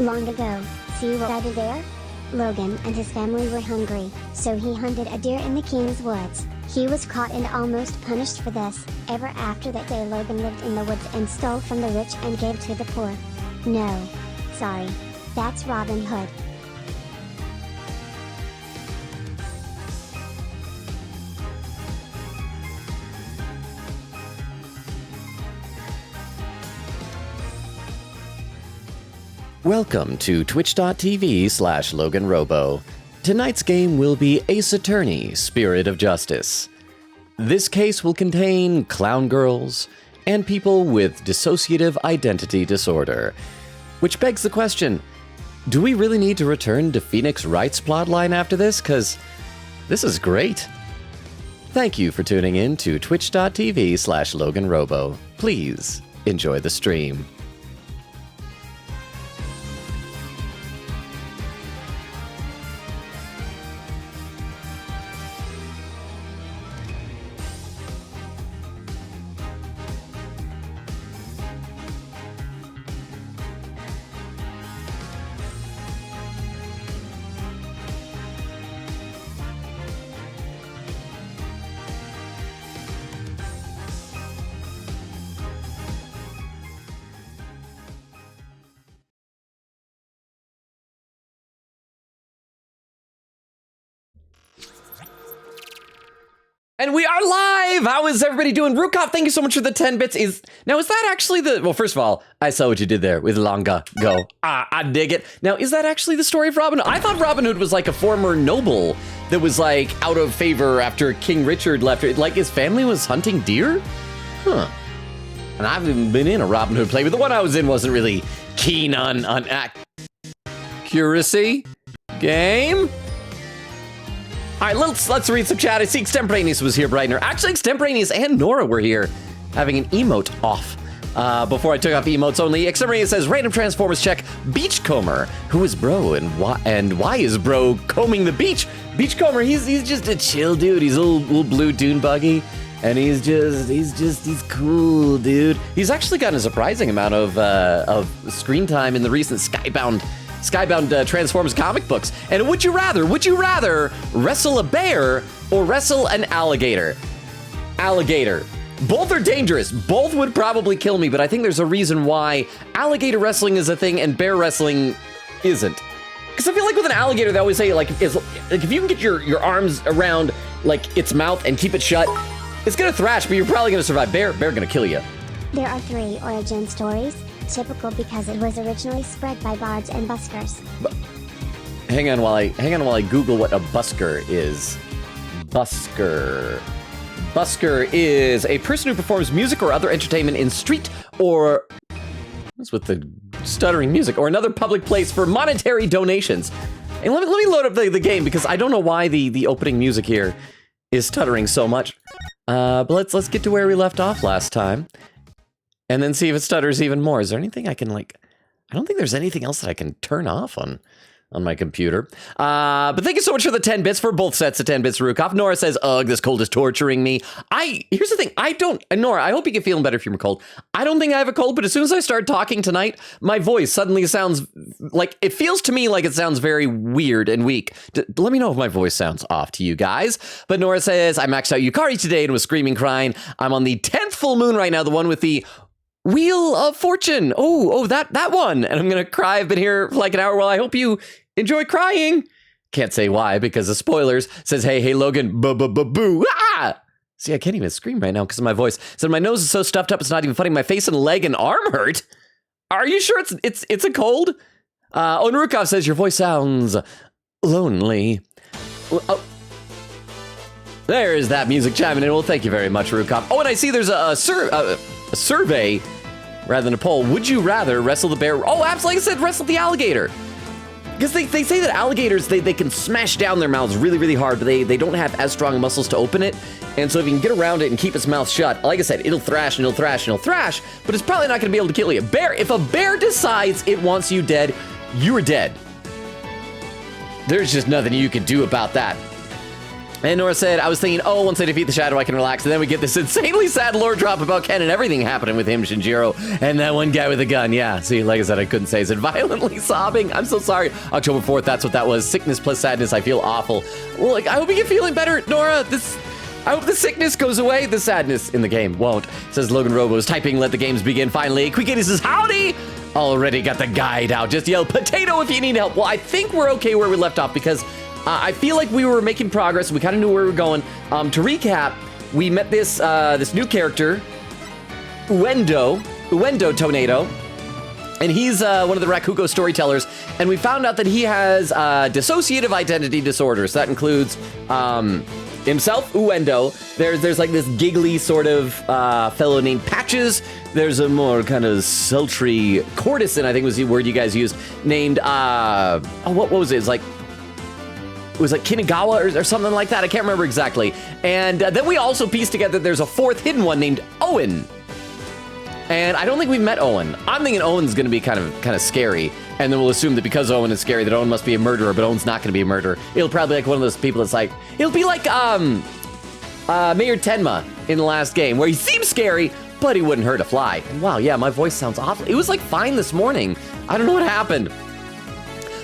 Long ago, see what I did there? Logan and his family were hungry, so he hunted a deer in the king's woods. He was caught and almost punished for this. Ever after that day, Logan lived in the woods and stole from the rich and gave to the poor. No. Sorry. That's Robin Hood. Welcome to twitch.tv/LoganRobo. Tonight's game will be Ace Attorney, Spirit of Justice. This case will contain clown girls and people with dissociative identity disorder. Which begs the question, do we really need to return to Phoenix Wright's plotline after this? 'Cause this is great. Thank you for tuning in to twitch.tv/LoganRobo. Please enjoy the stream. And we are live! How is everybody doing? Rukov, thank you so much for the 10 bits. Now, is that actually the... Well, first of all, I saw what you did there with Longa. Go. I dig it. Now, is that actually the story of Robin Hood? I thought Robin Hood was like a former noble that was like out of favor after King Richard left. Like his family was hunting deer? Huh. And I've even been in a Robin Hood play, but the one I was in wasn't really keen on accuracy. Game? All right, let's read some chat. I see Extemporaneous was here, Brightener. Actually, Extemporaneous and Nora were here having an emote off. Before I took off emotes only, Extemporaneous says, random Transformers check, Beachcomber. Who is bro and why is bro combing the beach? Beachcomber, he's just a chill dude. He's a little blue dune buggy. And he's cool, dude. He's actually gotten a surprising amount of screen time in the recent Skybound Transformers comic books. And would you rather wrestle a bear or wrestle an alligator? Alligator. Both are dangerous. Both would probably kill me, but I think there's a reason why alligator wrestling is a thing and bear wrestling isn't. Because I feel like with an alligator, they always say, like if you can get your arms around like its mouth and keep it shut, it's gonna thrash, but you're probably gonna survive. Bear gonna kill you. There are 3 origin stories. Typical because it was originally spread by bards and buskers. Hang on while I Google what a busker is. Busker is a person who performs music or other entertainment in street or what's with the stuttering music or another public place for monetary donations. And let me load up the game because I don't know why the opening music here is stuttering so much. But let's get to where we left off last time. And then see if it stutters even more. Is there anything I can I don't think there's anything else that I can turn off on my computer. But thank you so much for the 10 bits for both sets of 10 bits, Rukov. Nora says, ugh, this cold is torturing me. Here's the thing, Nora, I hope you get feeling better if you're cold. I don't think I have a cold, but as soon as I start talking tonight, my voice suddenly sounds like, it feels to me like it sounds very weird and weak. Let me know if my voice sounds off to you guys. But Nora says, I maxed out Yukari today and was screaming, crying. I'm on the 10th full moon right now, the one with the Wheel of Fortune. Oh, that one. And I'm going to cry. I've been here for like an hour. Well, I hope you enjoy crying. Can't say why because of spoilers. Says, hey, Logan, boo. Ah! See, I can't even scream right now because of my voice. Said, my nose is so stuffed up, it's not even funny. My face and leg and arm hurt. Are you sure it's a cold? Onrukov says, your voice sounds lonely. Oh. There's that music chiming in. Well, thank you very much, Rukov. Oh, and I see there's a survey rather than a poll. Would you rather wrestle the bear? Oh, absolutely. Like I said, wrestle the alligator. Because they say that alligators, they can smash down their mouths really, really hard, but they don't have as strong muscles to open it. And so if you can get around it and keep its mouth shut, like I said, it'll thrash and it'll thrash and it'll thrash, but it's probably not going to be able to kill you. If a bear decides it wants you dead, you are dead. There's just nothing you can do about that. And Nora said, I was thinking, oh, once I defeat the Shadow, I can relax. And then we get this insanely sad lore drop about Ken and everything happening with him, Shinjiro, and that one guy with a gun. Yeah, see, like I said, I couldn't say. Is it violently sobbing? I'm so sorry. October 4th, that's what that was. Sickness plus sadness. I feel awful. Well, like, I hope you get feeling better, Nora. I hope the sickness goes away. The sadness in the game won't. Says Logan Robo's typing, let the games begin finally. Quickity says, howdy. Already got the guide out. Just yell potato if you need help. Well, I think we're okay where we left off because I feel like we were making progress. We kind of knew where we were going. To recap, we met this new character, Uendo Tornado, and he's one of the Rakugo storytellers. And we found out that he has dissociative identity disorder. So that includes himself, Uendo. There's like this giggly sort of fellow named Patches. There's a more kind of sultry courtesan, I think was the word you guys used, named what was it? It was like Kinagawa or something like that. I can't remember exactly. And then we also pieced together there's a fourth hidden one named Owen. And I don't think we've met Owen. I'm thinking Owen's going to be kind of scary. And then we'll assume that because Owen is scary, that Owen must be a murderer, but Owen's not going to be a murderer. It'll probably be like one of those people that's like, it'll be like Mayor Tenma in the last game, where he seems scary, but he wouldn't hurt a fly. And wow, yeah, my voice sounds awful. It was like fine this morning. I don't know what happened.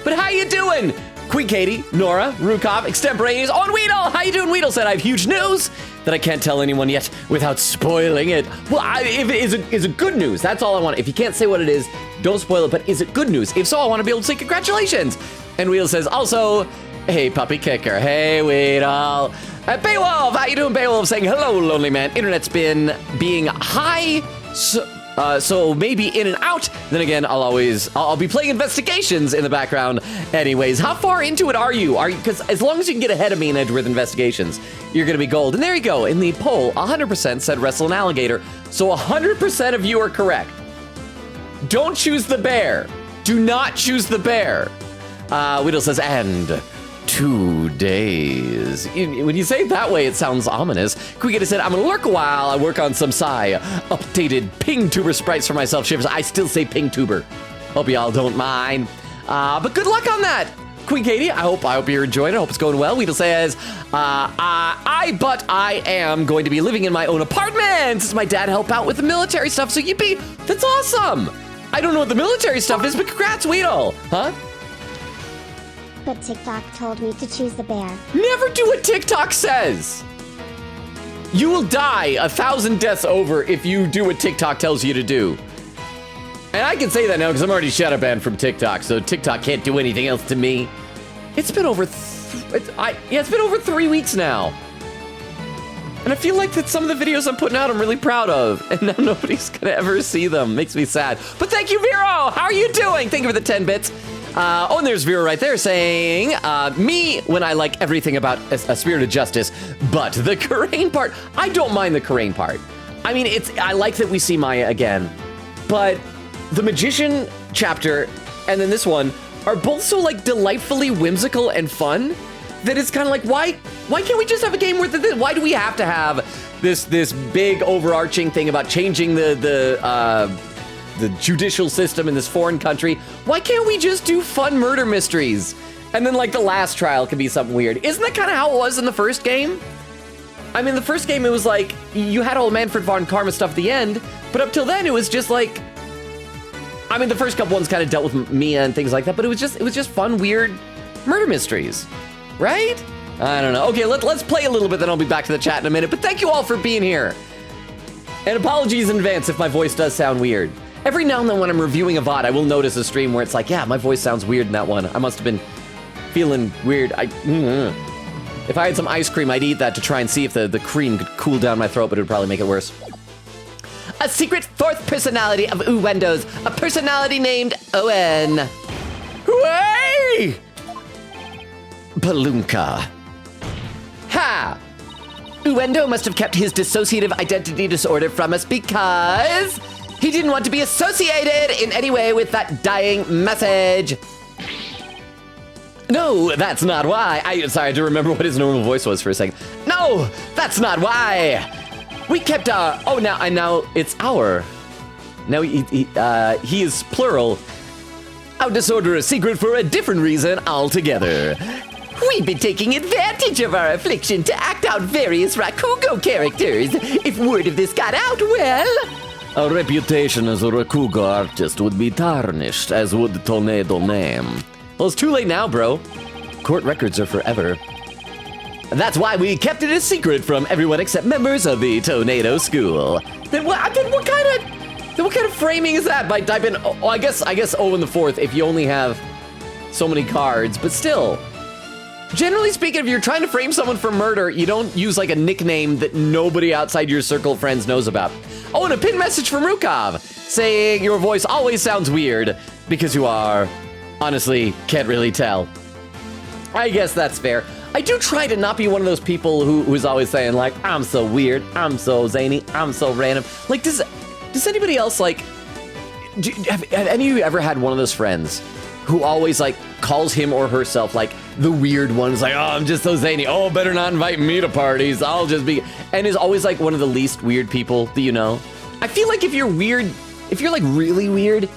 But how you doing? Queen Katie, Nora, Rukov, Extemporaneous, and Weedle! How you doing, Weedle? Said I have huge news that I can't tell anyone yet without spoiling it. Well, if it is it good news? That's all I want. If you can't say what it is, don't spoil it, but is it good news? If so, I want to be able to say congratulations. And Weedle says, also, hey, puppy kicker. Hey, Weedle. Beowulf, how you doing, Beowulf? Saying, hello, lonely man. Internet's been being high, so maybe in and out. Then again, I'll be playing investigations in the background. Anyways, how far into it are you? Because as long as you can get ahead of me in Edge with investigations, you're gonna be gold. And there you go. In the poll, 100% said wrestle an alligator. So 100% of you are correct. Don't choose the bear. Do not choose the bear. Whittle says, and 2 days. When you say it that way, it sounds ominous. Quickity said, I'm gonna lurk a while. I work on some updated ping tuber sprites for myself. Shivers, I still say ping tuber. Hope y'all don't mind. But good luck on that. Queen Katie, I hope you're enjoying it. I hope it's going well. Weedle says, I am going to be living in my own apartment since my dad helped out with the military stuff. So yippee, that's awesome. I don't know what the military stuff is, but congrats, Weedle. Huh? But TikTok told me to choose the bear. Never do what TikTok says. You will die 1,000 deaths over if you do what TikTok tells you to do. And I can say that now because I'm already shadow banned from TikTok, so TikTok can't do anything else to me. It's been over it's been over 3 weeks now. And I feel like that some of the videos I'm putting out I'm really proud of, and now nobody's gonna ever see them. Makes me sad. But thank you, Vero! How are you doing? Thank you for the 10 bits. Oh, and there's Vera right there saying, me, when I like everything about a spirit of justice, but the Karain part, I don't mind the Karain part. I mean, I like that we see Maya again, but the Magician chapter and then this one are both so like delightfully whimsical and fun that it's kind of like, why can't we just have a game where why do we have to have this big overarching thing about changing the judicial system in this foreign country? Why can't we just do fun murder mysteries? And then like the last trial can be something weird. Isn't that kind of how it was in the first game? I mean, the first game, it was like, you had all Manfred von Karma stuff at the end, but up till then, it was just like, I mean, the first couple ones kind of dealt with Mia and things like that, but it was just fun, weird murder mysteries, right? I don't know. Okay, let's play a little bit, then I'll be back to the chat in a minute, but thank you all for being here. And apologies in advance if my voice does sound weird. Every now and then when I'm reviewing a VOD, I will notice a stream where it's like, yeah, my voice sounds weird in that one. I must have been feeling weird. If I had some ice cream, I'd eat that to try and see if the cream could cool down my throat, but it would probably make it worse. A secret fourth personality of Uwendo's, a personality named Owen. Hooray! Palunka. Ha! Uwendo must have kept his dissociative identity disorder from us because he didn't want to be associated in any way with that dying message. No, that's not why. Sorry, I had to remember what his normal voice was for a second. No, that's not why. We kept our, now it's our. Now he is plural. Our disorder is secret for a different reason altogether. We've been taking advantage of our affliction to act out various Rakugo characters. If word of this got out, well... Our reputation as a Rakugo artist would be tarnished, as would the Tornado name. Well, it's too late now, bro. Court records are forever. That's why we kept it a secret from everyone except members of the Tornado School. Then what kind of framing is that? By typing, oh, I guess O in the fourth if you only have so many cards, but still. Generally speaking, if you're trying to frame someone for murder, you don't use like a nickname that nobody outside your circle of friends knows about. Oh, and a pin message from Rukov saying your voice always sounds weird because you are. Honestly, can't really tell. I guess that's fair. I do try to not be one of those people who's always saying like, I'm so weird, I'm so zany, I'm so random. Like, does anybody else like, have any of you ever had one of those friends who always like calls him or herself like the weird one? Is like, oh, I'm just so zany. Oh, better not invite me to parties. I'll just be, and is always like one of the least weird people that you know. I feel like if you're weird, if you're like really weird,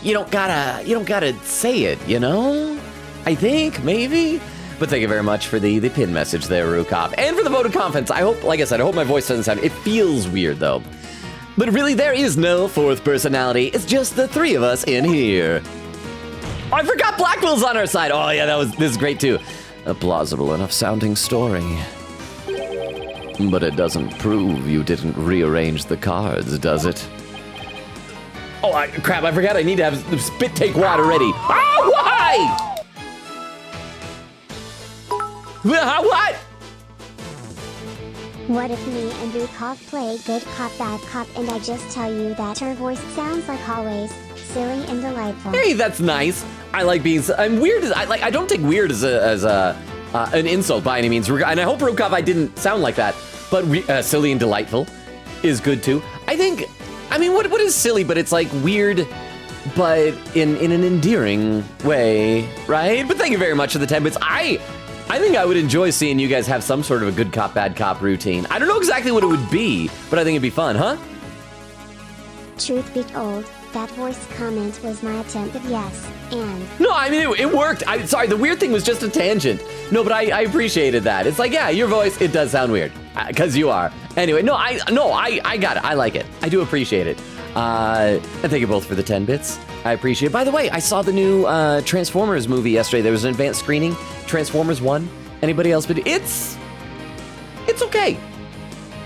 you don't gotta say it, you know? I think, maybe. But thank you very much for the pin message there, Rukov. And for the vote of confidence. I hope, like I said, I hope my voice doesn't sound, it feels weird though. But really, there is no fourth personality. It's just the three of us in here. Oh, I forgot Blackwell's on our side. Oh yeah, this is great too. A plausible enough sounding story. But it doesn't prove you didn't rearrange the cards, does it? Oh, crap, I forgot I need to have the spit take water ready. Oh, why? What? What if me and Rukov play good cop, bad cop, and I just tell you that her voice sounds like always, silly and delightful? Hey, that's nice. I like being. I'm weird. I don't take weird as an insult by any means. And I hope Rukov I didn't sound like that. But silly and delightful is good too. I think. I mean, what is silly? But it's like weird, but in an endearing way, right? But thank you very much for the 10 bits. I think I would enjoy seeing you guys have some sort of a good cop, bad cop routine. I don't know exactly what it would be, but I think it'd be fun, huh? Truth be told, that voice comment was my attempt at yes, and... No, I mean, it worked. Sorry, the weird thing was just a tangent. No, but I appreciated that. It's like, yeah, your voice, it does sound weird, because you are. Anyway, I got it. I like it. I do appreciate it. And thank you both for the 10 bits. I appreciate it. By the way, I saw the new Transformers movie yesterday. There was an advanced screening, Transformers 1. Anybody else? But it's okay.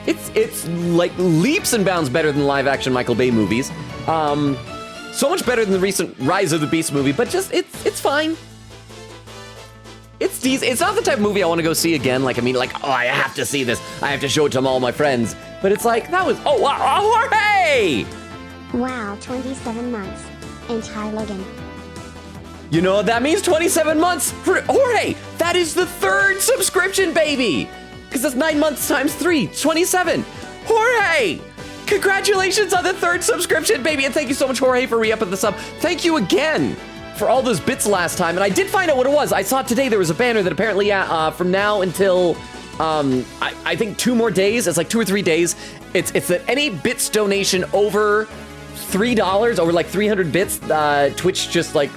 It's like leaps and bounds better than live action Michael Bay movies. So much better than the recent Rise of the Beast movie, but just it's fine. It's decent. It's not the type of movie I want to go see again. Like, I mean, like, oh, I have to see this. I have to show it to all my friends. But it's like, that was, oh, wow, Jorge! Wow, 27 months. And hi, Logan. You know what that means? 27 months for Jorge. That is the third subscription, baby. Because that's 9 months times 3, 27. Jorge! Congratulations on the third subscription, baby. And thank you so much, Jorge, for re-upping the sub. Thank you again for all those bits last time. And I did find out what it was. I saw today there was a banner that apparently from now until, I think 2 more days, it's like 2 or 3 days, it's that any bits donation over $3, over like 300 bits, Twitch just like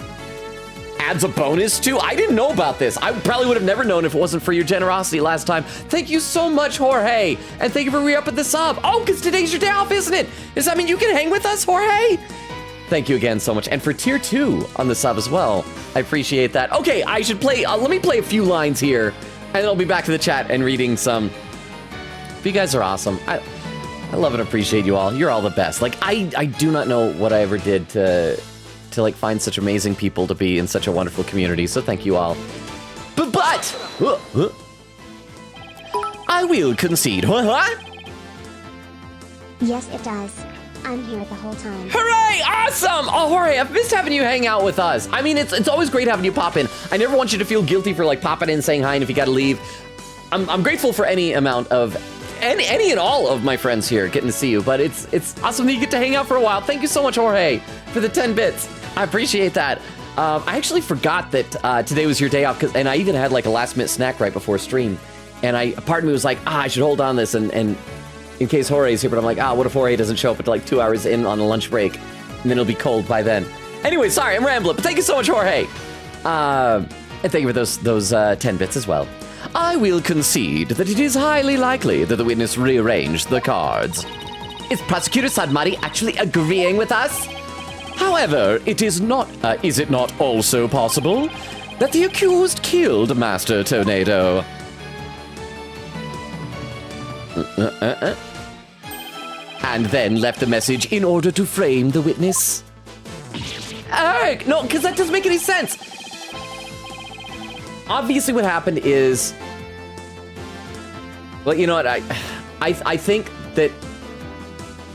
adds a bonus to. I didn't know about this. I probably would have never known if it wasn't for your generosity last time. Thank you so much, Jorge. And thank you for re-upping the sub. Oh, because today's your day off, isn't it? Does that mean you can hang with us, Jorge? Thank you again so much. And for tier 2 on the sub as well. I appreciate that. Okay, I should play, let me play a few lines here, and then I'll be back to the chat and reading some. You guys are awesome. I love and appreciate you all. You're all the best. Like, I do not know what I ever did to like find such amazing people to be in such a wonderful community. So thank you all. But I will concede. What? Yes, it does. I'm here the whole time. Hooray! Awesome! Oh, Jorge, I've missed having you hang out with us. I mean, it's always great having you pop in. I never want you to feel guilty for like popping in, saying hi, and if you gotta leave. I'm grateful for any amount of any and all of my friends here getting to see you, but it's awesome that you get to hang out for a while. Thank you so much, Jorge, for the 10 bits. I appreciate that. I actually forgot that today was your day off, and I even had like a last-minute snack right before stream, and part of me was like, I should hold on this, and in case Jorge's here, but I'm like, what if Jorge doesn't show up until like 2 hours in on a lunch break, and then it'll be cold by then. Anyway, sorry, I'm rambling, but thank you so much, Jorge. And thank you for those 10 bits as well. I will concede that it is highly likely that the witness rearranged the cards. Is Prosecutor Sadmati actually agreeing with us? However, is it not also possible that the accused killed Master Tornado? And then left a message in order to frame the witness? Eric, no, because that doesn't make any sense. Obviously what happened is, well, you know what, I think that,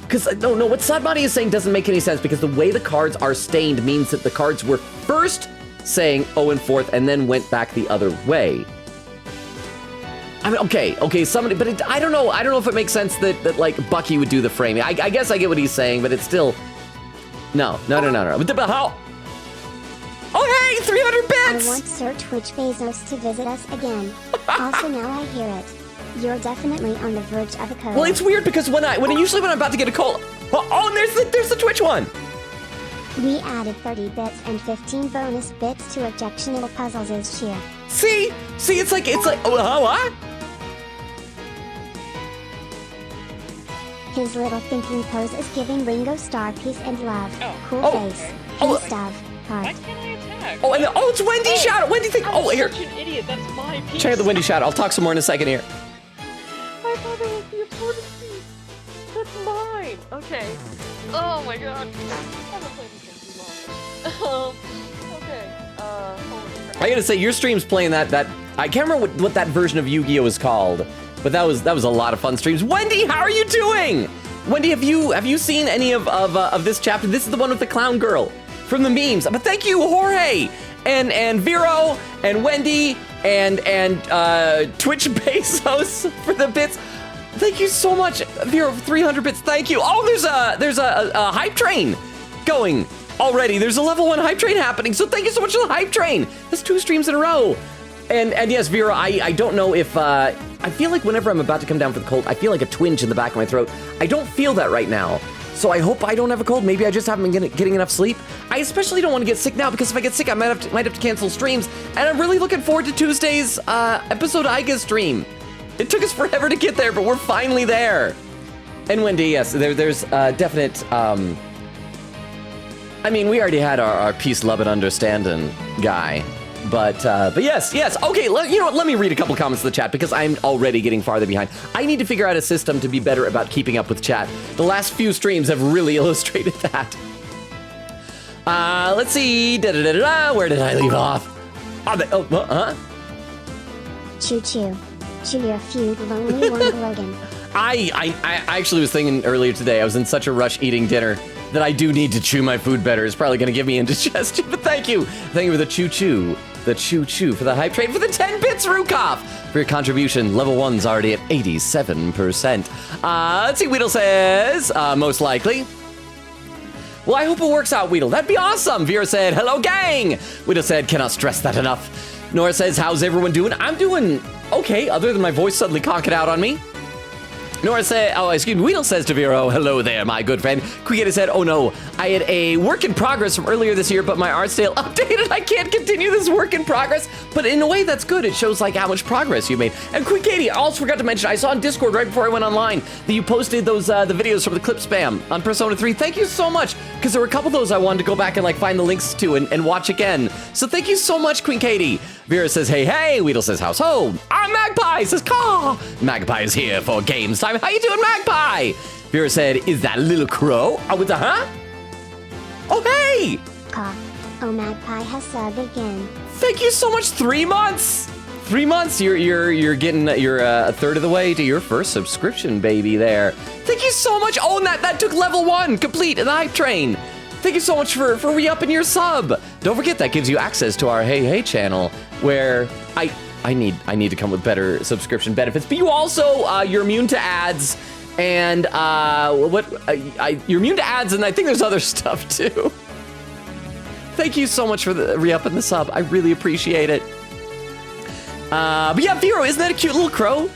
because, no, what Sadmati is saying doesn't make any sense, because the way the cards are stained means that the cards were first saying 0 and 4th and then went back the other way. I mean, okay, somebody, but I don't know if it makes sense that like, Bucky would do the framing. I guess I get what he's saying, but it's still, no. But how? Oh, hey, 300 bits! I want Sir Twitch Bezos to visit us again. Also, now I hear it. You're definitely on the verge of a code. Well, it's weird because when I'm about to get a call, oh, and there's the Twitch one. We added 30 bits and 15 bonus bits to objectionable puzzles is cheer. See, it's like, oh, what? His little thinking pose is giving Ringo star peace and love. Cool face. Okay. Peace stuff. Heart. Why can't I attack? Oh, and it's Wendy Shadow. Wendy, think. Oh, here. Such an idiot. That's my piece. Check out the Wendy Shadow. I'll talk some more in a second here. I thought it was the opponent's piece. That's mine. Okay. Oh my god. I haven't played this game too long. Okay. Holy crap. I gotta say, your stream's playing that. I can't remember what that version of Yu-Gi-Oh is called, but that was a lot of fun streams. Wendy, how are you doing? Wendy, have you seen any of this chapter? This is the one with the clown girl from the memes. But thank you, Jorge and Vero and Wendy and Twitch Bezos for the bits. Thank you so much, Vero, 300 bits. Thank you. Oh, there's a hype train going already. There's a level 1 hype train happening. So thank you so much for the hype train. That's 2 streams in a row. And yes, Vera, I don't know if, I feel like whenever I'm about to come down for the cold, I feel like a twinge in the back of my throat. I don't feel that right now. So I hope I don't have a cold. Maybe I just haven't been getting enough sleep. I especially don't want to get sick now, because if I get sick, I might have to cancel streams. And I'm really looking forward to Tuesday's episode Iga stream. It took us forever to get there, but we're finally there. And Wendy, yes, there's definite, I mean, we already had our peace, love, and understanding guy. But yes. Okay, you know what? Let me read a couple comments in the chat, because I'm already getting farther behind. I need to figure out a system to be better about keeping up with chat. The last few streams have really illustrated that. Let's see. Where did I leave off? Choo choo. Chew your feud, lonely one, Logan. I actually was thinking earlier today, I was in such a rush eating dinner that I do need to chew my food better. It's probably going to give me indigestion, but thank you. Thank you for the choo-choo. The choo-choo for the hype train, for the 10 bits, Rukov, for your contribution. Level 1's already at 87%. Let's see, Weedle says, most likely. Well, I hope it works out, Weedle. That'd be awesome. Vera said, hello, gang. Weedle said, cannot stress that enough. Nora says, how's everyone doing? I'm doing okay, other than my voice suddenly conking out on me. Nora said, Weedle says to Vero, hello there, my good friend. Quieta said, oh no, I had a work in progress from earlier this year, but my art style updated. I can't continue this work in progress. But in a way, that's good. It shows like how much progress you made. And Quick Katie, I also forgot to mention, I saw on Discord right before I went online that you posted those the videos from the clip spam on Persona 3. Thank you so much, because there were a couple of those I wanted to go back and like find the links to and watch again. So thank you so much, Queen Katie. Vera says, hey. Weedle says, household. I'm Magpie, says, caw. Magpie is here for games time. How you doing, Magpie? Vera said, is that a little crow? Oh, with the huh? Oh, hey. Caw. Oh, Magpie has subbed again. Thank you so much. 3 months. 3 months. You're getting a third of the way to your first subscription, baby. There. Thank you so much. Oh, and that took level 1 complete in the hype train. Thank you so much for re-upping your sub. Don't forget that gives you access to our Hey channel, where I need to come with better subscription benefits. But you also you're immune to ads, and you're immune to ads, and I think there's other stuff too. Thank you so much for the re-upping the sub. I really appreciate it. But yeah, Vero, isn't that a cute little crow?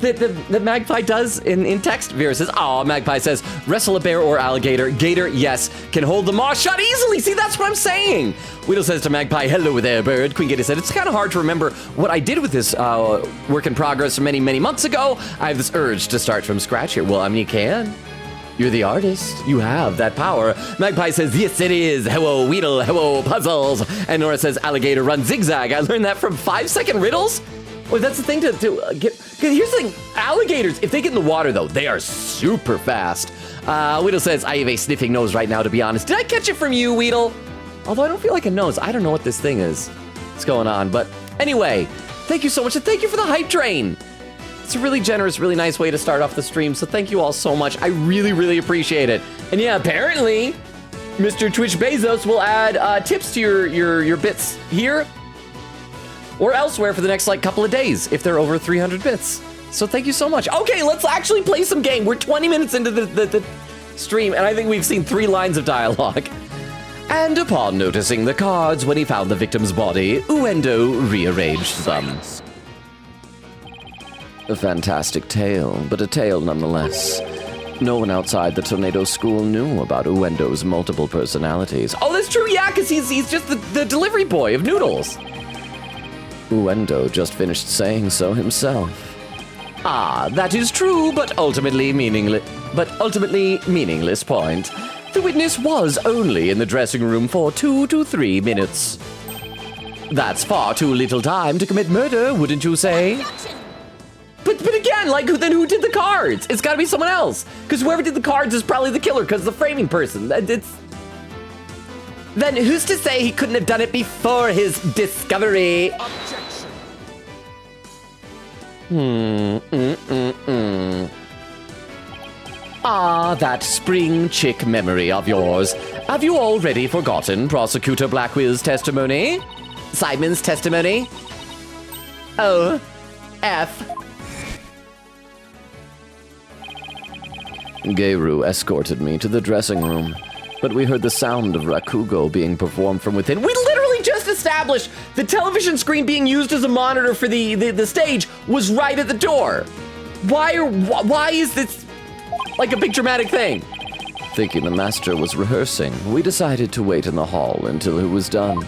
that Magpie does in text? Vera says, oh, Magpie says, wrestle a bear or alligator. Gator, yes, can hold the maw shut easily. See, that's what I'm saying. Weedle says to Magpie, hello there, bird. Queen Gator said, it's kind of hard to remember what I did with this work in progress many, many months ago. I have this urge to start from scratch here. Well, I mean, you can. You're the artist. You have that power. Magpie says, yes, it is. Hello, Weedle. Hello, puzzles. And Nora says, alligator run zigzag. I learned that from 5-second riddles. Well, that's the thing to get. Here's the thing. Alligators, if they get in the water, though, they are super fast. Weedle says, I have a sniffing nose right now, to be honest. Did I catch it from you, Weedle? Although I don't feel like a nose. I don't know what this thing is. What's going on? But anyway, thank you so much. And thank you for the hype train. It's a really generous, really nice way to start off the stream, so thank you all so much. I really, really appreciate it. And yeah, apparently, Mr. Twitch Bezos will add tips to your bits here or elsewhere for the next, like, couple of days if they're over 300 bits. So thank you so much. Okay, let's actually play some game. We're 20 minutes into the stream, and I think we've seen 3 lines of dialogue. And upon noticing the cards when he found the victim's body, Uendo rearranged them. A fantastic tale, but a tale nonetheless. No one outside the Tornado School knew about Uendo's multiple personalities. Oh, that's true, yeah, because he's just the delivery boy of noodles. Uendo just finished saying so himself. Ah, that is true, but ultimately meaningless point. The witness was only in the dressing room for 2 to 3 minutes. That's far too little time to commit murder, wouldn't you say? But again, like, then who did the cards? It's gotta be someone else. Because whoever did the cards is probably the killer, because the framing person. Then who's to say he couldn't have done it before his discovery? Ah, that spring chick memory of yours. Have you already forgotten Prosecutor Blackwell's testimony? Simon's testimony? O. F. Geiru escorted me to the dressing room, but we heard the sound of Rakugo being performed from within. We literally just established the television screen being used as a monitor for the stage was right at the door. Why is this like a big dramatic thing? Thinking the master was rehearsing, we decided to wait in the hall until it was done.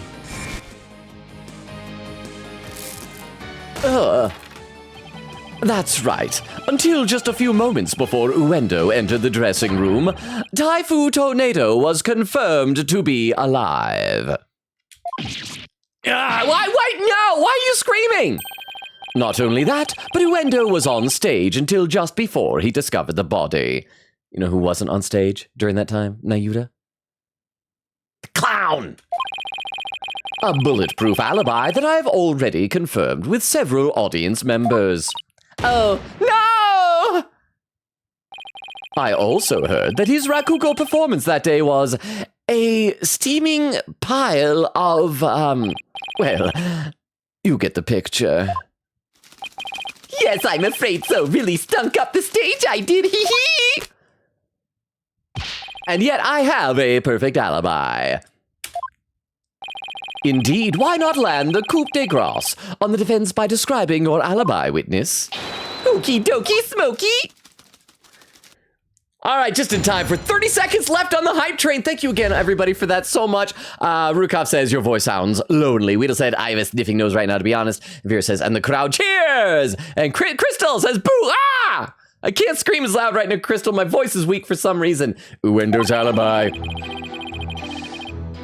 That's right. Until just a few moments before Uendo entered the dressing room, Taifu Tornado was confirmed to be alive. Why, no! Why are you screaming? Not only that, but Uendo was on stage until just before he discovered the body. You know who wasn't on stage during that time, Nayuta? The clown! A bulletproof alibi that I've already confirmed with several audience members. Oh, no! I also heard that his Rakugo performance that day was a steaming pile of, well, you get the picture. Yes, I'm afraid so. Really stunk up the stage, I did. Hee hee! And yet I have a perfect alibi. Indeed, why not land the coup de grace on the defense by describing your alibi, witness? Okie dokie smoky! All right, just in time for 30 seconds left on the hype train. Thank you again, everybody, for that so much. Rukov says, your voice sounds lonely. Weedle said, I have a sniffing nose right now, to be honest. Vera says, and the crowd cheers! And Crystal says, boo! Ah! I can't scream as loud right now, Crystal. My voice is weak for some reason. Uendo's alibi.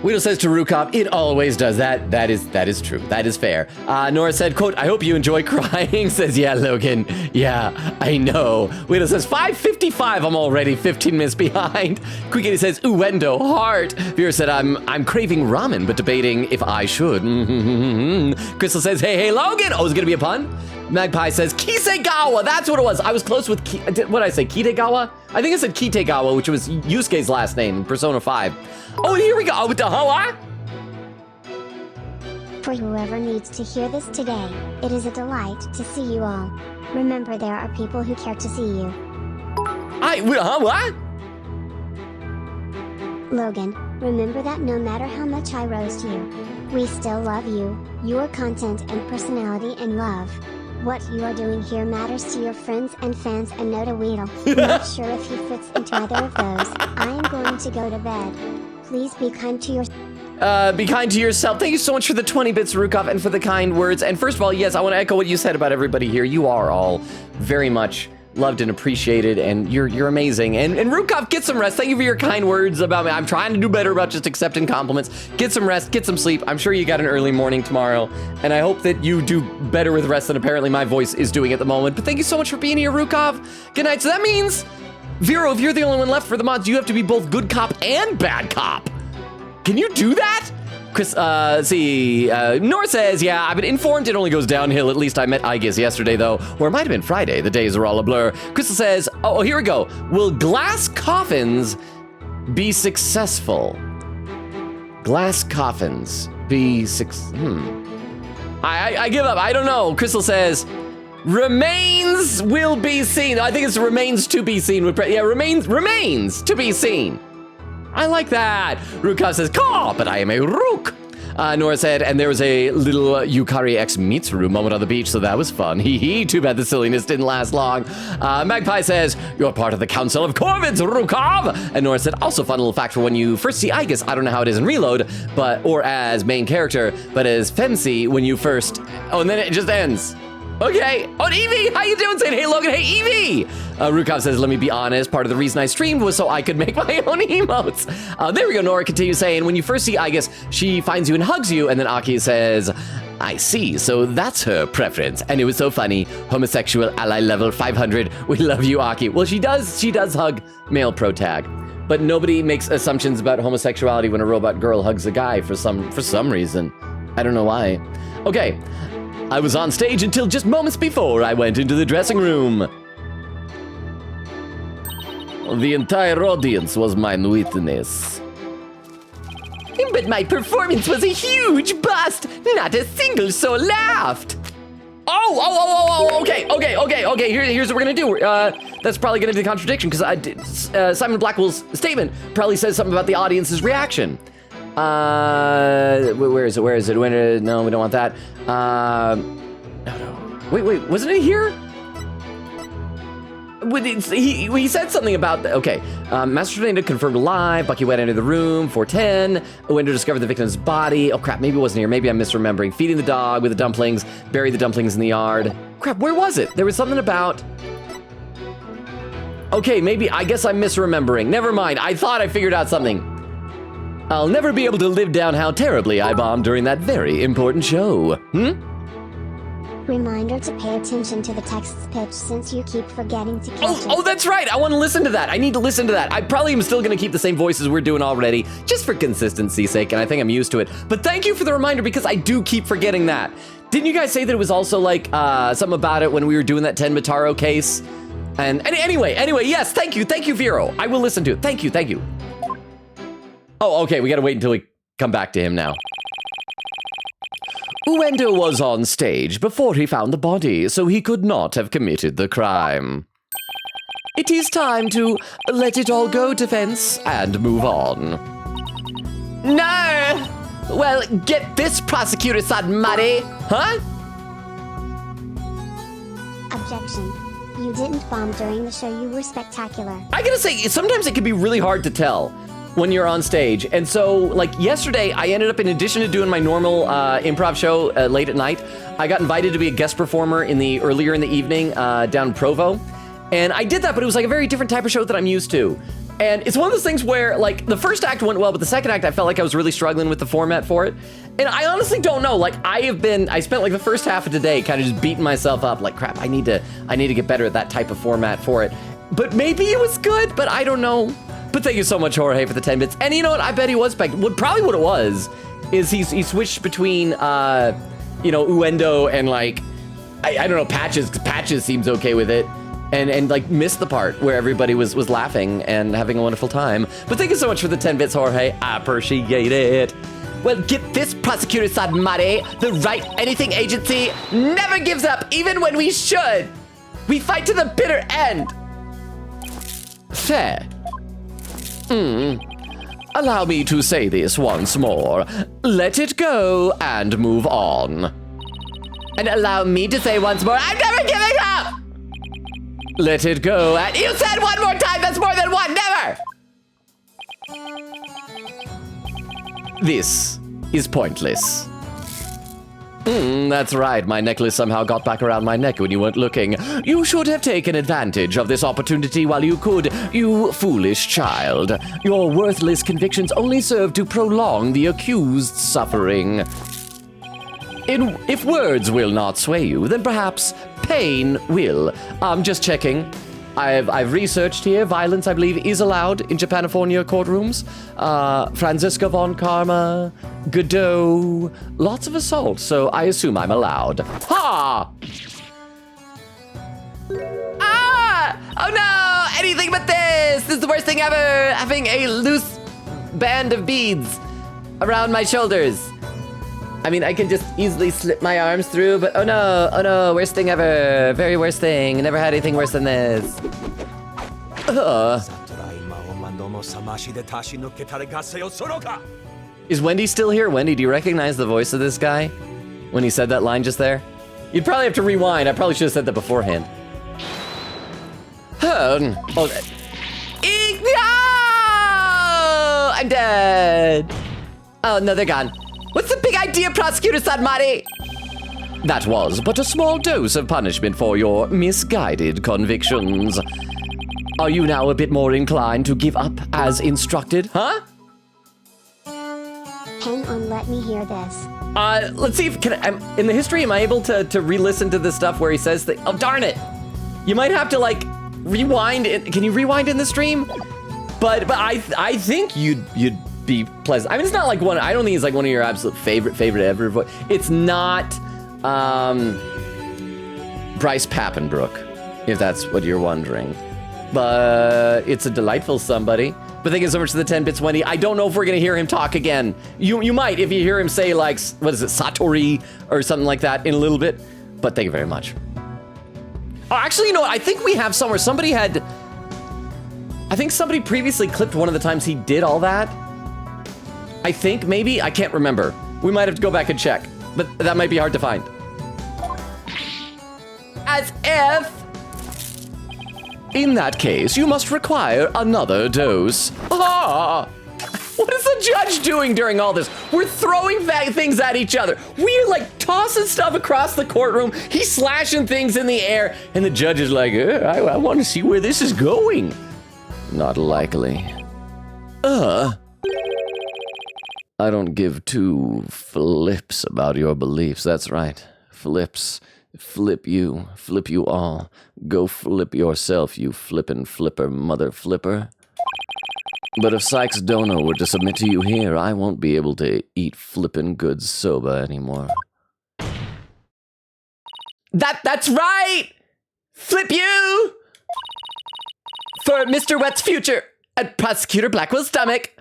Weedle says to Rukov, it always does that. That is true. That is fair. Nora said, quote, I hope you enjoy crying. Says, yeah, Logan. Yeah, I know. Weedle says, 5:55. I'm already 15 minutes behind. Quickity says, Uendo, heart. Vera said, I'm craving ramen, but debating if I should. Crystal says, hey, Logan. Oh, is it going to be a pun? Magpie says, Kisegawa. That's what it was. I was close with, what did I say, Kitegawa? I think I said Kitegawa, which was Yusuke's last name in Persona 5. Oh, here we go with the hoa. For whoever needs to hear this today, it is a delight to see you all. Remember, there are people who care to see you. What? Logan, remember that no matter how much I roast you, we still love you, your content and personality and love. What you are doing here matters to your friends and fans and Noda Weedle. Not sure if he fits into either of those. I am going to go to bed. Please be kind to yourself. Be kind to yourself. Thank you so much for the 20 bits, Rukov, and for the kind words. And first of all, yes, I want to echo what you said about everybody here. You are all very much loved and appreciated, and you're amazing. And Rukov, get some rest. Thank you for your kind words about me. I'm trying to do better about just accepting compliments. Get some rest, get some sleep. I'm sure you got an early morning tomorrow, and I hope that you do better with rest than apparently my voice is doing at the moment. But thank you so much for being here, Rukov. Good night. So that means, Vero, if you're the only one left for the mods, you have to be both good cop and bad cop. Can you do that? Chris, Nora says, yeah, I've been informed it only goes downhill. At least I met Aegis yesterday, though. Or it might have been Friday. The days are all a blur. Crystal says, oh, here we go. Will glass coffins be successful? Glass coffins be I give up. I don't know. Crystal says, remains will be seen. I think it's remains to be seen. Yeah, remains to be seen. I like that. Rukov says, caw, but I am a rook. Nora said, and there was a little Yukari X Mitsuru moment on the beach, so that was fun. Hee hee, too bad the silliness didn't last long. Magpie says, you're part of the Council of Corvids, Rukov. And Nora said, also fun little fact for when you first see Aegis, I don't know how it is in Reload, or as main character, but as Femsi when you first, and then it just ends. Okay. Oh, Evie, how you doing? Saying, hey, Logan, hey, Evie. Rukov says, let me be honest. Part of the reason I streamed was so I could make my own emotes. There we go. Nora continues saying, when you first see Aegis, she finds you and hugs you. And then Aki says, I see. So that's her preference. And it was so funny. Homosexual ally level 500. We love you, Aki. Well, she does hug male pro tag. But nobody makes assumptions about homosexuality when a robot girl hugs a guy for some reason. I don't know why. Okay. I was on stage until just moments before I went into the dressing room. The entire audience was my witness. But my performance was a huge bust. Not a single soul laughed. Okay. Here's what we're gonna do. That's probably gonna be the contradiction because Simon Blackwell's statement probably says something about the audience's reaction. Where is it? No, we don't want that. No. Wait, wasn't it here? He said something about, okay. Master Tornado confirmed live. Bucky went into the room, 410. Uendo discovered the victim's body. Oh crap, maybe it wasn't here. Maybe I'm misremembering. Feeding the dog with the dumplings. Bury the dumplings in the yard. Crap, where was it? There was something about... Okay, maybe, I guess I'm misremembering. Never mind, I thought I figured out something. I'll never be able to live down how terribly I bombed during that very important show. Reminder to pay attention to the text's pitch since you keep forgetting to catch it. Oh, that's right. I want to listen to that. I need to listen to that. I probably am still going to keep the same voices we're doing already, just for consistency's sake, and I think I'm used to it. But thank you for the reminder because I do keep forgetting that. Didn't you guys say that it was also like something about it when we were doing that Ten Mataro case? And anyway, yes, thank you, Vero. I will listen to it. Thank you. Oh, okay, we gotta wait until we come back to him now. Uendo was on stage before he found the body, so he could not have committed the crime. It is time to let it all go, defense, and move on. No! Well, get this, Prosecutor Sadmari, huh? Objection. You didn't bomb during the show. You were spectacular. I gotta say, sometimes it can be really hard to tell when you're on stage. And so, like yesterday, I ended up, in addition to doing my normal improv show late at night, I got invited to be a guest performer earlier in the evening down in Provo. And I did that, but it was like a very different type of show that I'm used to. And it's one of those things where, like, the first act went well, but the second act, I felt like I was really struggling with the format for it. And I honestly don't know. Like, I spent like the first half of today kind of just beating myself up, like, crap, I need to get better at that type of format for it. But maybe it was good, but I don't know. But thank you so much, Jorge, for the 10 bits. And you know what? I bet he was back. Probably what it was is he switched between, Uendo and, like, I don't know, Patches, because Patches seems okay with it. And like missed the part where everybody was laughing and having a wonderful time. But thank you so much for the 10 bits, Jorge. I appreciate it. Well, get this, Prosecutor Sadmare. The Right Anything Agency never gives up, even when we should. We fight to the bitter end. Fair. Allow me to say this once more. Let it go and move on. And allow me to say once more, I'm never giving up! Let it go. And you said one more time, that's more than one, never! This is pointless. That's right, my necklace somehow got back around my neck when you weren't looking. You should have taken advantage of this opportunity while you could, you foolish child. Your worthless convictions only serve to prolong the accused's suffering. If words will not sway you, then perhaps pain will. Just checking. I've researched here. Violence, I believe, is allowed in Japanifornia courtrooms. Franziska von Karma, Godot, lots of assault, so I assume I'm allowed. Ha! Ah! Oh no! Anything but this! This is the worst thing ever! Having a loose band of beads around my shoulders. I mean, I can just easily slip my arms through, but oh no, worst thing ever. Very worst thing. Never had anything worse than this. Is Wendy still here? Wendy, do you recognize the voice of this guy when he said that line just there? You'd probably have to rewind. I probably should have said that beforehand. No! I'm dead. Oh, no, they're gone. What's the big idea, Prosecutor Sanmari? That was but a small dose of punishment for your misguided convictions. Are you now a bit more inclined to give up as instructed, huh? Hang on, let me hear this. Let's see if in the history, am I able to re-listen to the stuff where he says that? Oh, darn it! You might have to like rewind. Can you rewind in the stream? But I think you'd be pleasant. I mean, it's not like one. I don't think it's like one of your absolute favorite ever voice. It's not Bryce Papenbrook, if that's what you're wondering. But it's a delightful somebody. But thank you so much for the 10 bits, Wendy. I don't know if we're gonna hear him talk again. You might if you hear him say like, what is it, Satori or something like that in a little bit. But thank you very much. Oh, actually, you know what? I think we have somewhere. I think somebody previously clipped one of the times he did all that. I think, maybe? I can't remember. We might have to go back and check. But that might be hard to find. As if... In that case, you must require another dose. Ah! What is the judge doing during all this? We're throwing things at each other. We're like tossing stuff across the courtroom. He's slashing things in the air. And the judge is like, I want to see where this is going. Not likely. I don't give two flips about your beliefs. That's right. Flips. Flip you all. Go flip yourself, you flippin' flipper mother flipper. But if Sykes Dono were to submit to you here, I won't be able to eat flippin' good soba anymore. That's right! Flip you! For Mr. Wet's future and Prosecutor Blackwell's stomach,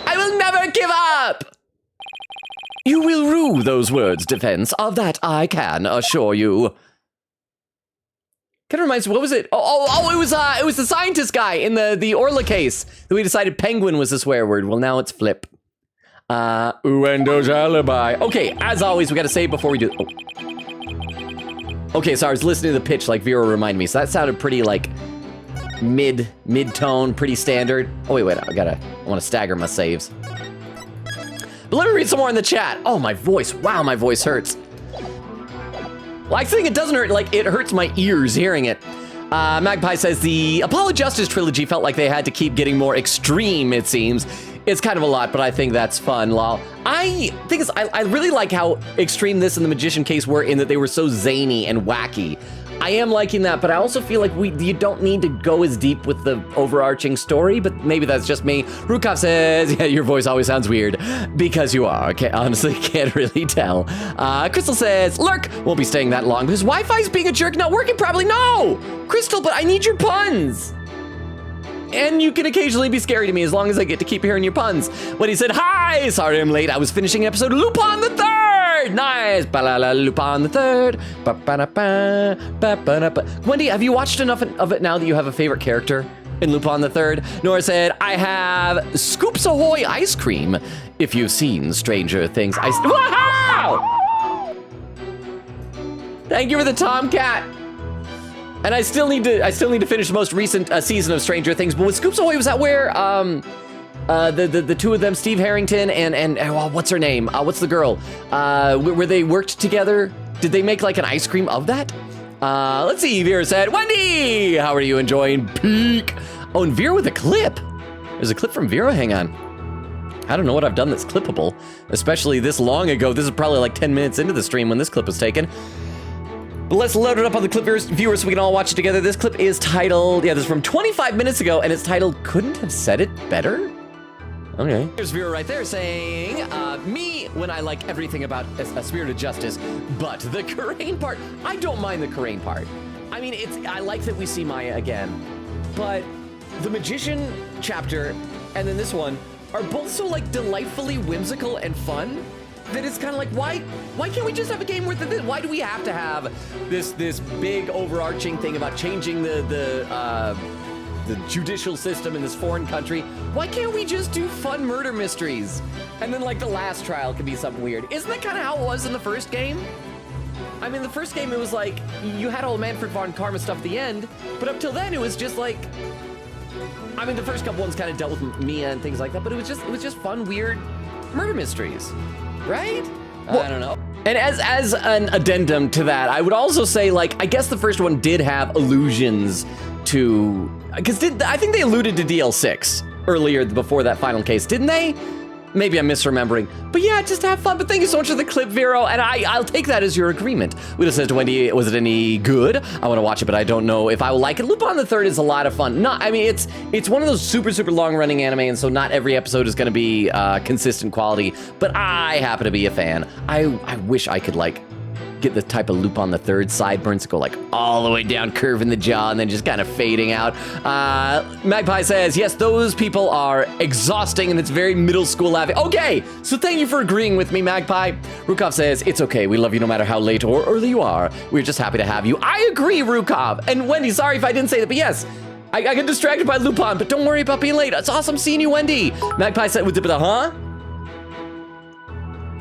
I will never give up! You will rue those words, defense. Of that I can assure you. Kind of reminds me, what was it? It was the scientist guy in the Orla case that we decided penguin was a swear word. Well, now it's flip. Uendo's alibi. Okay, as always, we gotta say before we do. Oh. Okay, so I was listening to the pitch like Vera reminded me. So that sounded pretty like mid-tone, pretty standard. Oh wait, I want to stagger my saves. But let me read some more in the chat. Oh, my voice. Wow, my voice hurts. Well, I think it doesn't hurt. Like, it hurts my ears hearing it. Magpie says the Apollo Justice trilogy felt like they had to keep getting more extreme, it seems. It's kind of a lot, but I think that's fun, lol. I really like how extreme this and the Magician case were in that they were so zany and wacky. I am liking that, but I also feel like you don't need to go as deep with the overarching story, but maybe that's just me. Rukov says, yeah, your voice always sounds weird, because you are. Honestly, can't really tell. Crystal says, Lurk won't be staying that long because Wi-Fi's being a jerk, not working probably. No! Crystal, but I need your puns! And you can occasionally be scary to me as long as I get to keep hearing your puns. When he said, hi, sorry I'm late, I was finishing an episode of Lupin the Third! Nice! Ba-la-la, Lupin the Third. Ba-ba-da-ba, ba-ba-da-ba. Wendy, have you watched enough of it now that you have a favorite character in Lupin the Third? Nora said, I have Scoops Ahoy ice cream. If you've seen Stranger Things, wow! Thank you for the Tomcat. And I still need to finish the most recent season of Stranger Things. But with Scoops Ahoy, was that where the two of them, Steve Harrington and what's her name? What's the girl? Where they worked together? Did they make like an ice cream of that? Let's see. Vera said, Wendy, how are you enjoying Peak? Oh, and Vera with a clip. There's a clip from Vera. Hang on. I don't know what I've done that's clippable, especially this long ago. This is probably like 10 minutes into the stream when this clip was taken. But let's load it up on the clip viewers so we can all watch it together. This clip is titled, this is from 25 minutes ago, and it's titled, Couldn't Have Said It Better? Okay. There's Vera right there saying, me, when I like everything about a spirit of justice, but the Karain part, I don't mind the Karain part. I mean, I like that we see Maya again, but the Magician chapter and then this one are both so like delightfully whimsical and fun that it's kind of like, why can't we just have a game worth of this? Why do we have to have this big overarching thing about changing the judicial system in this foreign country? Why can't we just do fun murder mysteries? And then like the last trial could be something weird. Isn't that kind of how it was in the first game? I mean, the first game, it was like, you had all Manfred von Karma stuff at the end, but up till then, it was just like, I mean, the first couple ones kind of dealt with Mia and things like that, but it was just fun, weird murder mysteries, right? Well, I don't know. And as an addendum to that, I would also say, like, I guess the first one did have allusions to, because I think they alluded to DL6 earlier before that final case, didn't they? Maybe I'm misremembering. But yeah, just have fun. But thank you so much for the clip, Vero. And I'll take that as your agreement. We just said to Wendy, was it any good? I want to watch it, but I don't know if I will like it. Lupin the Third is a lot of fun. I mean, it's one of those super, super long-running anime, and so not every episode is going to be consistent quality. But I happen to be a fan. I wish I could, like, get the type of Lupin the Third sideburns that go like all the way down, curving the jaw, and then just kind of fading out. Magpie says, yes, those people are exhausting, and it's very middle school laughing. Okay, so thank you for agreeing with me, Magpie. Rukov says, it's okay, we love you no matter how late or early you are. We're just happy to have you. I agree, Rukov. And Wendy, sorry if I didn't say that, but yes, I got distracted by Lupin, but don't worry about being late. It's awesome seeing you, Wendy. Magpie said, with the huh?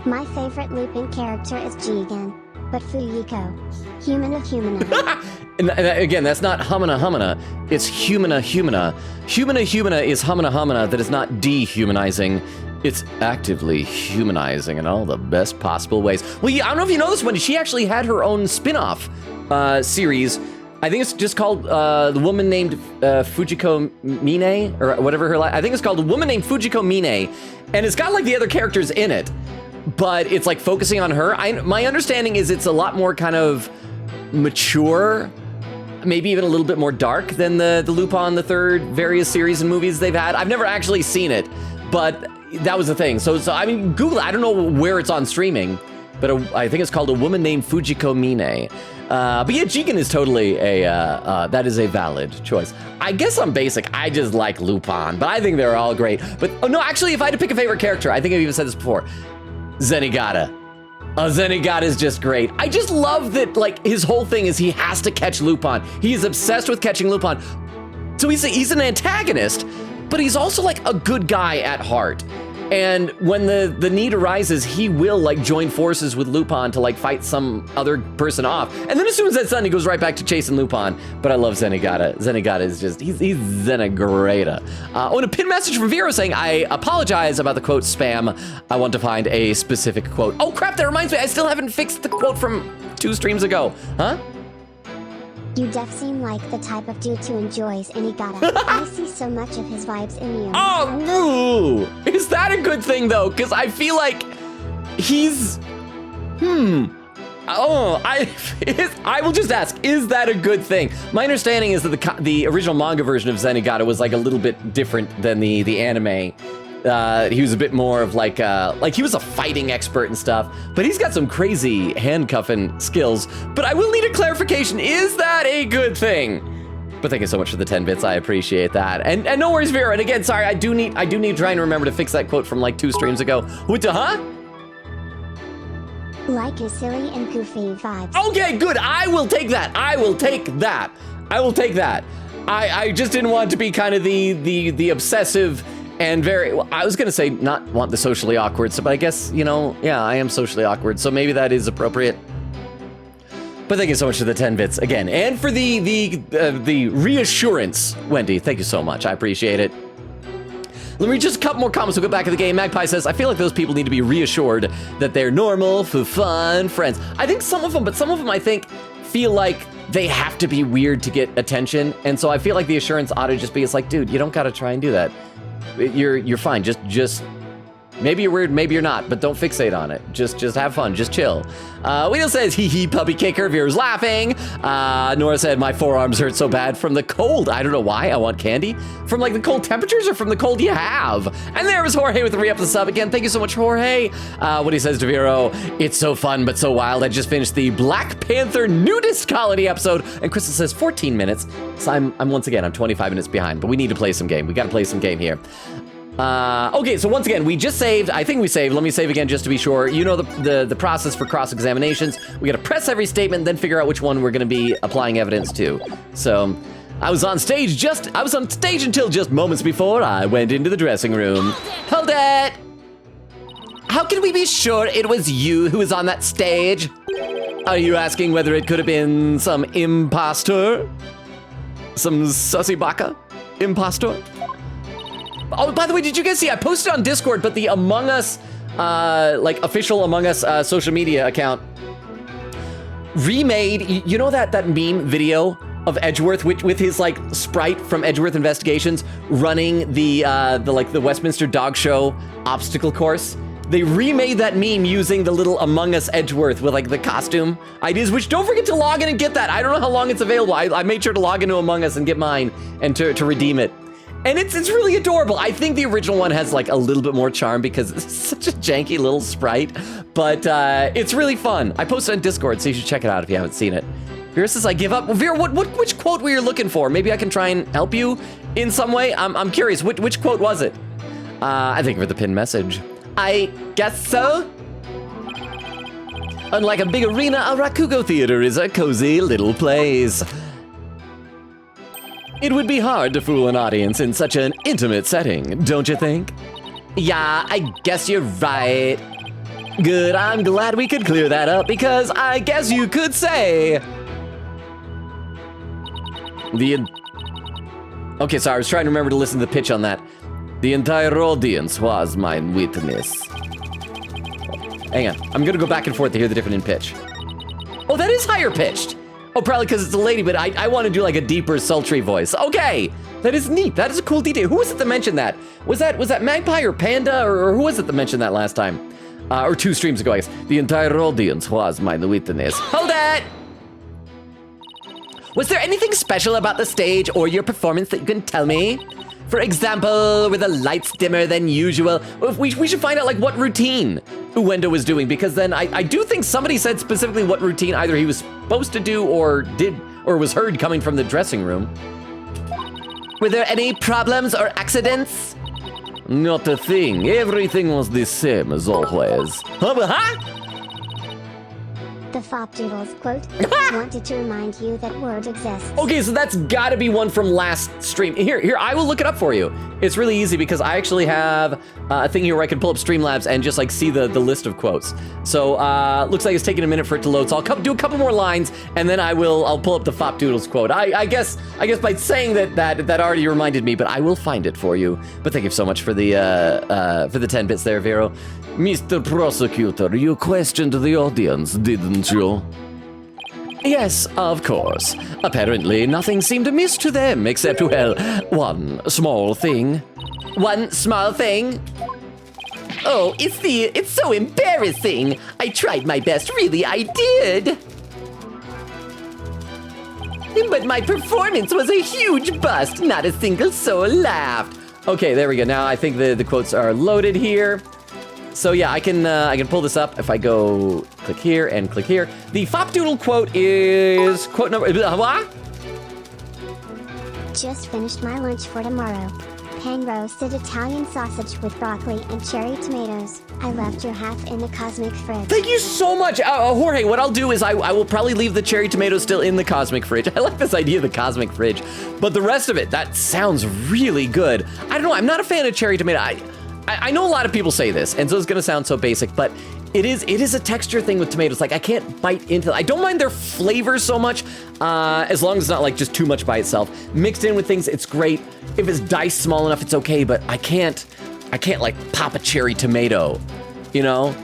My favorite Lupin character is Jigen. But Fuyiko. Humana. And again, that's not humana. It's humana. Humana is humana that is not dehumanizing. It's actively humanizing in all the best possible ways. Well, I don't know if you know this one. She actually had her own spin-off series. I think it's just called The Woman Named Fujiko Mine, or whatever her I think it's called The Woman Named Fujiko Mine. And it's got like the other characters in it, but it's like focusing on her. My understanding is it's a lot more kind of mature, maybe even a little bit more dark than the Lupin the Third various series and movies they've had. I've never actually seen it, but that was the thing. So I mean, Google it. I don't know where it's on streaming, but I think it's called A Woman Named Fujiko Mine. But yeah, Jigen is totally that is a valid choice. I guess I'm basic. I just like Lupin, but I think they're all great. But oh no, actually, if I had to pick a favorite character, I think I've even said this before, Zenigata. Zenigata is just great. I just love that, like, his whole thing is he has to catch Lupin. He is obsessed with catching Lupin. So he's an antagonist, but he's also like a good guy at heart. And when the need arises, he will like join forces with Lupin to like fight some other person off. And then as soon as that's done, he goes right back to chasing Lupin. But I love Zenigata. Zenigata is just, he's Zenigrata. And a pin message from Vero saying, I apologize about the quote spam. I want to find a specific quote. Oh crap, that reminds me, I still haven't fixed the quote from 2 streams ago. Huh? You def seem like the type of dude who enjoys Inigata. I see so much of his vibes in you. Oh, ooh. Is that a good thing though? Because I feel like he's, I will just ask, is that a good thing? My understanding is that the original manga version of Zenigata was like a little bit different than the anime. He was a bit more of like he was a fighting expert and stuff, but he's got some crazy handcuffing skills. But I will need a clarification. Is that a good thing? But thank you so much for the 10 bits. I appreciate that. And no worries, Vera. And again, sorry, I do need to try and remember to fix that quote from like 2 streams ago. What the huh? Like his silly and goofy vibes. Okay, good. I will take that. I will take that. I just didn't want to be kind of the obsessive and very, well, I was going to say not want the socially awkward, so, but I guess, you know, yeah, I am socially awkward, so maybe that is appropriate. But thank you so much for the 10 bits again, and for the reassurance, Wendy. Thank you so much. I appreciate it. Let me read just a couple more comments. We'll go back to the game. Magpie says, I feel like those people need to be reassured that they're normal, for fun, friends. I think some of them, but some of them I think feel like they have to be weird to get attention. And so I feel like the assurance ought to just be, it's like, dude, you don't got to try and do that. You're fine. Just maybe you're weird, maybe you're not, but don't fixate on it. Just have fun, just chill. Wheel says, hee hee, puppy kicker, viewers laughing. Nora said, my forearms hurt so bad from the cold. I don't know why, I want candy. From like the cold temperatures or from the cold you have? And there was Jorge with the re-up the sub again. Thank you so much, Jorge. What he says to Vero, it's so fun, but so wild. I just finished the Black Panther nudist colony episode. And Crystal says 14 minutes. So I'm once again, I'm 25 minutes behind, but we need to play some game. We got to play some game here. Okay, so once again, we just saved. I think we saved. Let me save again just to be sure. You know the process for cross-examinations. We got to press every statement, then figure out which one we're going to be applying evidence to. So I was on stage until just moments before I went into the dressing room. Hold it! How can we be sure it was you who was on that stage? Are you asking whether it could have been some impostor? Some sussy baka impostor? Oh, by the way, did you guys see? I posted on Discord, but the Among Us, like official Among Us social media account remade. You know that meme video of Edgeworth with his like sprite from Edgeworth Investigations running the Westminster Dog Show obstacle course. They remade that meme using the little Among Us Edgeworth with like the costume ideas, which don't forget to log in and get that. I don't know how long it's available. I made sure to log into Among Us and get mine and to redeem it. And it's really adorable. I think the original one has like a little bit more charm because it's such a janky little sprite, but it's really fun. I posted on Discord, so you should check it out if you haven't seen it. Vera says, I give up. Vera, which quote were you looking for? Maybe I can try and help you in some way. I'm curious, which quote was it? I think for the pinned message. I guess so. Unlike a big arena, a Rakugo theater is a cozy little place. It would be hard to fool an audience in such an intimate setting, don't you think? Yeah, I guess you're right. Good, I'm glad we could clear that up because I guess you could say... Okay, sorry, I was trying to remember to listen to the pitch on that. The entire audience was my witness. Hang on, I'm gonna go back and forth to hear the difference in pitch. Oh, that is higher pitched. Oh, probably because it's a lady, but I want to do like a deeper, sultry voice. Okay, that is neat. That is a cool detail. Who was it that mentioned that? Was that Magpie or Panda, or who was it that mentioned that last time? Or 2 streams ago, I guess. The entire audience was my witness. Hold it! Was there anything special about the stage or your performance that you can tell me? For example, were the lights dimmer than usual? We should find out like what routine Uendo was doing, because then I do think somebody said specifically what routine either he was supposed to do or did or was heard coming from the dressing room. Were there any problems or accidents? Not a thing. Everything was the same as always. Huh? The Fopdoodles quote, wanted to remind you that word exists. Okay, so that's gotta be one from last stream. Here, I will look it up for you. It's really easy because I actually have a thing here where I can pull up Streamlabs and just like see the list of quotes. So looks like it's taking a minute for it to load. So I'll do a couple more lines and then I'll pull up the Fopdoodles quote. I guess by saying that already reminded me, but I will find it for you. But thank you so much for the 10 bits there, Vero. Mr. Prosecutor, you questioned the audience, didn't you? Yes, of course. Apparently, nothing seemed amiss to them except, well, one small thing. One small thing? Oh, it's so embarrassing. I tried my best, really, I did. But my performance was a huge bust. Not a single soul laughed. Okay, there we go. Now I think the quotes are loaded here. So yeah, I can pull this up if I go click here and click here. The Fopdoodle quote is quote number what? Just finished my lunch for tomorrow. Pan roasted Italian sausage with broccoli and cherry tomatoes. I left your half in the cosmic fridge. Thank you so much, Jorge. What I'll do is I will probably leave the cherry tomatoes still in the cosmic fridge. I like this idea of the cosmic fridge, but the rest of it, that sounds really good. I don't know. I'm not a fan of cherry tomato. I know a lot of people say this, and so it's gonna sound so basic, but it is a texture thing with tomatoes. Like I can't bite into. I don't mind their flavor so much, as long as it's not like just too much by itself. Mixed in with things, it's great. If it's diced small enough, it's okay. But I can't like pop a cherry tomato, you know.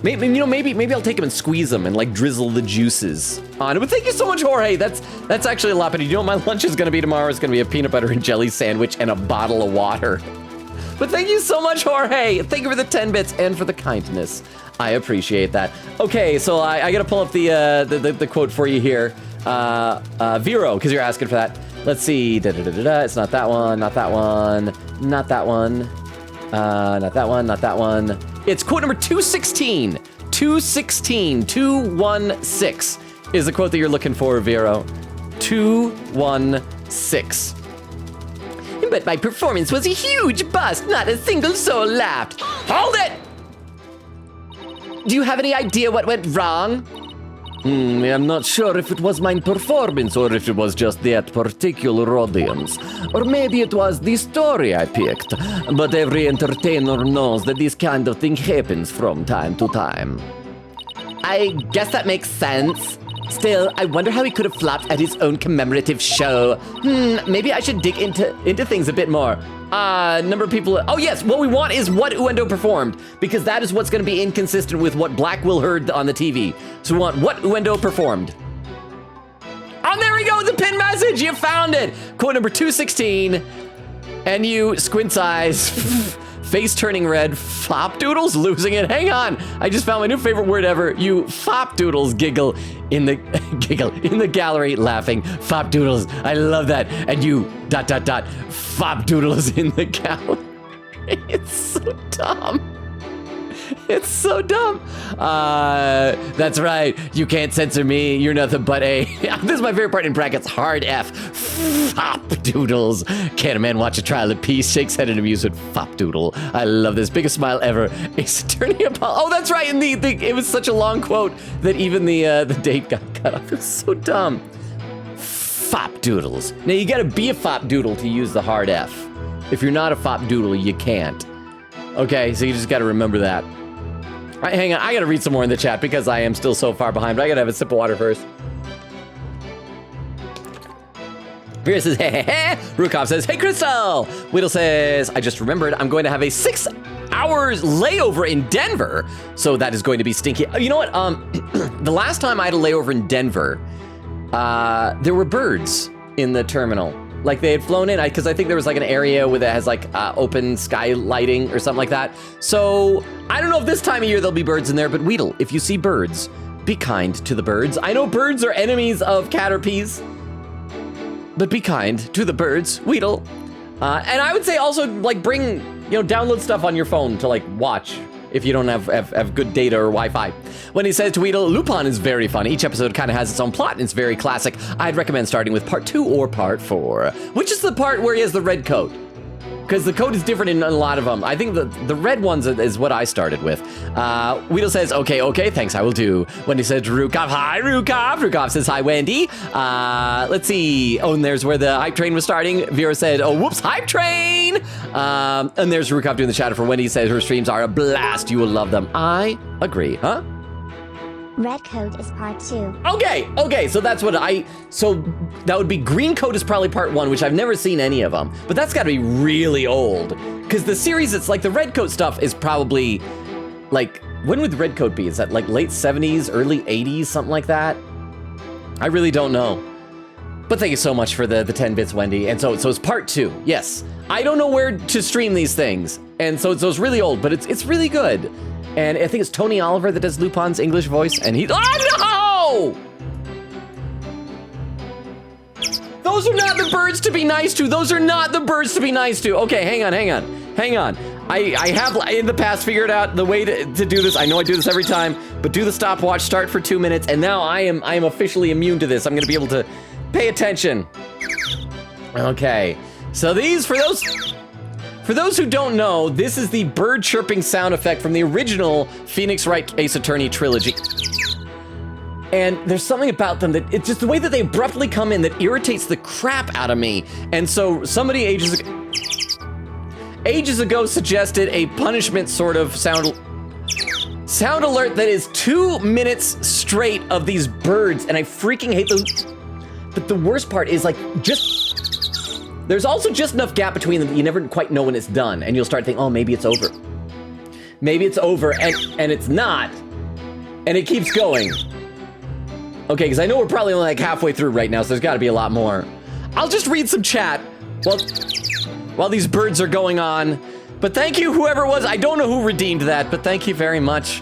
Maybe I'll take them and squeeze them and like drizzle the juices on it. But thank you so much, Jorge. That's actually a lot. But you know what my lunch is gonna be tomorrow? It's gonna be a peanut butter and jelly sandwich and a bottle of water. But thank you so much, Jorge. Thank you for the 10 bits and for the kindness. I appreciate that. Okay, so I gotta pull up the quote for you here. Vero, because you're asking for that. Let's see. It's not that one, not that one, not that one, not that one, not that one. It's quote number 216. 216 is the quote that you're looking for, Vero. 216. But my performance was a huge bust. Not a single soul laughed. Hold it! Do you have any idea what went wrong? I'm not sure if it was my performance or if it was just that particular audience. Or maybe it was the story I picked. But every entertainer knows that this kind of thing happens from time to time. I guess that makes sense. Still, I wonder how he could have flopped at his own commemorative show. Maybe I should dig into things a bit more. Number of people. Oh yes, what we want is what Uendo performed, because that is what's going to be inconsistent with what Black Will heard on the TV. So we want what Uendo performed. Oh, there we go, the pin message. You found it. Quote number 216. And you squint eyes, face turning red, fop doodles losing it. Hang on, I just found my new favorite word ever. You fop doodles giggle in the gallery laughing. Fop doodles, I love that. And you ... fop doodles in the gallery. It's so dumb. It's so dumb. That's right. You can't censor me. You're nothing but a. This is my favorite part in brackets. Hard F. Fop doodles. Can a man watch a trial of peace? Shakes head in amusement. Fop doodle. I love this. Biggest smile ever. Ace Attorney Apollo. Oh, that's right. And it was such a long quote that even the date got cut off. It was so dumb. Fop doodles. Now you got to be a fop doodle to use the hard F. If you're not a fop doodle, you can't. Okay, so you just got to remember that. All right, hang on, I gotta read some more in the chat because I am still so far behind, but I gotta have a sip of water first. Vera says, hey. Rukov says, hey, Crystal. Whittle says, I just remembered I'm going to have a 6 hours layover in Denver, so that is going to be stinky. You know what, the last time I had a layover in Denver, there were birds in the terminal. Like they had flown in, because I think there was like an area where that has like open sky lighting or something like that. So I don't know if this time of year there'll be birds in there, but Weedle, if you see birds, be kind to the birds. I know birds are enemies of Caterpies, but be kind to the birds, Weedle. And I would say also like bring, download stuff on your phone to like watch if you don't have good data or Wi-Fi. When he says to Weedle, Lupin is very fun. Each episode kind of has its own plot and it's very classic. I'd recommend starting with part 2 or part 4, which is the part where he has the red coat. Because the coat is different in a lot of them. I think the red ones is what I started with. Weedle says, okay, thanks, I will do. Wendy says, Rukov, hi, Rukov. Rukov says, hi, Wendy. Let's see. Oh, and there's where the hype train was starting. Vera said, oh, whoops, hype train. And there's Rukov doing the shadow for Wendy. Says her streams are a blast. You will love them. I agree, huh? Red coat is part 2. Okay, so that's what so that would be green coat is probably part 1, which I've never seen any of them, but that's gotta be really old. Because the series, it's like the red coat stuff is probably, like, when would the red coat be? Is that like late 70s, early 80s, something like that? I really don't know. But thank you so much for the 10 bits, Wendy. And so it's part 2, yes. I don't know where to stream these things, and so it's really old, but it's really good. And I think it's Tony Oliver that does Lupin's English voice, and oh no! Those are not the birds to be nice to. Those are not the birds to be nice to. Okay, hang on. I have in the past figured out the way to do this. I know I do this every time, but do the stopwatch, start for 2 minutes, and now I am officially immune to this. I'm gonna be able to pay attention. Okay, so these, for those who don't know, this is the bird chirping sound effect from the original Phoenix Wright Ace Attorney trilogy. And there's something about them that, it's just the way that they abruptly come in that irritates the crap out of me. And so somebody ages ago, ages ago suggested a punishment sort of sound alert that is 2 minutes straight of these birds, and I freaking hate those. But the worst part is, like, there's also just enough gap between them that you never quite know when it's done, and you'll start thinking, oh, maybe it's over. Maybe it's over, and it's not, and it keeps going. Okay, because I know we're probably only like halfway through right now, so there's got to be a lot more. I'll just read some chat while these birds are going on. But thank you, whoever it was. I don't know who redeemed that, but thank you very much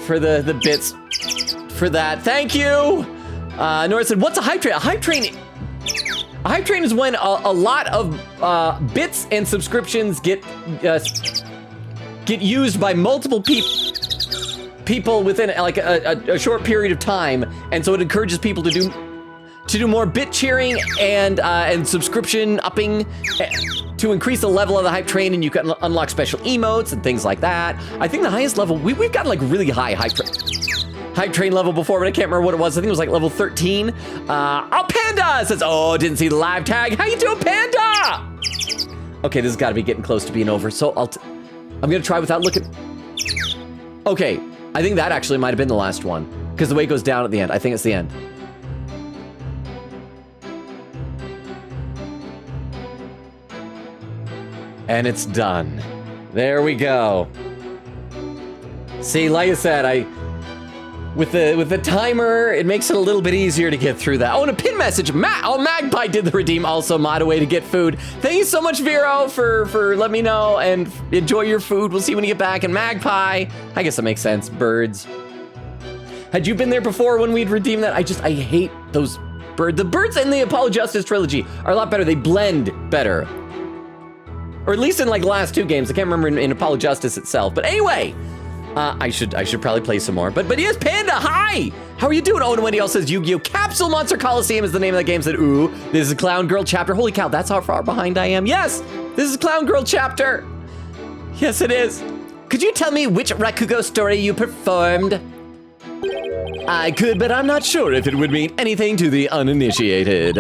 for the bits for that. Thank you. Nora said, what's a hype train? A hype train is when a lot of bits and subscriptions get used by multiple people within like a short period of time, and so it encourages people to do more bit cheering and subscription upping to increase the level of the hype train, and you can unlock special emotes and things like that. I think the highest level, we've got like really high hype train level before, but I can't remember what it was. I think it was like level 13. Oh, Panda says, oh, didn't see the live tag. How you doing, Panda? Okay, this has got to be getting close to being over, so I'm gonna try without looking. Okay, I think that actually might have been the last one, because the way it goes down at the end, I think it's the end. And it's done. There we go. See, like I said, with the timer, it makes it a little bit easier to get through that. Oh, and a pin message. Magpie did the redeem also, mod a way to get food. Thank you so much, Vero, for letting me know, and enjoy your food. We'll see you when you get back. And Magpie, I guess that makes sense. Birds. Had you been there before when we'd redeem that? I hate those birds. The birds in the Apollo Justice trilogy are a lot better. They blend better. Or at least in like the last 2 games. I can't remember in Apollo Justice itself. But anyway, I should probably play some more. But yes, Panda, hi! How are you doing? Oh, and Wendy also says Yu-Gi-Oh! Capsule Monster Coliseum is the name of the game. Said, ooh, this is a Clown Girl chapter. Holy cow, that's how far behind I am. Yes, this is Clown Girl chapter. Yes, it is. Could you tell me which Rakugo story you performed? I could, but I'm not sure if it would mean anything to the uninitiated.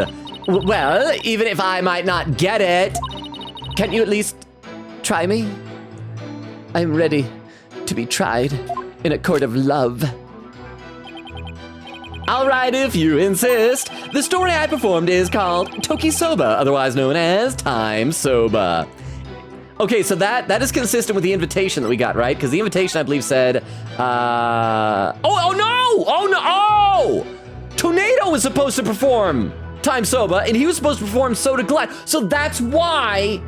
Well, even if I might not get it, can't you at least try me? I'm ready to be tried in a court of love. All right, if you insist. The story I performed is called Tokisoba, otherwise known as Time Soba. Okay, so that is consistent with the invitation that we got, right? Because the invitation, I believe, said, oh! Tornado was supposed to perform Time Soba, and he was supposed to perform Soda Glide. So that's why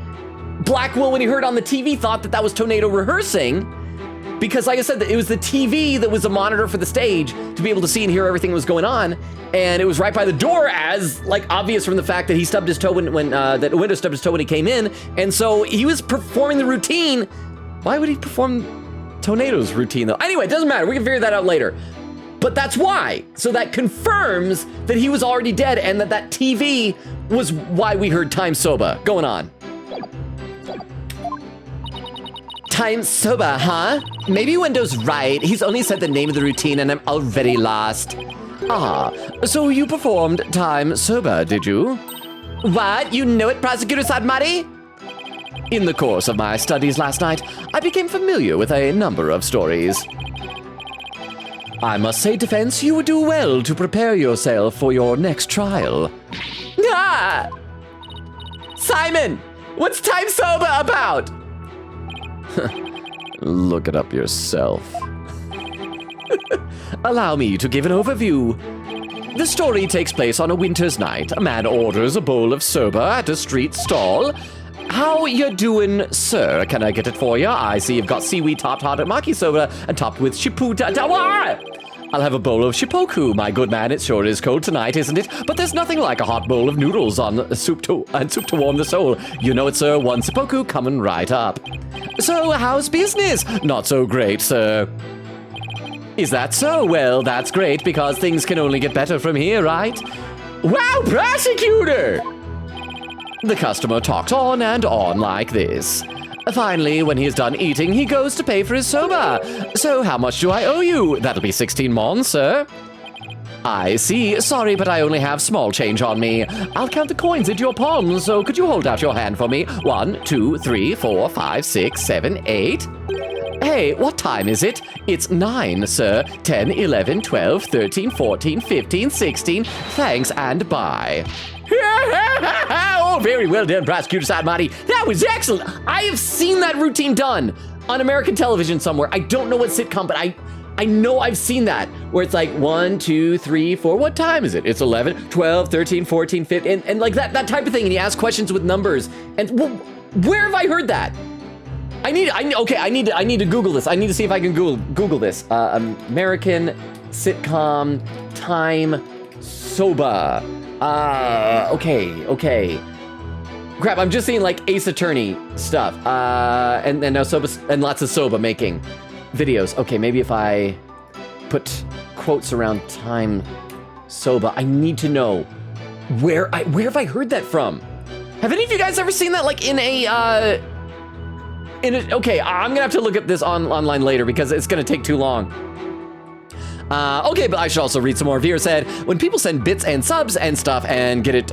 Blackwell, when he heard on the TV, thought that was Tornado rehearsing, because like I said, it was the TV that was a monitor for the stage to be able to see and hear everything that was going on, and it was right by the door, as like obvious from the fact that he stubbed his toe when that window stubbed his toe when he came in, and so he was performing the routine. Why would he perform Tornado's routine though? Anyway, it doesn't matter. We can figure that out later. But that's why. So that confirms that he was already dead, and that TV was why we heard Time Soba going on. Time Soba, huh? Maybe Wendo's right. He's only said the name of the routine and I'm already lost. Ah, so you performed Time Soba, did you? What? You know it, Prosecutor Sadmari? In the course of my studies last night, I became familiar with a number of stories. I must say, Defense, you would do well to prepare yourself for your next trial. Ah! Simon, what's Time Soba about? Look it up yourself. Allow me to give an overview. The story takes place on a winter's night. A man orders a bowl of soba at a street stall. How you doing, sir? Can I get it for you? I see you've got seaweed topped hot maki soda and topped with shiputa. I'll have a bowl of shipoku, my good man. It sure is cold tonight, isn't it? But there's nothing like a hot bowl of noodles on soup to warm the soul. You know it, sir. One shipoku coming right up. So, how's business? Not so great, sir. Is that so? Well, that's great, because things can only get better from here, right? Wow, prosecutor! The customer talks on and on like this. Finally, when he is done eating, he goes to pay for his soba. So how much do I owe you? That'll be 16 mon, sir. I see. Sorry, but I only have small change on me. I'll count the coins into your palms, so could you hold out your hand for me? 1, 2, 3, 4, 5, 6, 7, 8. Hey, what time is it? It's 9, sir. 10, 11, 12, 13, 14, 15, 16. Thanks and bye. Oh, very well done, Prosecutor Sadmati. That was excellent. I have seen that routine done on American television somewhere. I don't know what sitcom, but I know I've seen that, where it's like 1, 2, 3, 4. What time is it? It's 11, 12, 13, 14, 15, and like that type of thing. And you ask questions with numbers. And where have I heard that? I need to Google this. I need to see if I can Google this. American sitcom time soba. Okay. Crap, I'm just seeing like Ace Attorney stuff. And now soba and lots of soba making videos. Okay, maybe if I put quotes around time soba, I need to know where have I heard that from? Have any of you guys ever seen that like okay, I'm gonna have to look at this online later because it's gonna take too long. Okay, but I should also read some more. Vera said, when people send bits and subs and stuff and get it,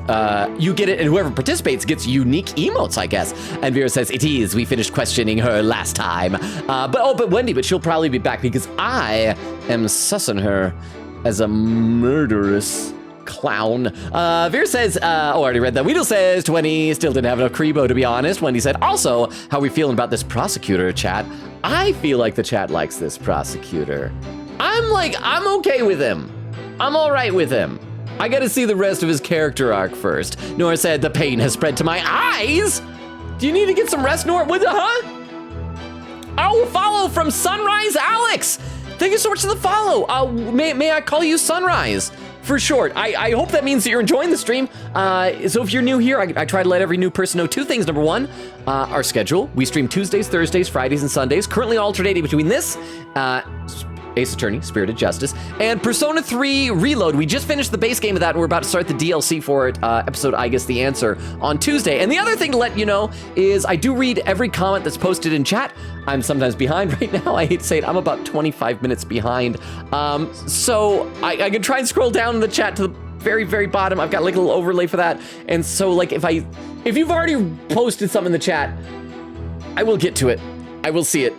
you get it, and whoever participates gets unique emotes, I guess. And Vera says, it is. We finished questioning her last time. But Wendy, she'll probably be back because I am sussing her as a murderous clown. Vera says, I already read that. Weedle says 20, still didn't have enough Crebo, to be honest. Wendy said, also, how are we feeling about this prosecutor chat? I feel like the chat likes this prosecutor. I'm okay with him. I'm all right with him. I gotta see the rest of his character arc first. Nora said, the pain has spread to my eyes. Do you need to get some rest, Nora? Oh, follow from Sunrise Alex. Thank you so much for the follow. May I call you Sunrise for short? I hope that means that you're enjoying the stream. So if you're new here, I try to let every new person know two things. Number one, our schedule. We stream Tuesdays, Thursdays, Fridays, and Sundays, currently alternating between this, Ace Attorney, Spirited Justice, and Persona 3 Reload. We just finished the base game of that, and we're about to start the DLC for it, episode I Guess the Answer, on Tuesday. And the other thing to let you know is I do read every comment that's posted in chat. I'm sometimes behind right now. I hate to say it. I'm about 25 minutes behind. So I can try and scroll down in the chat to the very, very bottom. I've got like a little overlay for that. And so like if you've already posted something in the chat, I will get to it. I will see it.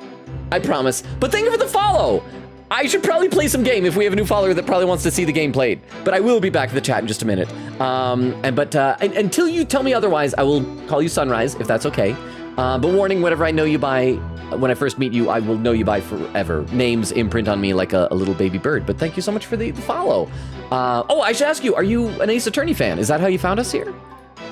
I promise. But thank you for the follow. I should probably play some game if we have a new follower that probably wants to see the game played. But I will be back in the chat in just a minute. Until you tell me otherwise, I will call you Sunrise, if that's okay. But warning, whatever I know you by, when I first meet you, I will know you by forever. Names imprint on me like a little baby bird. But thank you so much for the follow. I should ask you, are you an Ace Attorney fan? Is that how you found us here?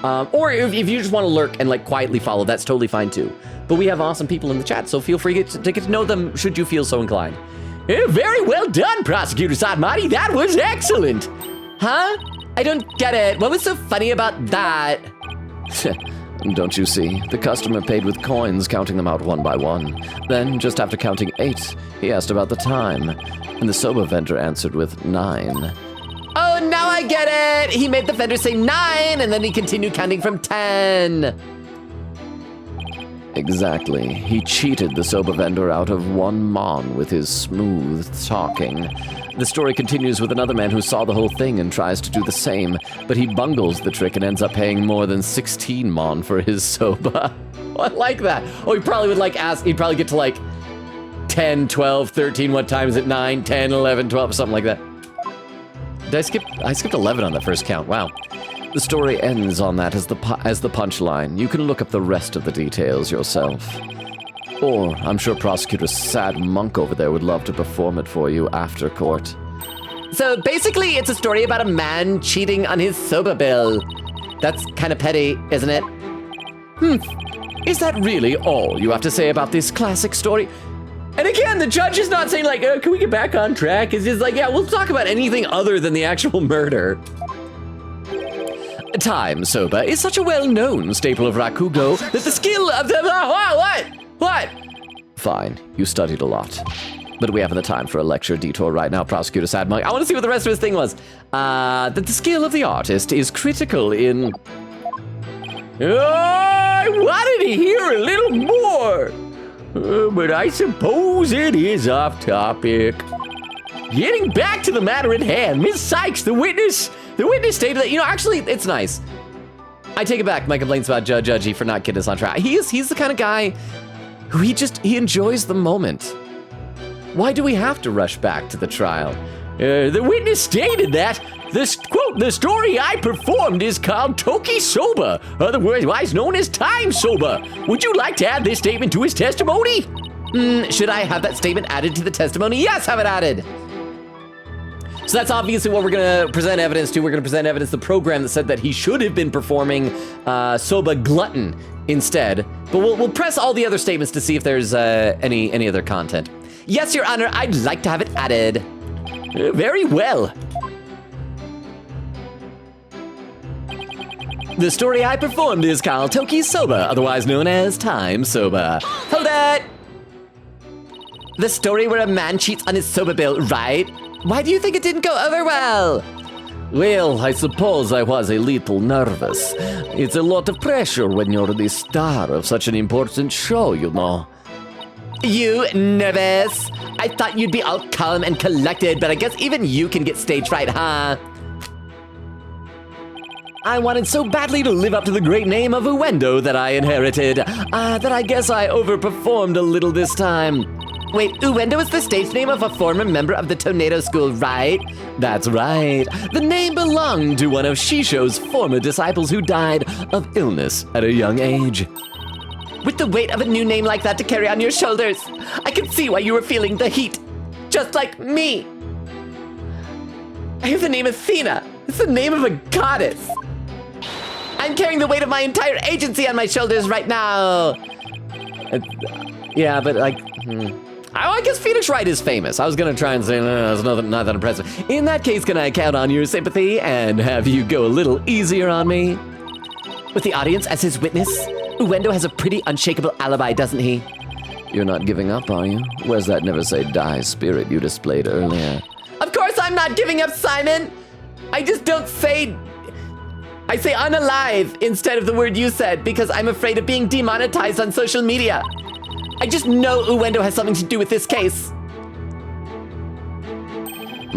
Or if you just want to lurk and like quietly follow, that's totally fine too. But we have awesome people in the chat, so feel free to get to know them should you feel so inclined. Very well done, Prosecutor Sadmati. That was excellent. Huh? I don't get it. What was so funny about that? Don't you see? The customer paid with coins, counting them out one by one. Then, just after counting 8, he asked about the time. And the soba vendor answered with 9. Oh, now I get it. He made the vendor say 9, and then he continued counting from 10. Exactly. He cheated the soba vendor out of 1 mon with his smooth talking. The story continues with another man who saw the whole thing and tries to do the same, but he bungles the trick and ends up paying more than 16 mon for his soba. I like that. Oh, he probably would like ask, he'd probably get to like 10, 12, 13, what time is it? 9, 10, 11, 12, something like that. Did I skipped 11 on that first count. Wow. The story ends on that as the punchline. You can look up the rest of the details yourself. Or, I'm sure Prosecutor Sad Monk over there would love to perform it for you after court. So basically, it's a story about a man cheating on his soba bill. That's kind of petty, isn't it? Is that really all you have to say about this classic story? And again, the judge is not saying like, can we get back on track? It's just like, yeah, we'll talk about anything other than the actual murder. Time soba is such a well-known staple of Rakugo that the skill of the... What? Fine, you studied a lot. But we haven't the time for a lecture detour right now, Prosecutor Sadmonk. I want to see what the rest of his thing was. That the skill of the artist is critical in... I wanted to hear a little more. But I suppose it is off topic. Getting back to the matter at hand, Miss Sykes, the witness stated that, actually, it's nice. I take it back my complaints about Judge Judgy for not getting us on track. He's the kind of guy who he enjoys the moment. Why do we have to rush back to the trial? The witness stated that, quote, the story I performed is called Toki Soba, otherwise known as Time Soba. Would you like to add this statement to his testimony? Should I have that statement added to the testimony? Yes, have it added. So that's obviously what we're going to present evidence to. We're going to present evidence to the program that said that he should have been performing Soba Glutton instead. But we'll press all the other statements to see if there's any other content. Yes, Your Honor, I'd like to have it added. Very well. The story I performed is called Toki Soba, otherwise known as Time Soba. Hold it! The story where a man cheats on his soba bill, right? Why do you think it didn't go over well? Well, I suppose I was a little nervous. It's a lot of pressure when you're the star of such an important show, you know. You nervous? I thought you'd be all calm and collected, but I guess even you can get stage fright, huh? I wanted so badly to live up to the great name of Uendo that I inherited, that I guess I overperformed a little this time. Wait, Uendo is the stage name of a former member of the Tornado School, right? That's right. The name belonged to one of Shisho's former disciples who died of illness at a young age. With the weight of a new name like that to carry on your shoulders, I can see why you were feeling the heat. Just like me. I have the name Athena. It's the name of a goddess. I'm carrying the weight of my entire agency on my shoulders right now. Yeah, but I guess Phoenix Wright is famous. I was gonna try and say, no, it's not that impressive. In that case, can I count on your sympathy and have you go a little easier on me? With the audience as his witness, Uendo has a pretty unshakable alibi, doesn't he? You're not giving up, are you? Where's that never say die spirit you displayed earlier? Of course I'm not giving up, Simon! I just don't say... I say unalive instead of the word you said because I'm afraid of being demonetized on social media. I just know Uendo has something to do with this case.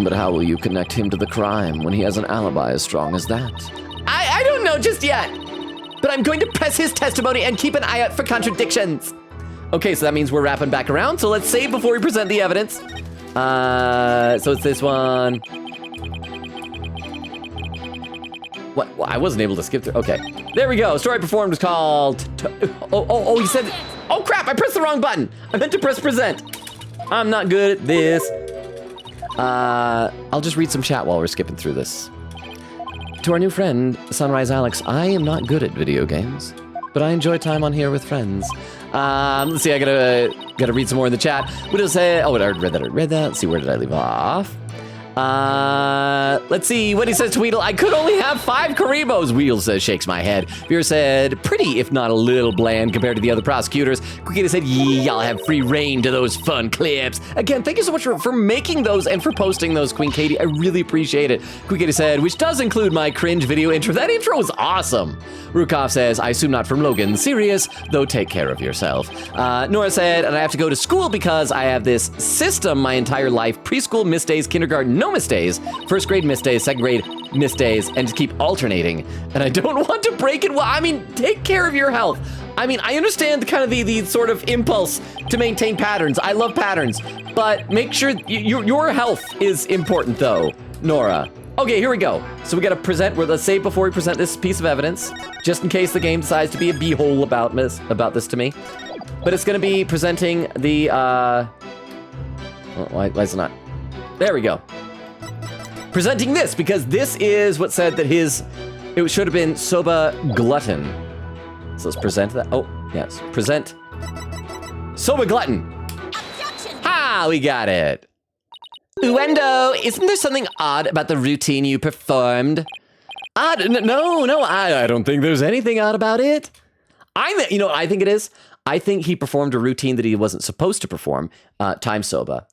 But how will you connect him to the crime when he has an alibi as strong as that? I don't know just yet. But I'm going to press his testimony and keep an eye out for contradictions. Okay, so that means we're wrapping back around. So let's save before we present the evidence. So it's this one. What? Well, I wasn't able to skip through. Okay, there we go. Story performed is called... Oh, he said... Oh, crap, I pressed the wrong button. I meant to press present. I'm not good at this. I'll just read some chat while we're skipping through this. To our new friend, Sunrise Alex, I am not good at video games, but I enjoy time on here with friends. Let's see, I gotta read some more in the chat. What does say? Oh, I read that. Let's see, where did I leave off? Let's see what he says to Weedle. I could only have 5 Karibos, Weedle says, shakes my head. Veer said, pretty, if not a little bland compared to the other prosecutors. Quickita said, y'all have free reign to those fun clips. Again, thank you so much for making those and for posting those, Queen Katie. I really appreciate it. Quickita said, which does include my cringe video intro. That intro was awesome. Rukov says, I assume not from Logan. Serious, though take care of yourself. Nora said, and I have to go to school because I have this system my entire life. Preschool, missed days, kindergarten, no missed days, first grade missed days, second grade missed days, and just keep alternating. And I don't want to break it. Well, I mean, take care of your health. I mean, I understand kind of the sort of impulse to maintain patterns. I love patterns, but make sure your health is important though, Nora. Okay, here we go. So we gotta present, let's save before we present this piece of evidence, just in case the game decides to be a beehole about this to me. But it's gonna be presenting the, why is it not? There we go. Presenting this, because this is what said that it should have been Soba Glutton. So let's present that. Oh, yes, present Soba Glutton. Objection. Ha, we got it. Uendo, isn't there something odd about the routine you performed? Odd? No, I don't think there's anything odd about it. You know what I think it is? I think he performed a routine that he wasn't supposed to perform, Time Soba.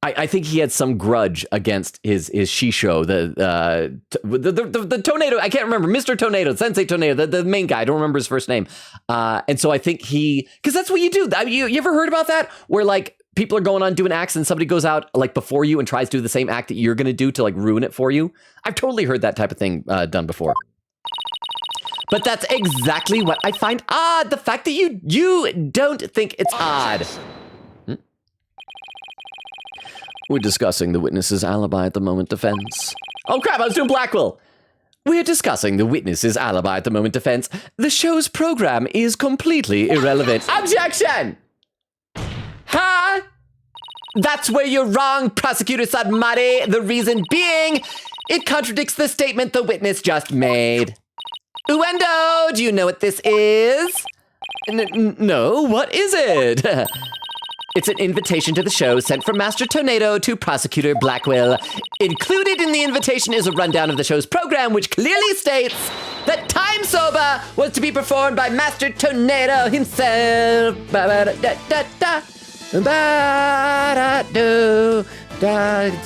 I think he had some grudge against his Shisho, the Tornado, I can't remember, Mr. Tornado, Sensei Tornado, the main guy, I don't remember his first name. And so I think because that's what you do. You ever heard about that? Where like people are going on doing acts and somebody goes out like before you and tries to do the same act that you're going to do to like ruin it for you. I've totally heard that type of thing done before. But that's exactly what I find odd. The fact that you don't think it's odd. We're discussing the witness's alibi at the moment, defense. Oh crap, I was doing Blackwell. We're discussing the witness's alibi at the moment, defense. The show's program is completely irrelevant. Objection! Huh? That's where you're wrong, Prosecutor Sadmari. The reason being, it contradicts the statement the witness just made. Uendo, do you know what this is? No, what is it? It's an invitation to the show sent from Master Tornado to Prosecutor Blackwell. Included in the invitation is a rundown of the show's program, which clearly states that Time Soba was to be performed by Master Tornado himself.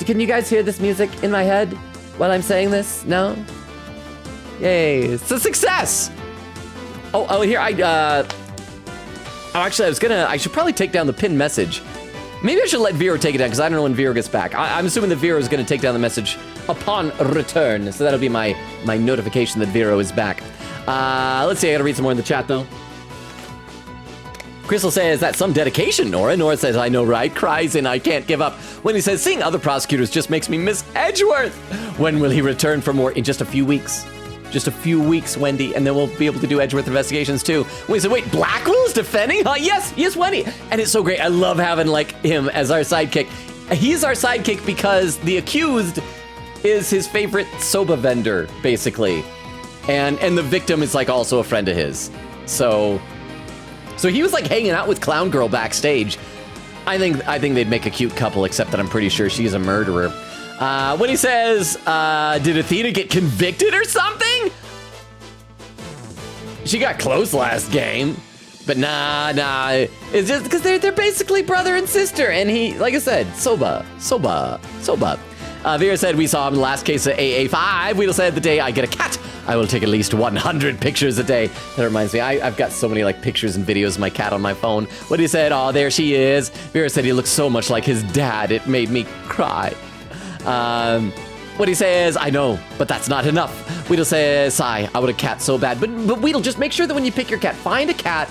Can you guys hear this music in my head while I'm saying this? No? Yay, it's a success! Oh, here, actually, I should probably take down the pinned message. Maybe I should let Vero take it down, because I don't know when Vero gets back. I'm assuming that Vero is going to take down the message upon return, so that'll be my notification that Vero is back. Let's see, I gotta read some more in the chat, though. Crystal says, that's some dedication, Nora. Nora says, I know, right? Cries and I can't give up. When he says, seeing other prosecutors just makes me miss Edgeworth. When will he return for more? In just a few weeks. Just a few weeks, Wendy, and then we'll be able to do Edgeworth investigations too. Wait, so wait, Blackwell's defending? Yes, Wendy. And it's so great. I love having like him as our sidekick. He's our sidekick because the accused is his favorite soba vendor, basically. And the victim is like also a friend of his. So he was like hanging out with Clown Girl backstage. I think they'd make a cute couple, except that I'm pretty sure she's a murderer. When he says, did Athena get convicted or something? She got close last game. But nah. It's just because they're basically brother and sister. And he, like I said, soba. Vera said we saw him in the last case of AA5. Weedle said the day I get a cat, I will take at least 100 pictures a day. That reminds me, I've got so many like pictures and videos of my cat on my phone. What he said, oh, there she is. Vera said he looks so much like his dad. It made me cry. What he says, I know, but that's not enough. Weedle says, sigh, I want a cat so bad. But Weedle, just make sure that when you pick your cat, find a cat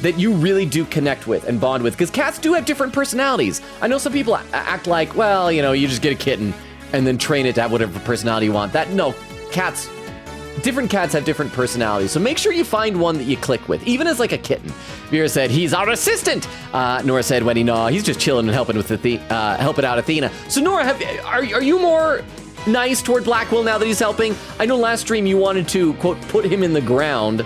that you really do connect with and bond with, because cats do have different personalities. I know some people act like, well, you know, you just get a kitten and then train it to have whatever personality you want. No, different cats have different personalities, so make sure you find one that you click with, even as like a kitten. Vera said, he's our assistant. Nora said, Wendy, no, he's just chilling and helping out Athena. So Nora, are you more nice toward Blackwell now that he's helping? I know last stream you wanted to, quote, put him in the ground.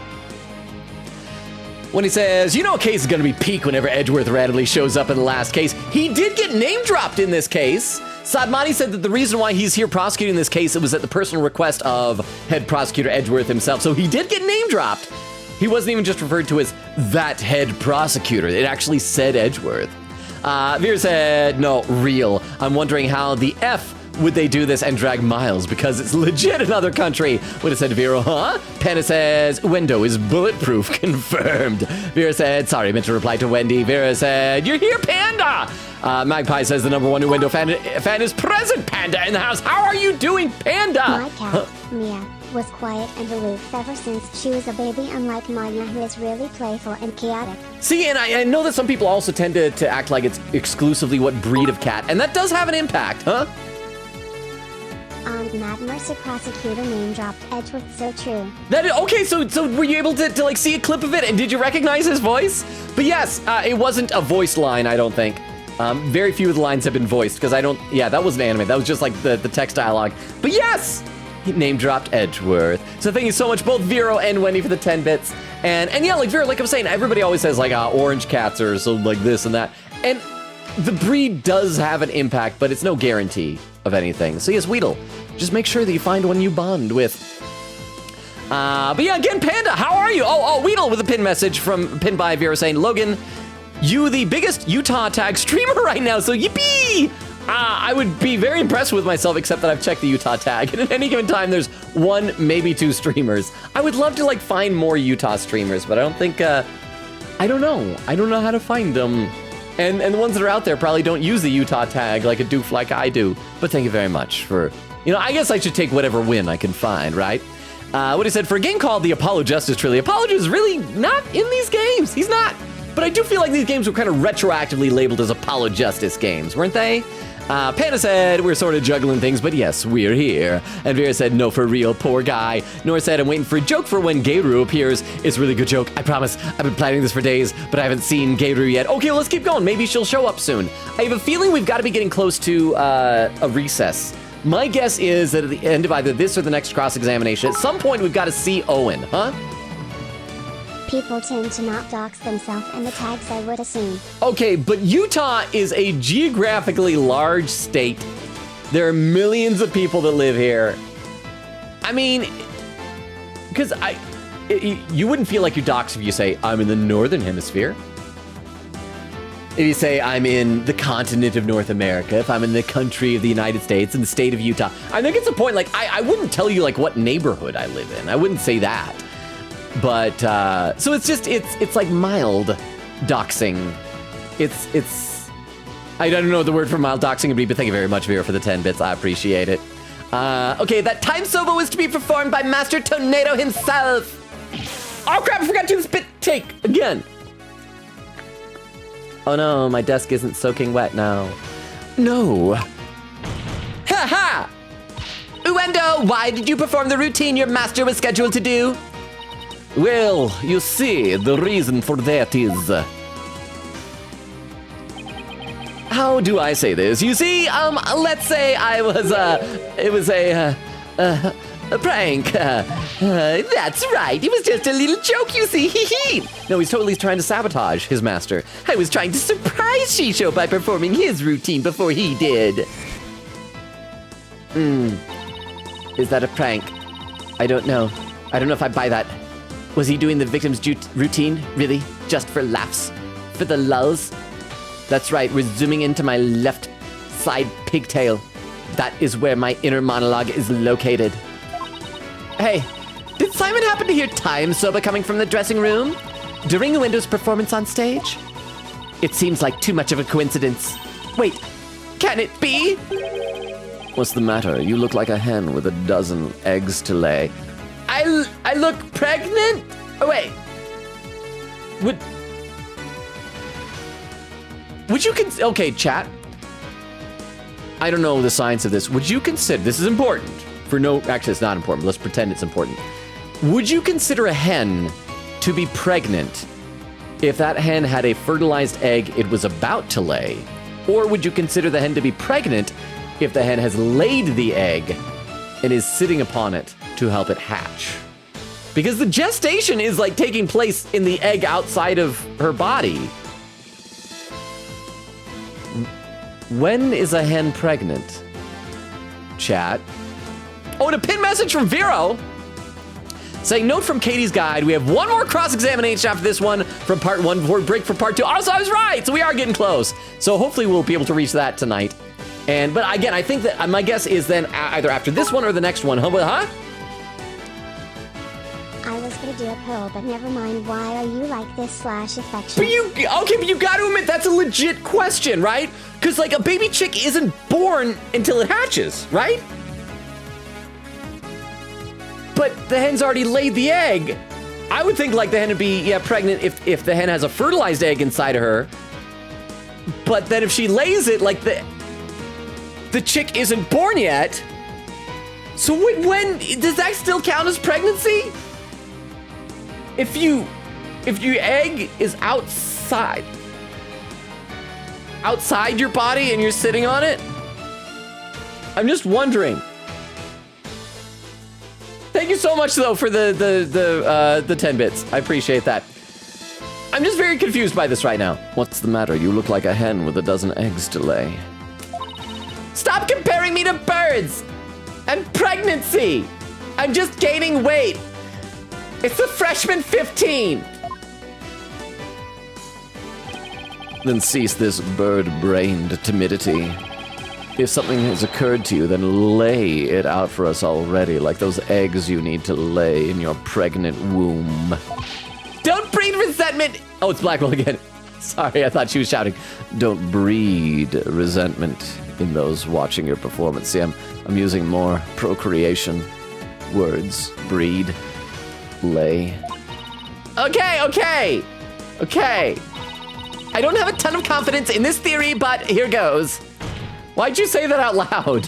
When he says, you know a case is going to be peak whenever Edgeworth randomly shows up in the last case. He did get name dropped in this case. Sadmani said that the reason why he's here prosecuting this case, it was at the personal request of head prosecutor Edgeworth himself. So he did get name dropped. He wasn't even just referred to as that head prosecutor. It actually said Edgeworth. Vera said, no, real. I'm wondering how the F would they do this and drag Miles, because it's legit another country. Would have said Vera, huh? Panda says, Wendo is bulletproof, confirmed. Vera said, sorry, I meant to reply to Wendy. Vera said, you're here, Panda. Magpie says the number one Wendo fan is present, Panda, in the house. How are you doing, Panda? My cat, Mia, was quiet and aloof ever since she was a baby, unlike Maya, who is really playful and chaotic. See, and I know that some people also tend to act like it's exclusively what breed of cat, and that does have an impact, huh? Matt Mercer prosecutor name dropped Edgeworth, so true. Okay, so were you able to like see a clip of it, and did you recognize his voice? But yes, it wasn't a voice line, I don't think. Very few of the lines have been voiced, because that wasn't anime, that was just like the text dialogue. But yes, he name dropped Edgeworth. So thank you so much, both Vero and Wendy, for the 10 bits. And yeah, like Vero, like I was saying, everybody always says like orange cats or so like this and that. And the breed does have an impact, but it's no guarantee of anything. So yes, Weedle, just make sure that you find one you bond with. But yeah, again, Panda, how are you? Oh, Weedle with a pin message pinned by Vera saying, Logan, you the biggest Utah tag streamer right now, so yippee! I would be very impressed with myself, except that I've checked the Utah tag, and at any given time, there's one, maybe two streamers. I would love to like find more Utah streamers, but I don't think, I don't know how to find them. And the ones that are out there probably don't use the Utah tag like a doof like I do. But thank you very much for, I guess I should take whatever win I can find, right? What he said, for a game called the Apollo Justice Trilogy, Apollo is really not in these games. He's not. But I do feel like these games were kind of retroactively labeled as Apollo Justice games, weren't they? Panda said, we're sort of juggling things, but yes, we're here. And Vera said, no, for real, poor guy. Nora said, I'm waiting for a joke for when Gayru appears. It's a really good joke, I promise. I've been planning this for days, but I haven't seen Gayru yet. Okay, well, let's keep going. Maybe she'll show up soon. I have a feeling we've got to be getting close to a recess. My guess is that at the end of either this or the next cross-examination, at some point we've got to see Owen, huh? People tend to not dox themselves in the tags, I would assume. Okay, but Utah is a geographically large state. There are millions of people that live here. I mean, because you wouldn't feel like you dox if you say, I'm in the Northern Hemisphere. If you say, I'm in the continent of North America, if I'm in the country of the United States, in the state of Utah. I think it's a point, like, I wouldn't tell you, like, what neighborhood I live in. I wouldn't say that. But, so it's just, it's like mild doxing. I don't know what the word for mild doxing would be, but thank you very much, Vera, for the 10 bits. I appreciate it. Okay, that time solo is to be performed by Master Tornado himself. Oh crap, I forgot to do this bit take again. Oh no, my desk isn't soaking wet now. No. Ha ha! Uendo, why did you perform the routine your master was scheduled to do? Well, you see, the reason for that is... how do I say this? You see, let's say I was, it was a prank. That's right, it was just a little joke, you see, hee. No, he's totally trying to sabotage his master. I was trying to surprise Shisho by performing his routine before he did. Is that a prank? I don't know. I don't know if I buy that. Was he doing the victim's routine, really? Just for laughs? For the lulz? That's right, we're zooming into my left side pigtail. That is where my inner monologue is located. Hey, did Simon happen to hear Time Soba coming from the dressing room? During the Windows performance on stage? It seems like too much of a coincidence. Wait, can it be? What's the matter? You look like a hen with a dozen eggs to lay. I look pregnant? Oh, wait. Would you okay, chat. I don't know the science of this. Would you consider, this is important actually it's not important, but let's pretend it's important. Would you consider a hen to be pregnant if that hen had a fertilized egg it was about to lay? Or would you consider the hen to be pregnant if the hen has laid the egg and is sitting upon it to help it hatch? Because the gestation is like taking place in the egg outside of her body. When is a hen pregnant? Chat. Oh, and a pin message from Vero saying, note from Katie's guide, we have one more cross-examination after this one from part 1 before we break for part 2. Also, I was right, so we are getting close. So hopefully we'll be able to reach that tonight. But again, I think that my guess is then either after this one or the next one. Huh? I was gonna do a poll, but never mind. Why are you like this / affection? But you gotta admit that's a legit question, right? Because like a baby chick isn't born until it hatches, right? But the hen's already laid the egg. I would think like the hen would be pregnant if the hen has a fertilized egg inside of her. But then if she lays it, like the chick isn't born yet. So when does that still count as pregnancy? If your egg is outside your body and you're sitting on it? I'm just wondering. Thank you so much though for the 10 bits. I appreciate that. I'm just very confused by this right now. What's the matter? You look like a hen with a dozen eggs to lay. Stop comparing me to birds and pregnancy. I'm just gaining weight. It's the freshman 15. Then cease this bird-brained timidity. If something has occurred to you, then lay it out for us already, like those eggs you need to lay in your pregnant womb. Don't breed resentment. Oh, it's Blackwell again. Sorry, I thought she was shouting. Don't breed resentment in those watching your performance. See, I'm using more procreation words. Breed. Lay. Okay. I don't have a ton of confidence in this theory, but here goes. Why'd you say that out loud?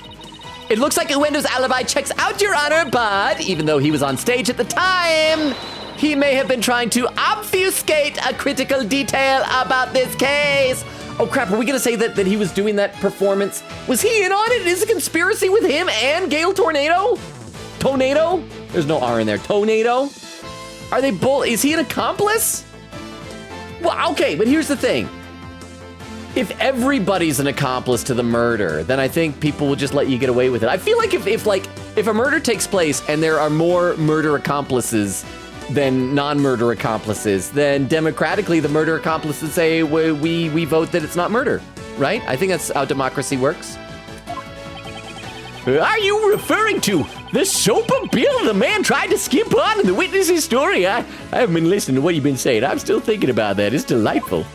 It looks like Uendo's alibi checks out, Your Honor, but even though he was on stage at the time, he may have been trying to obfuscate a critical detail about this case. Oh crap, are we gonna say that he was doing that performance? Was he in on it? Is it a conspiracy with him and Gale Tornado? Tornado? There's no R in there. Tornado? Are they both? Is he an accomplice? Well, okay, but here's the thing. If everybody's an accomplice to the murder, then I think people will just let you get away with it. I feel like if a murder takes place and there are more murder accomplices than non-murder accomplices, then democratically the murder accomplices say we vote that it's not murder, right? I think that's how democracy works. Are you referring to the soap bill the man tried to skip on in the witness's story? I haven't been listening to what you've been saying. I'm still thinking about that. It's delightful.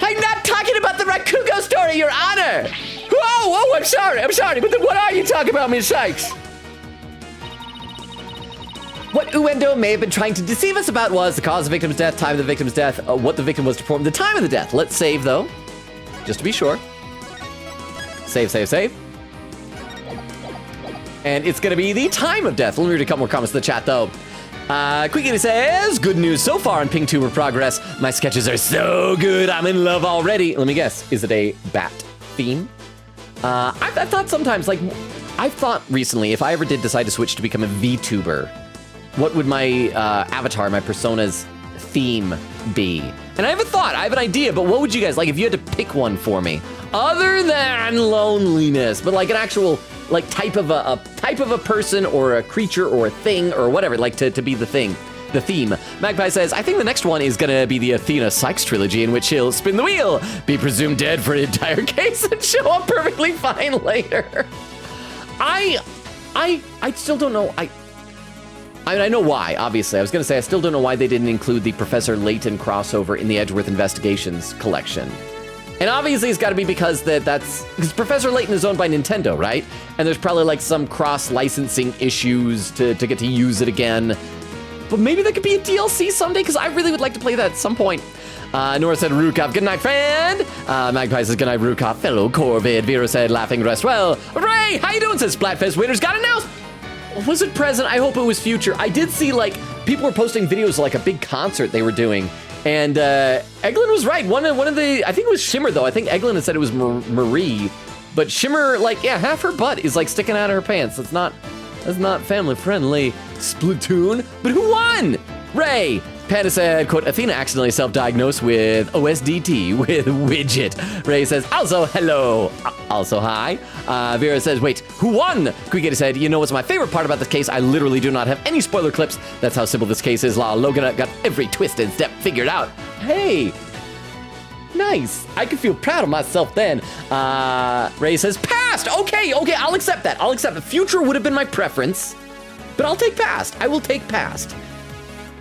I'm not talking about the Rakugo story, Your Honor! Oh, I'm sorry, but then what are you talking about, Miss Sykes? What Uendo may have been trying to deceive us about was the cause of the victim's death, time of the victim's death, what the victim was to perform, the time of the death. Let's save, though, just to be sure. Save. And it's gonna be the time of death. Let me read a couple more comments in the chat, though. Quickly says, good news so far on Ping Tumor progress. My sketches are so good, I'm in love already. Let me guess, is it a bat theme? I've thought sometimes, like, I've thought recently, if I ever did decide to switch to become a VTuber, what would my avatar, my persona's theme be? And I have a thought, I have an idea, but what would you guys, like, if you had to pick one for me? Other than loneliness, but like an actual, like, type of a person or a creature or a thing or whatever, like to be the thing, the theme. Magpie says, I think the next one is gonna be the Athena Sykes trilogy, in which he'll spin the wheel, be presumed dead for an entire case, and show up perfectly fine later. I still don't know. I know why, obviously. I was gonna say, I still don't know why they didn't include the Professor Layton crossover in the Edgeworth Investigations collection. And obviously it's gotta be because because Professor Layton is owned by Nintendo, right? And there's probably like some cross-licensing issues to get to use it again. But maybe that could be a DLC someday, because I really would like to play that at some point. Nora said, Rukov, good night, friend. Magpie says, good night, Rukov, fellow Corvid. Vera said, laughing, rest well. Ray, how you doing? Says, Splatfest winners got announced. Was it present? I hope it was future. I did see, like, people were posting videos of, like, a big concert they were doing. And Eglin was right. One of the, I think it was Shimmer, though. I think Eglin had said it was Marie. But Shimmer, like, yeah, half her butt is, like, sticking out of her pants. That's not family friendly. Splatoon. But who won? Ray. Panda said, quote, Athena accidentally self-diagnosed with OSDT with Widget. Ray says, also, hello. Also, hi. Vera says, wait, who won? Quickity said, you know what's my favorite part about this case? I literally do not have any spoiler clips. That's how simple this case is. Logan got every twist and step figured out. Hey. Nice. I can feel proud of myself then. Ray says, past. Okay, I'll accept that. The future would have been my preference, but I'll take past. I will take past.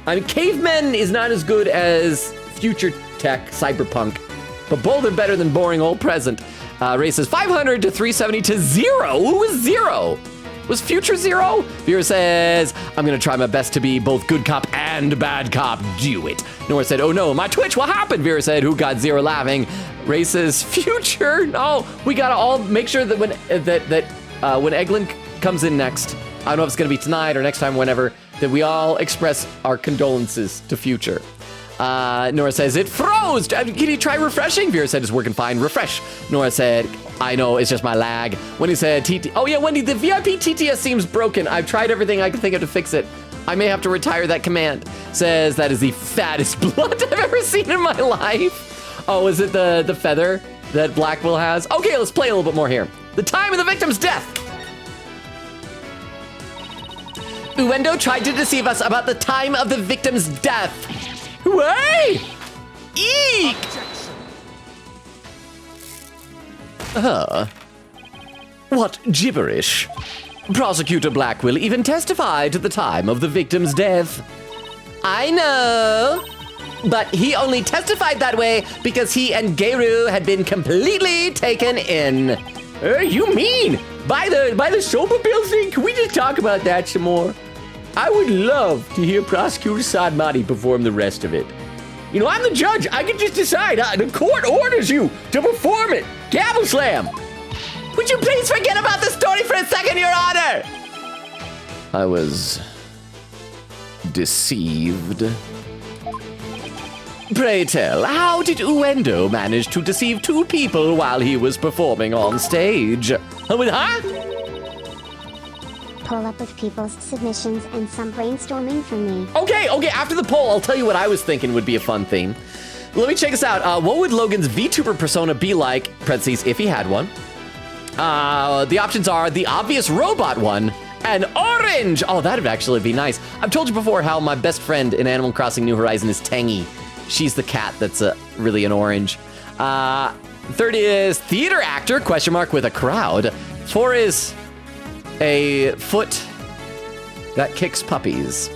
I mean, Cavemen is not as good as future tech, cyberpunk, but both are better than boring old present. Ray says 500 to 370 to 0. Who was 0? Was future 0? Vera says, I'm gonna try my best to be both good cop and bad cop. Do it. Nora said, oh no, my Twitch, what happened? Vera said, who got 0 laughing? Ray says, future? No, we gotta all make sure that when Eglin comes in next, I don't know if it's gonna be tonight or next time, whenever, that we all express our condolences to future. Nora says, it froze. Can you try refreshing? Vera said, it's working fine. Refresh. Nora said, I know, it's just my lag. Wendy said, oh yeah, Wendy, the VIP TTS seems broken. I've tried everything I can think of to fix it. I may have to retire that command. Says, that is the fattest blunt I've ever seen in my life. Oh, is it the feather that Blackwell has? Okay, let's play a little bit more here. The time of the victim's death. Uendo tried to deceive us about the time of the victim's death. Way! Eek! What gibberish. Prosecutor Blackwell even testified to the time of the victim's death. I know. but he only testified that way because he and Geiru had been completely taken in. You mean by the sober bill thing? Can we just talk about that some more? I would love to hear Prosecutor Sadmati perform the rest of it. You know, I'm the judge. I can just decide. The court orders you to perform it. Gavel slam. Would you please forget about the story for a second, Your Honor? I was deceived. Pray tell, how did Uendo manage to deceive two people while he was performing on stage? Huh? Pull up with people's submissions and some brainstorming from me. Okay, after the poll, I'll tell you what I was thinking would be a fun theme. Let me check this out. What would Logan's VTuber persona be like, parentheses, if he had one? The options are the obvious robot one and orange. Oh, that'd actually be nice. I've told you before how my best friend in Animal Crossing New Horizon is Tangy. She's the cat that's really an orange. Third is theater actor, question mark, with a crowd. 4 is a foot that kicks puppies.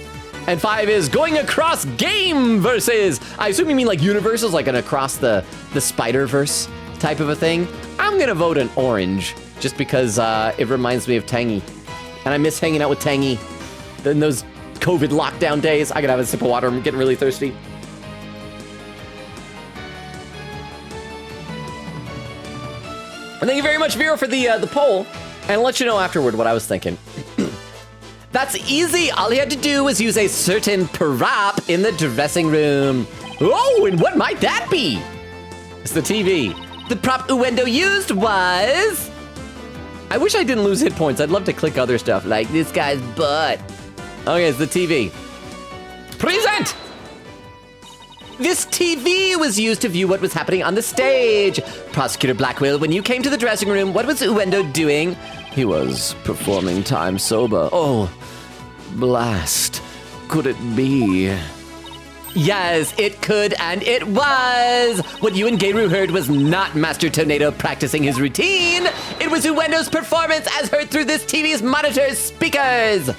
And 5 is going across game versus, I assume you mean like universes, like an across the Spider-Verse type of a thing. I'm gonna vote an orange, just because it reminds me of Tangy. And I miss hanging out with Tangy in those COVID lockdown days. I gotta have a sip of water, I'm getting really thirsty. And thank you very much, Vera, for the poll. And I'll let you know afterward what I was thinking. That's easy. All he had to do was use a certain prop in the dressing room. Oh, and what might that be? It's the TV. The prop Uendo used was... I wish I didn't lose hit points. I'd love to click other stuff, like this guy's butt. Okay, it's the TV. Present! This TV was used to view what was happening on the stage. Prosecutor Blackwell, when you came to the dressing room, what was Uendo doing? He was performing time sober. Oh, blast. Could it be? Yes, it could, and it was. What you and Geiru heard was not Master Tornado practicing his routine. It was Uendo's performance as heard through this TV's monitor speakers.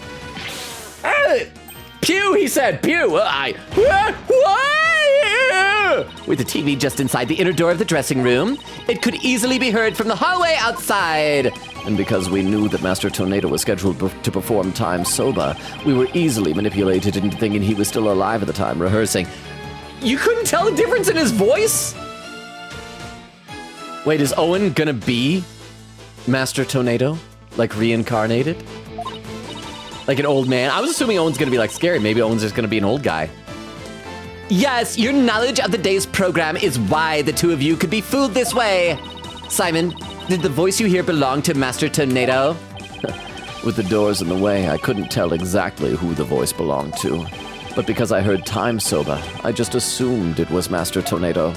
Pew, he said, pew. With the TV just inside the inner door of the dressing room, it could easily be heard from the hallway outside. And because we knew that Master Tornado was scheduled to perform time sober, we were easily manipulated into thinking he was still alive at the time rehearsing. You couldn't tell the difference in his voice? Wait, is Owen gonna be Master Tornado? Like reincarnated? Like an old man? I was assuming Owen's gonna be like scary. Maybe Owen's just gonna be an old guy. Yes, your knowledge of the day's program is why the two of you could be fooled this way. Simon, did the voice you hear belong to Master Tornado? With the doors in the way, I couldn't tell exactly who the voice belonged to. But because I heard time sober, I just assumed it was Master Tornado.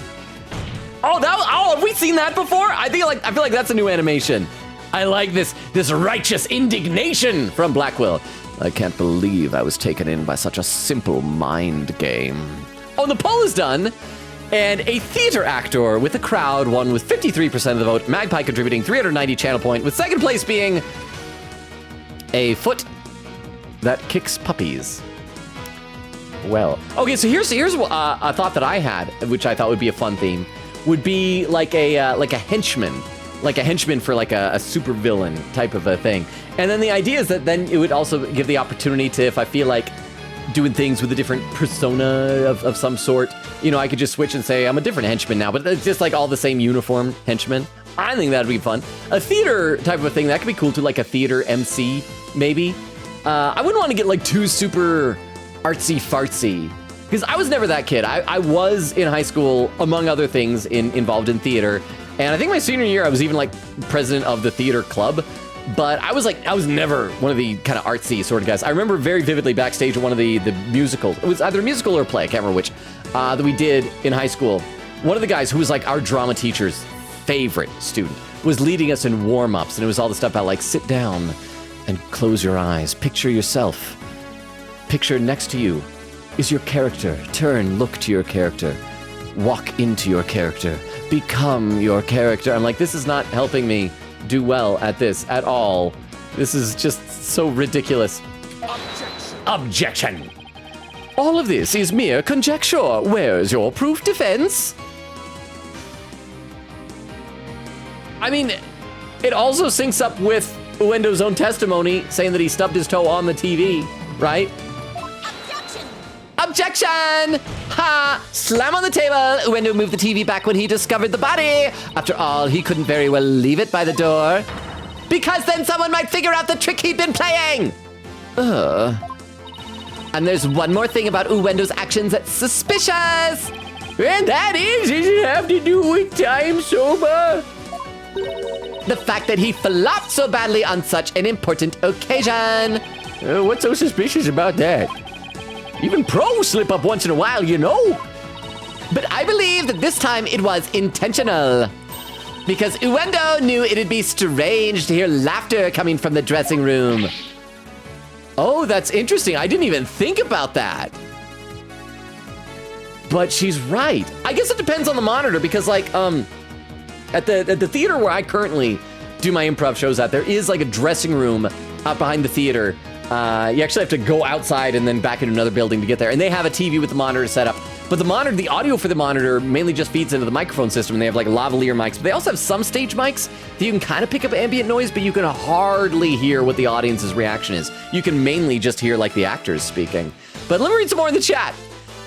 Oh, have we seen that before? I feel like that's a new animation. I like this righteous indignation from Blackwell. I can't believe I was taken in by such a simple mind game. Oh, the poll is done. And a theater actor with a crowd won with 53% of the vote. Magpie contributing 390 channel point, with second place being a foot that kicks puppies. Well, okay, so here's a thought that I had, which I thought would be a fun theme, would be like a henchman. Like a henchman for like a super villain type of a thing. And then the idea is that then it would also give the opportunity to, if I feel like doing things with a different persona of some sort, you know, I could just switch and say I'm a different henchman now, but it's just like all the same uniform henchmen. I think that'd be fun. A theater type of a thing, that could be cool too, like a theater MC, maybe. I wouldn't want to get like too super artsy fartsy, because I was never that kid. I was in high school, among other things, involved in theater. And I think my senior year, I was even like president of the theater club. But I was never one of the kind of artsy sort of guys. I remember very vividly backstage at one of the musicals. It was either a musical or a play, I can't remember which, that we did in high school. One of the guys who was like our drama teacher's favorite student was leading us in warm-ups. And it was all the stuff about like, sit down and close your eyes. Picture yourself. Picture next to you is your character. Turn, look to your character. Walk into your character. Become your character. I'm like, this is not helping me do well at this at all. This is just so ridiculous. Objection. All of this is mere conjecture. Where's your proof defense? I mean, it also syncs up with Uendo's own testimony saying that he stubbed his toe on the TV, right? Objection! Ha! Slam on the table. Uendo moved the TV back when he discovered the body. After all, he couldn't very well leave it by the door. Because then someone might figure out the trick he'd been playing. And there's one more thing about Uendo's actions that's suspicious. And that is, does it have to do with time sober? The fact that he flopped so badly on such an important occasion. What's so suspicious about that? Even pros slip up once in a while, you know. But I believe that this time it was intentional. Because Uendo knew it'd be strange to hear laughter coming from the dressing room. Oh, that's interesting. I didn't even think about that. But she's right. I guess it depends on the monitor because like, at the theater where I currently do my improv shows at, there is like a dressing room out behind the theater. You actually have to go outside and then back in another building to get there. And they have a TV with the monitor set up. But the monitor, the audio for the monitor mainly just feeds into the microphone system. And they have like lavalier mics. But they also have some stage mics that you can kind of pick up ambient noise, but you can hardly hear what the audience's reaction is. You can mainly just hear like the actors speaking. But let me read some more in the chat.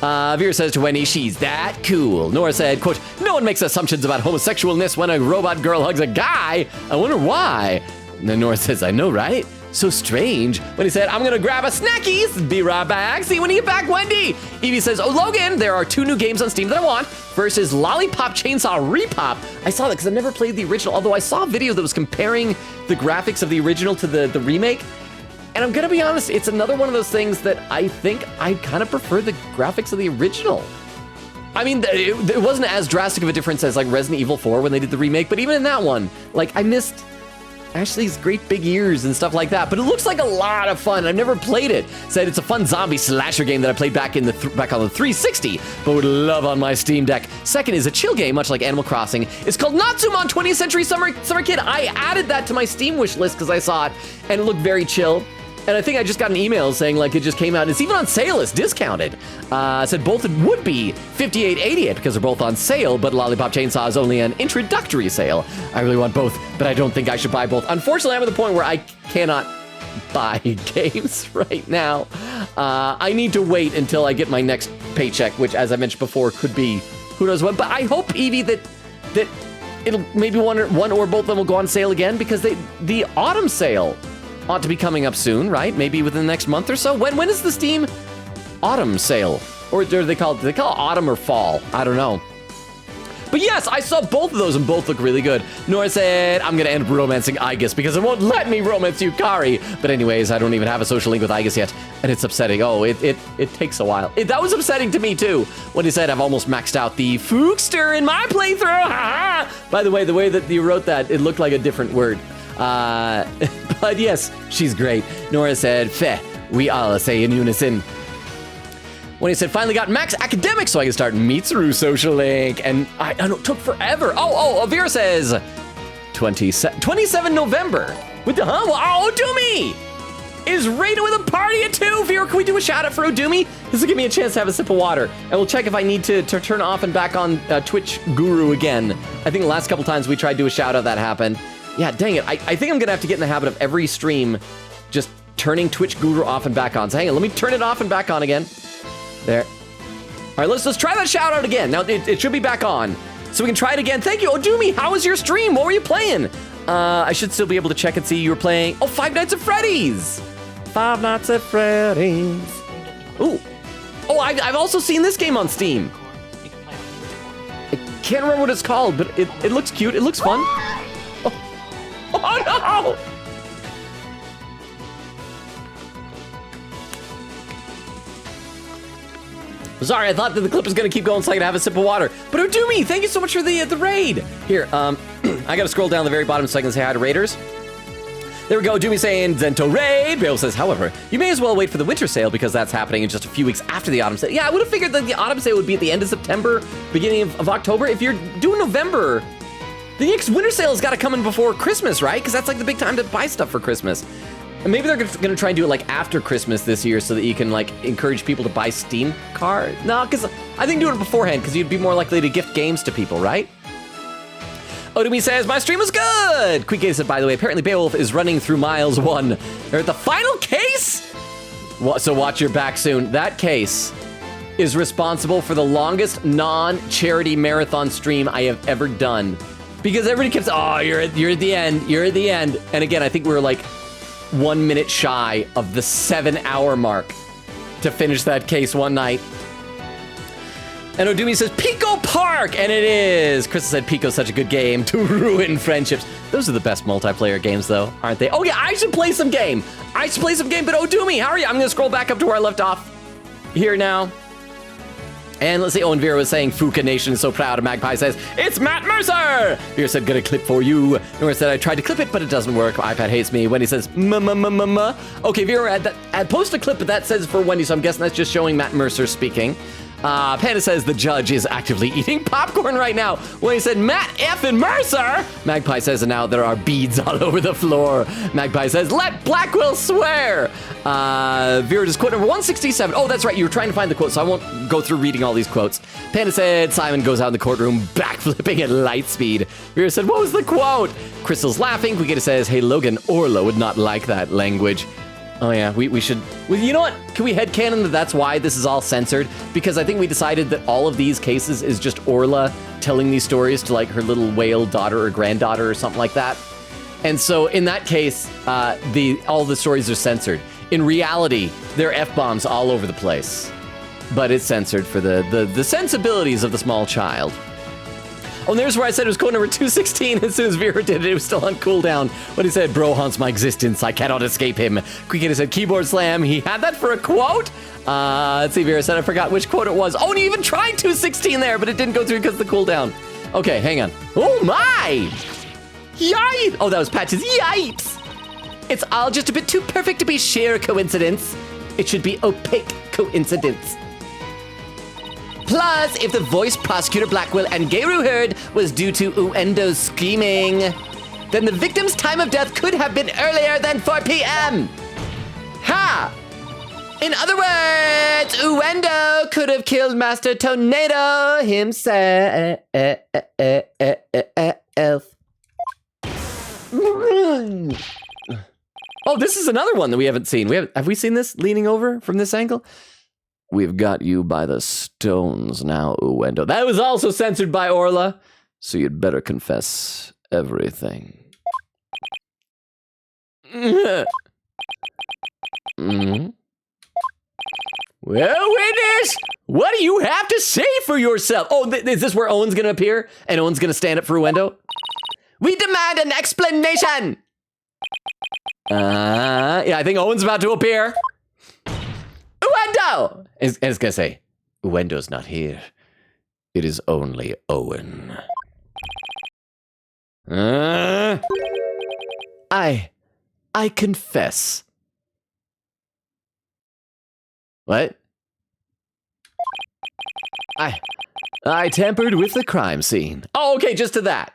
Vera says to Wendy, she's that cool. Nora said, quote, no one makes assumptions about homosexualness when a robot girl hugs a guy. I wonder why. And then Nora says, I know, right? So strange. When he said, I'm gonna grab a snackies, be right back. See you when you get back, Wendy. Evie says, oh, Logan, there are 2 new games on Steam that I want. First is Lollipop Chainsaw Repop. I saw that because I've never played the original, although I saw a video that was comparing the graphics of the original to the remake. And I'm gonna be honest, it's another one of those things that I think I kind of prefer the graphics of the original. I mean, it wasn't as drastic of a difference as like Resident Evil 4 when they did the remake, but even in that one, like I missed Ashley's great big ears and stuff like that, but it looks like a lot of fun. I've never played it. Said it's a fun zombie slasher game that I played back in back on the 360, but would love on my Steam Deck. Second is a chill game, much like Animal Crossing. It's called Natsumon 20th Century Summer Kid. I added that to my Steam wish list because I saw it, and it looked very chill. And I think I just got an email saying like it just came out. It's even on sale. It's discounted. Said both would be $58.88 because they're both on sale, but Lollipop Chainsaw is only an introductory sale. I really want both, but I don't think I should buy both. Unfortunately, I'm at the point where I cannot buy games right now. I need to wait until I get my next paycheck, which, as I mentioned before, could be who knows what. But I hope, Evie, that it'll maybe one or both of them will go on sale again because the autumn sale ought to be coming up soon, right? Maybe within the next month or so. When is the Steam autumn sale? Or do they call it autumn or fall? I don't know. But yes, I saw both of those and both look really good. Nora said, I'm gonna end up romancing Igus because it won't let me romance Yukari. But anyways, I don't even have a social link with Igus yet. And it's upsetting. Oh, it takes a while. That was upsetting to me too. When he said, I've almost maxed out the Fookster in my playthrough. By the way that you wrote that, it looked like a different word. But yes, she's great. Nora said, feh, we all say in unison. When he said, finally got max academic so I can start Mitsuru social link. And I know it took forever. Vera says, 27 November. With the Odumi is rated with a party at 2. Vera, can we do a shout out for Odumi? This will give me a chance to have a sip of water. And we'll check if I need to turn off and back on Twitch Guru again. I think the last couple times we tried to do a shout out that happened. Yeah, dang it. I think I'm gonna have to get in the habit of every stream just turning Twitch Guru off and back on. So hang on, let me turn it off and back on again. There. All right, let's try that shout out again. Now it should be back on. So we can try it again. Thank you, Odumi. How was your stream? What were you playing? I should still be able to check and see you were playing. Oh, Five Nights at Freddy's. Five Nights at Freddy's. Ooh. Oh, I've also seen this game on Steam. I can't remember what it's called, but it looks cute. It looks fun. Oh no! Sorry, I thought that the clip was gonna keep going so I could have a sip of water. But Odumi, thank you so much for the raid. Here, I gotta scroll down to the very bottom so I can say hi to raiders. There we go, Odumi saying Zento raid. Bale says, however, you may as well wait for the winter sale because that's happening in just a few weeks after the autumn sale. Yeah, I would have figured that the autumn sale would be at the end of September, beginning of October. If you're doing November, the next winter sale has got to come in before Christmas, right? Because that's like the big time to buy stuff for Christmas. And maybe they're gonna try and do it like after Christmas this year so that you can like encourage people to buy Steam cards. No, because I think doing it beforehand because you'd be more likely to gift games to people, right? Odumi says, my stream was good! Quick said, by the way, apparently Beowulf is running through miles 1. They're at the final case? So watch your back soon. That case is responsible for the longest non-charity marathon stream I have ever done. Because everybody keeps, oh, you're at the end, you're at the end. And again, I think we were like 1 minute shy of the 7-hour mark to finish that case one night. And Odumi says, Pico Park! And it is! Chris said Pico's such a good game to ruin friendships. Those are the best multiplayer games, though, aren't they? Oh, yeah, I should play some game. But Odumi, how are you? I'm going to scroll back up to where I left off here now. And let's see, Owen Vera was saying, Fuka Nation is so proud. And Magpie says, it's Matt Mercer! Vera said, got a clip for you. Nora said, I tried to clip it, but it doesn't work. iPad hates me. Wendy says, ma. Okay, Vera, I'd post a clip, but that says for Wendy, so I'm guessing that's just showing Matt Mercer speaking. Panda says the judge is actively eating popcorn right now. When he said, Matt effing Mercer! Magpie says, and now there are beads all over the floor. Magpie says, let Blackwell swear! Vera just quote number 167. Oh, that's right, you were trying to find the quote, so I won't go through reading all these quotes. Panda said, Simon goes out in the courtroom, backflipping at light speed. Vera said, what was the quote? Crystal's laughing. Quigita says, hey, Logan, Orla would not like that language. Oh yeah, we should, well, you know what? Can we headcanon that that's why this is all censored? Because I think we decided that all of these cases is just Orla telling these stories to like her little whale daughter or granddaughter or something like that. And so in that case, all the stories are censored. In reality, there are F-bombs all over the place. But it's censored for the sensibilities of the small child. Oh, and there's where I said it was code number 216. As soon as Vera did it, it was still on cooldown. When he said, bro haunts my existence, I cannot escape him. Quickita said, keyboard slam. He had that for a quote? Let's see, Vera said, I forgot which quote it was. Oh, and he even tried 216 there, but it didn't go through because of the cooldown. Okay, hang on. Oh, my! Yipes! Oh, that was Patches. Yipes! It's all just a bit too perfect to be sheer coincidence. It should be opaque coincidence. Plus, if the voice Prosecutor Blackwell and Gayru heard was due to Uendo's scheming, then the victim's time of death could have been earlier than 4 p.m. Ha! In other words, Uendo could have killed Master Tornado himself. Oh, this is another one that we haven't seen. Have we seen this leaning over from this angle? We've got you by the stones now, Uendo. That was also censored by Orla, so you'd better confess everything. Well, witness, what do you have to say for yourself? Oh, is this where Owen's going to appear? And Owen's going to stand up for Uendo? We demand an explanation! Yeah, I think Owen's about to appear. Uendo! It's going to say, Uendo's not here. It is only Owen. I confess. What? I tampered with the crime scene. Oh, okay, just to that.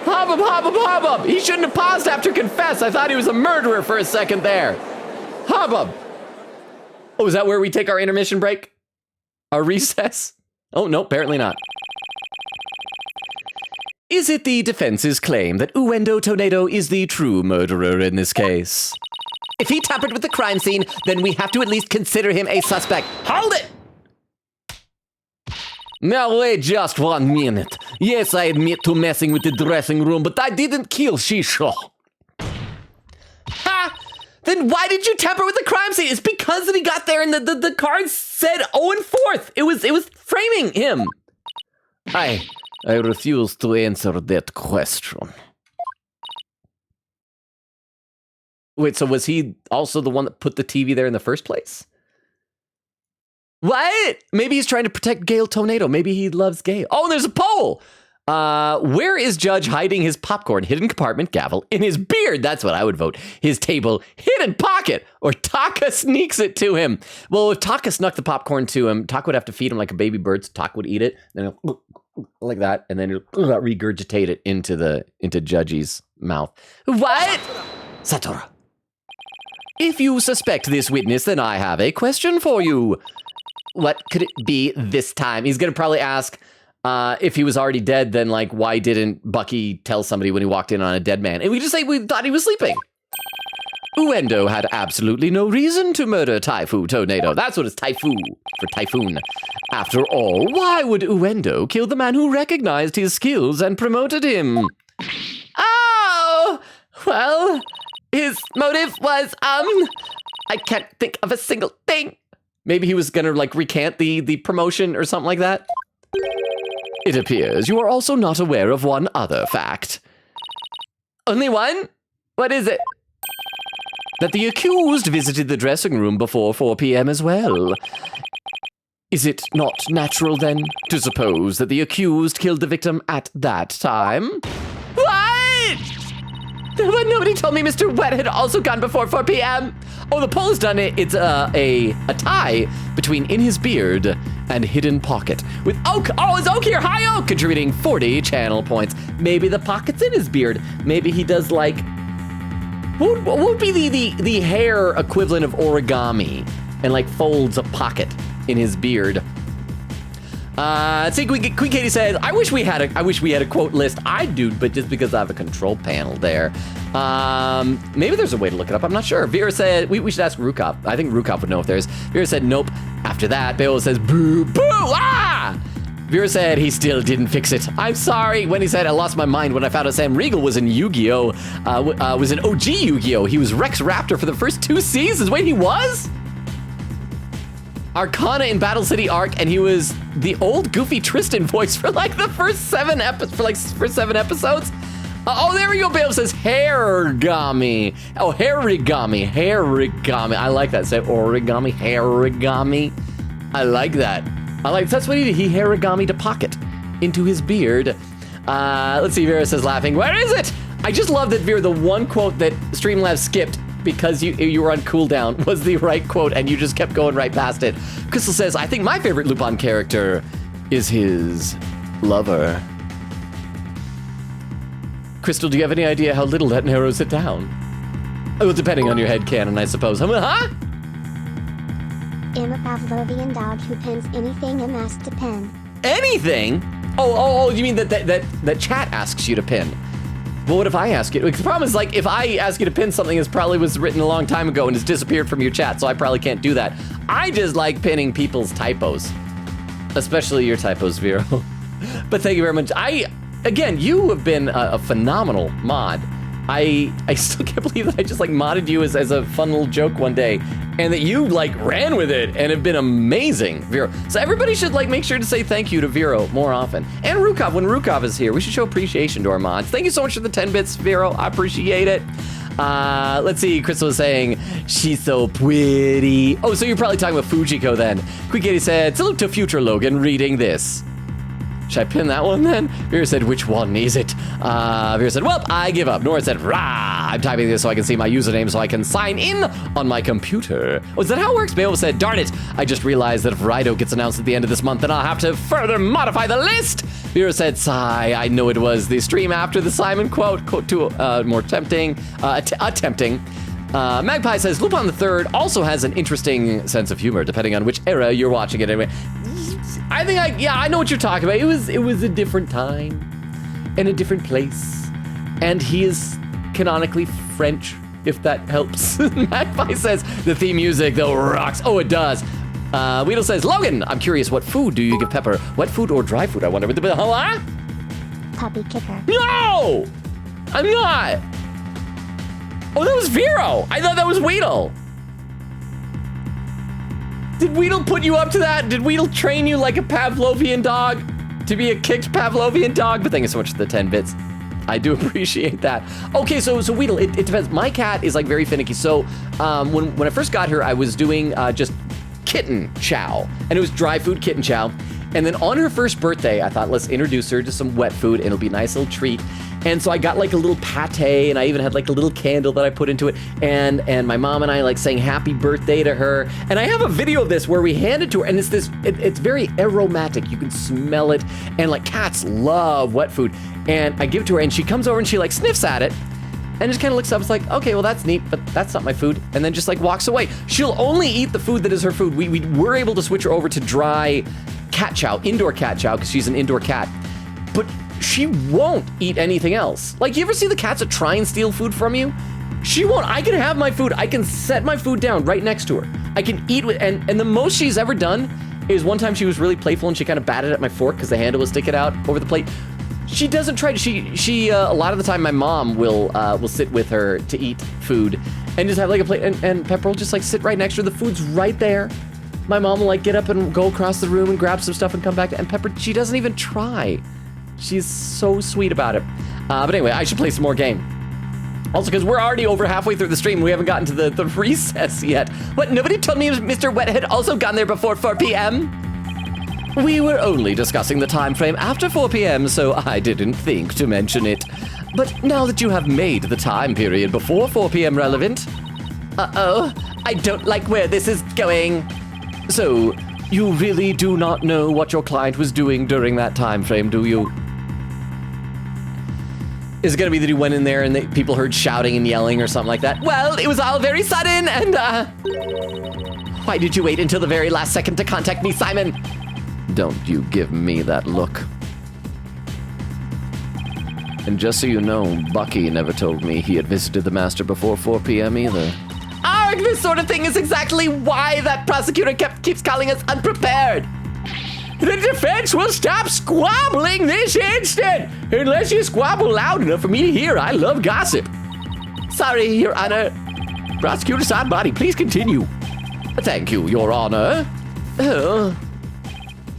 Hubbub. He shouldn't have paused after confess. I thought he was a murderer for a second there. Hubbub. Oh, is that where we take our intermission break? Our recess? Oh, no, apparently not. Is it the defense's claim that Uendo Tornado is the true murderer in this case? If he tampered with the crime scene, then we have to at least consider him a suspect. Hold it! Now wait just 1 minute. Yes, I admit to messing with the dressing room, but I didn't kill Shisho. Ha! Then why did you tamper with the crime scene? It's because that he got there and the cards said Owen Fourth. It was framing him. I refuse to answer that question. Wait, so was he also the one that put the TV there in the first place? What? Maybe he's trying to protect Gail Tornado. Maybe he loves Gail. Oh, there's a poll. Where is Judge hiding his popcorn? Hidden compartment, gavel, in his beard. That's what I would vote. His table, hidden pocket, or Taka sneaks it to him. Well, if Taka snuck the popcorn to him, Taka would have to feed him like a baby bird, so Taka would eat it, then he'll, like that, and then he'll regurgitate it into Judgy's mouth. What? Satora. If you suspect this witness, then I have a question for you. What could it be this time? He's going to probably ask if he was already dead, then like, why didn't Bucky tell somebody when he walked in on a dead man? And we just say we thought he was sleeping. Uendo had absolutely no reason to murder Taifu Tornado. That's what it's Taifu for typhoon. After all, why would Uendo kill the man who recognized his skills and promoted him? Oh, well, his motive was, I can't think of a single thing. Maybe he was gonna like recant the promotion or something like that. It appears you are also not aware of one other fact. Only one? What is it? That the accused visited the dressing room before 4 p.m. as well. Is it not natural, then, to suppose that the accused killed the victim at that time? What? But nobody told me Mr. Wet had also gone before 4 p.m. Oh, the poll has done it. It's a tie between In His Beard and Hidden Pocket. With Oak. Oh, is Oak here? Hi, Oak! Contributing 40 channel points. Maybe the pocket's in his beard. Maybe he does, like... What would be the hair equivalent of origami and like folds a pocket in his beard? See, Queen Katie says, I wish we had a quote list. I do, but just because I have a control panel there. Maybe there's a way to look it up. I'm not sure. Vera said we should ask Rukov. I think Rukov would know if there's. Vera said nope. After that, Beowulf says boo boo ah. Vera said he still didn't fix it. I'm sorry. When he said I lost my mind when I found out Sam Riegel was in Yu-Gi-Oh! Was in OG Yu-Gi-Oh! He was Rex Raptor for the first 2 seasons. Wait, he was? Arcana in Battle City Arc, and he was the old goofy Tristan voice for like the first 7 episodes. Oh, there we go. Beowulf says hairigami. Oh, hairigami. I like that. Say origami, hairigami. I like that. That's what he did. He harigami to pocket into his beard. Let's see, Vera says laughing. Where is it? I just love that, Vera, the one quote that Streamlabs skipped because you were on cooldown was the right quote and you just kept going right past it. Crystal says, I think my favorite Lupin character is his lover. Crystal, do you have any idea how little that narrows it down? Oh, depending on your headcanon, I suppose. Huh? I'm a Pavlovian dog who pens anything I'm asked to pen. Anything? Oh, you mean that chat asks you to pin? Well, what if I ask you? Because the problem is, like, if I ask you to pin something, it probably was written a long time ago and has disappeared from your chat, so I probably can't do that. I just like pinning people's typos. Especially your typos, Vero. But thank you very much. Again, you have been a phenomenal mod. I still can't believe that I just like modded you as a fun little joke one day and that you like ran with it and have been amazing, Vero. So everybody should like make sure to say thank you to Vero more often. And Rukov, when Rukov is here, we should show appreciation to our mods. Thank you so much for the 10 bits, Vero. I appreciate it. Let's see, Crystal was saying, she's so pretty. Oh, so you're probably talking about Fujiko then. Quick Katie said, salute to future Logan reading this. Should I pin that one then? Vera said, which one is it? Vera said, well, I give up. Nora said, rah! I'm typing this so I can see my username so I can sign in on my computer. Oh, is that how it works? Beowulf said, darn it. I just realized that if Rido gets announced at the end of this month, then I'll have to further modify the list. Vera said, sigh. I know it was the stream after the Simon quote too more tempting, attempting. Magpie says, Lupin III also has an interesting sense of humor, depending on which era you're watching it anyway. I think I know what you're talking about. It was a different time and a different place. And he is canonically French, if that helps. Magpie says, the theme music, though, rocks. Oh, it does. Weedle says, Logan, I'm curious, what food do you give Pepper? Wet food or dry food? I wonder. Huh? Puppy kicker. No! I'm not. Oh, that was Vero. I thought that was Weedle. Did Weedle put you up to that? Did Weedle train you like a Pavlovian dog to be a kicked Pavlovian dog? But thank you so much for the 10 bits. I do appreciate that. Okay, so Weedle, it depends. My cat is like very finicky. So when I first got her, I was doing just kitten chow, and it was dry food kitten chow. And then on her first birthday, I thought, let's introduce her to some wet food and it'll be a nice little treat. And so I got like a little pate, and I even had like a little candle that I put into it. And my mom and I like saying happy birthday to her. And I have a video of this where we hand it to her, and it's very aromatic. You can smell it. And like cats love wet food. And I give it to her, and she comes over and she like sniffs at it. and just kind of looks up. It's like, okay, well, that's neat, but that's not my food. And then just like walks away. She'll only eat the food that is her food. We were able to switch her over to dry cat chow, indoor cat chow, because she's an indoor cat. But she won't eat anything else. Like, you ever see the cats that try and steal food from you? She won't. I can have my food. I can set my food down right next to her. I can eat with, and the most she's ever done is one time she was really playful and she kind of batted at my fork because the handle was sticking out over the plate. She doesn't try to, she a lot of the time my mom will sit with her to eat food and just have like a plate, and Pepper will just like sit right next to her. The food's right there. My mom will like get up and go across the room and grab some stuff and come back, and Pepper, she doesn't even try. She's so sweet about it. But anyway, I should play some more game. Also, because we're already over halfway through the stream, we haven't gotten to the recess yet. What, nobody told me Mr. Wet had also gone there before 4 p.m.? We were only discussing the time frame after 4 p.m., so I didn't think to mention it. But now that you have made the time period before 4 p.m. relevant... Uh-oh, I don't like where this is going. So, you really do not know what your client was doing during that time frame, do you? Is it gonna be that he went in there and people heard shouting and yelling or something like that? Well, it was all very sudden and, why did you wait until the very last second to contact me, Simon? Don't you give me that look. And just so you know, Bucky never told me he had visited the Master before 4 p.m. either. Arg, this sort of thing is exactly why that prosecutor keeps calling us unprepared. The defense will stop squabbling this instant, unless you squabble loud enough for me to hear. I love gossip. Sorry, Your Honor. Prosecutor Sidebody, please continue. Thank you, Your Honor.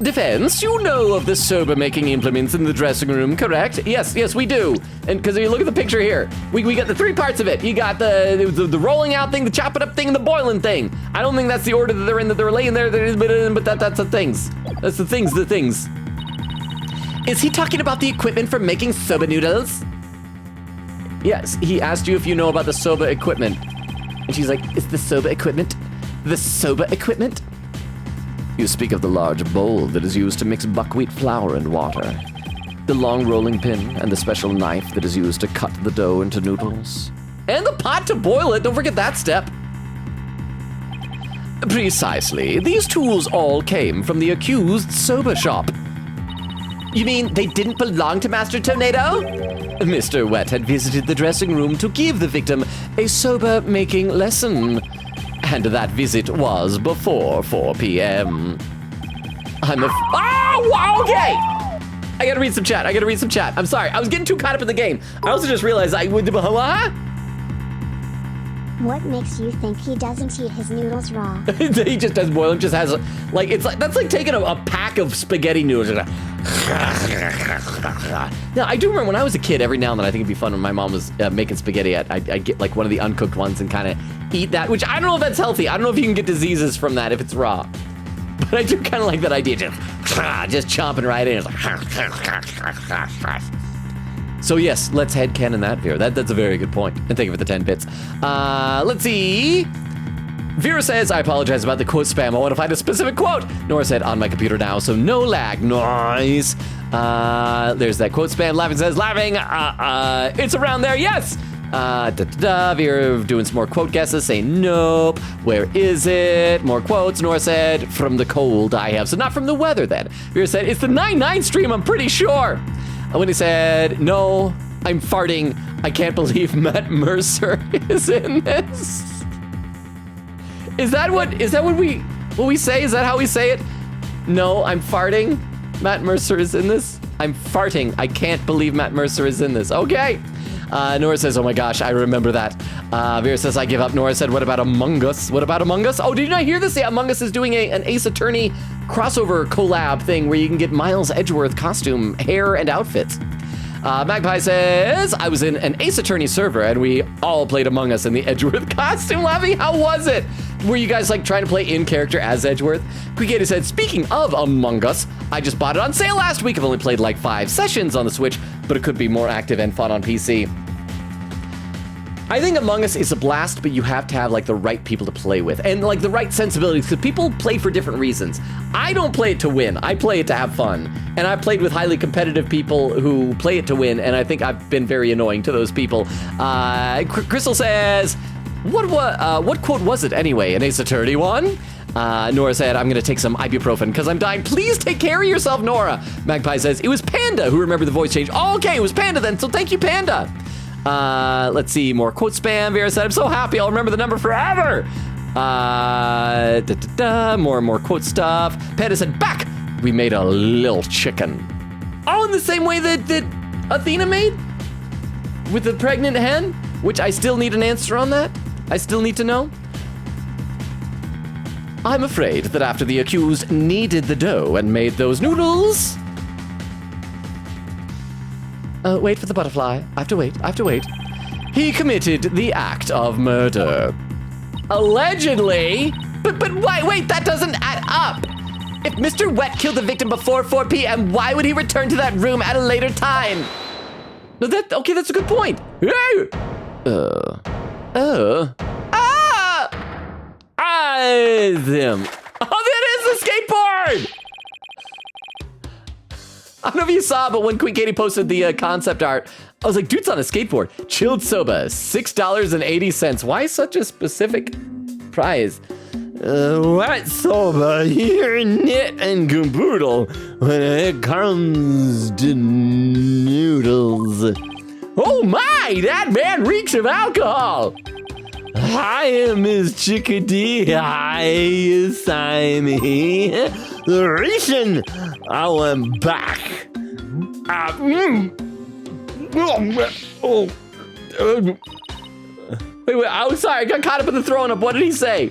Defense, you know of the sober-making implements in the dressing room, correct? Yes, we do. And because if you look at the picture here, we got the 3 parts of it. You got the rolling out thing, the chopping up thing, and the boiling thing. I don't think that's the order that they're in, that they're laying there, but that's the things. That's the things. Is he talking about the equipment for making soba noodles? Yes, he asked you if you know about the soba equipment. And she's like, is the soba equipment the soba equipment? You speak of the large bowl that is used to mix buckwheat flour and water, the long rolling pin, and the special knife that is used to cut the dough into noodles. And the pot to boil it, don't forget that step. Precisely. These tools all came from the accused soba shop. You mean they didn't belong to Master Tornado? Mr. Wet had visited the dressing room to give the victim a soba-making lesson. And that visit was before 4 p.m. Oh, okay! I gotta read some chat. I'm sorry. I was getting too caught up in the game. I also just realized I would... What makes you think he doesn't eat his noodles raw? He just doesn't boil them, just has, like, it's like, that's like taking a pack of spaghetti noodles. Now, I do remember when I was a kid, every now and then I think it'd be fun when my mom was making spaghetti, I'd get like one of the uncooked ones and kind of eat that, which I don't know if that's healthy. I don't know if you can get diseases from that if it's raw. But I do kind of like that idea, just chomping right in. So yes, let's headcanon that, Vera. That's a very good point. And thank you for the 10 bits. Let's see. Vera says, I apologize about the quote spam. I want to find a specific quote. Nora said, on my computer now, so no lag. Nice. There's that quote spam. Laughing says, laughing. It's around there, yes. Vera doing some more quote guesses, saying, nope. Where is it? More quotes. Nora said, from the cold I have. So not from the weather then. Vera said, it's the 9/9 stream, I'm pretty sure. When he said, no, I'm farting. I can't believe Matt Mercer is in this. Is that what we say? Is that how we say it? No, I'm farting. Matt Mercer is in this. I'm farting. I can't believe Matt Mercer is in this. Okay. Nora says, oh my gosh, I remember that. Vera says, I give up. Nora said, what about Among Us? What about Among Us? Oh, did you not hear this? Yeah, Among Us is doing an Ace Attorney crossover collab thing where you can get Miles Edgeworth costume, hair, and outfits. Magpie says, I was in an Ace Attorney server and we all played Among Us in the Edgeworth costume. Lavi, how was it? Were you guys like trying to play in character as Edgeworth? Quigator said, speaking of Among Us, I just bought it on sale last week. I've only played like 5 sessions on the Switch, but it could be more active and fun on PC. I think Among Us is a blast, but you have to have like the right people to play with and like the right sensibilities because people play for different reasons. I don't play it to win. I play it to have fun. And I've played with highly competitive people who play it to win, and I think I've been very annoying to those people. Crystal says, what quote was it anyway? An Ace Attorney one? Nora said, I'm going to take some ibuprofen because I'm dying. Please take care of yourself, Nora. Magpie says, it was Panda who remembered the voice change. Oh, okay, it was Panda then, so thank you, Panda. Let's see, more quote spam. Vera said, I'm so happy, I'll remember the number forever. More and more quote stuff. Panda said, back! We made a little chicken. Oh, in the same way that Athena made? With the pregnant hen? Which I still need an answer on that. I still need to know. I'm afraid that after the accused kneaded the dough and made those noodles... wait for the butterfly. I have to wait. He committed the act of murder. Allegedly? But wait, that doesn't add up. If Mr. Wet killed the victim before 4 p.m., why would he return to that room at a later time? No, okay, that's a good point. Them. Oh, that is the skateboard! I don't know if you saw, but when Queen Katie posted the concept art, I was like, dude's on a skateboard. Chilled soba, $6.80. Why such a specific price? What soba, you're knit and caboodle when it comes to noodles. Oh my, that man reeks of alcohol. Hi, Miss Chickadee. Hi, Simon. The reason I went back. Wait, I'm sorry, I got caught up in the throwing up. What did he say?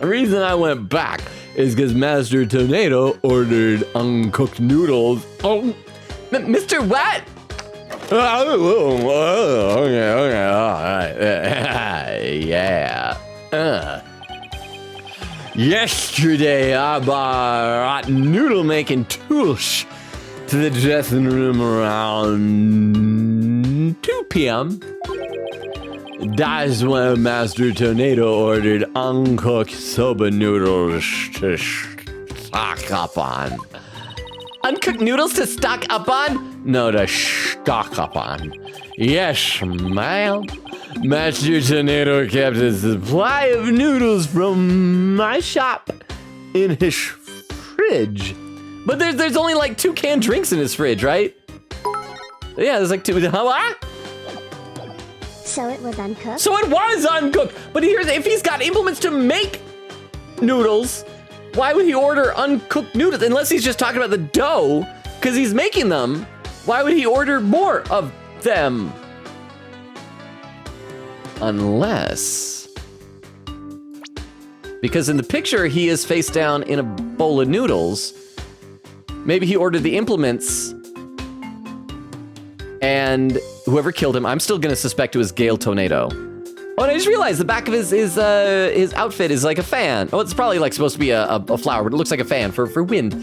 The reason I went back is because Master Tornado ordered uncooked noodles. Oh, Mr. What? Okay, all right. Yeah. Yesterday, I brought noodle-making tools to the dressing room around 2 p.m. That's when Master Tornado ordered uncooked soba noodles to stock up on. Uncooked noodles to stock up on? No, to stock up on. Yes, ma'am. Master Tornado kept a supply of noodles from my shop in his fridge. But there's only like 2 canned drinks in his fridge, right? Yeah, there's like 2. What? So it was uncooked? So it was uncooked. But here's, if he's got implements to make noodles, why would he order uncooked noodles? Unless he's just talking about the dough, because he's making them. Why would he order more of them? Unless... because in the picture, he is face down in a bowl of noodles. Maybe he ordered the implements, and whoever killed him, I'm still gonna suspect it was Gale Tornado. Oh, and I just realized the back of his outfit is like a fan. Oh, it's probably like supposed to be a flower, but it looks like a fan for wind.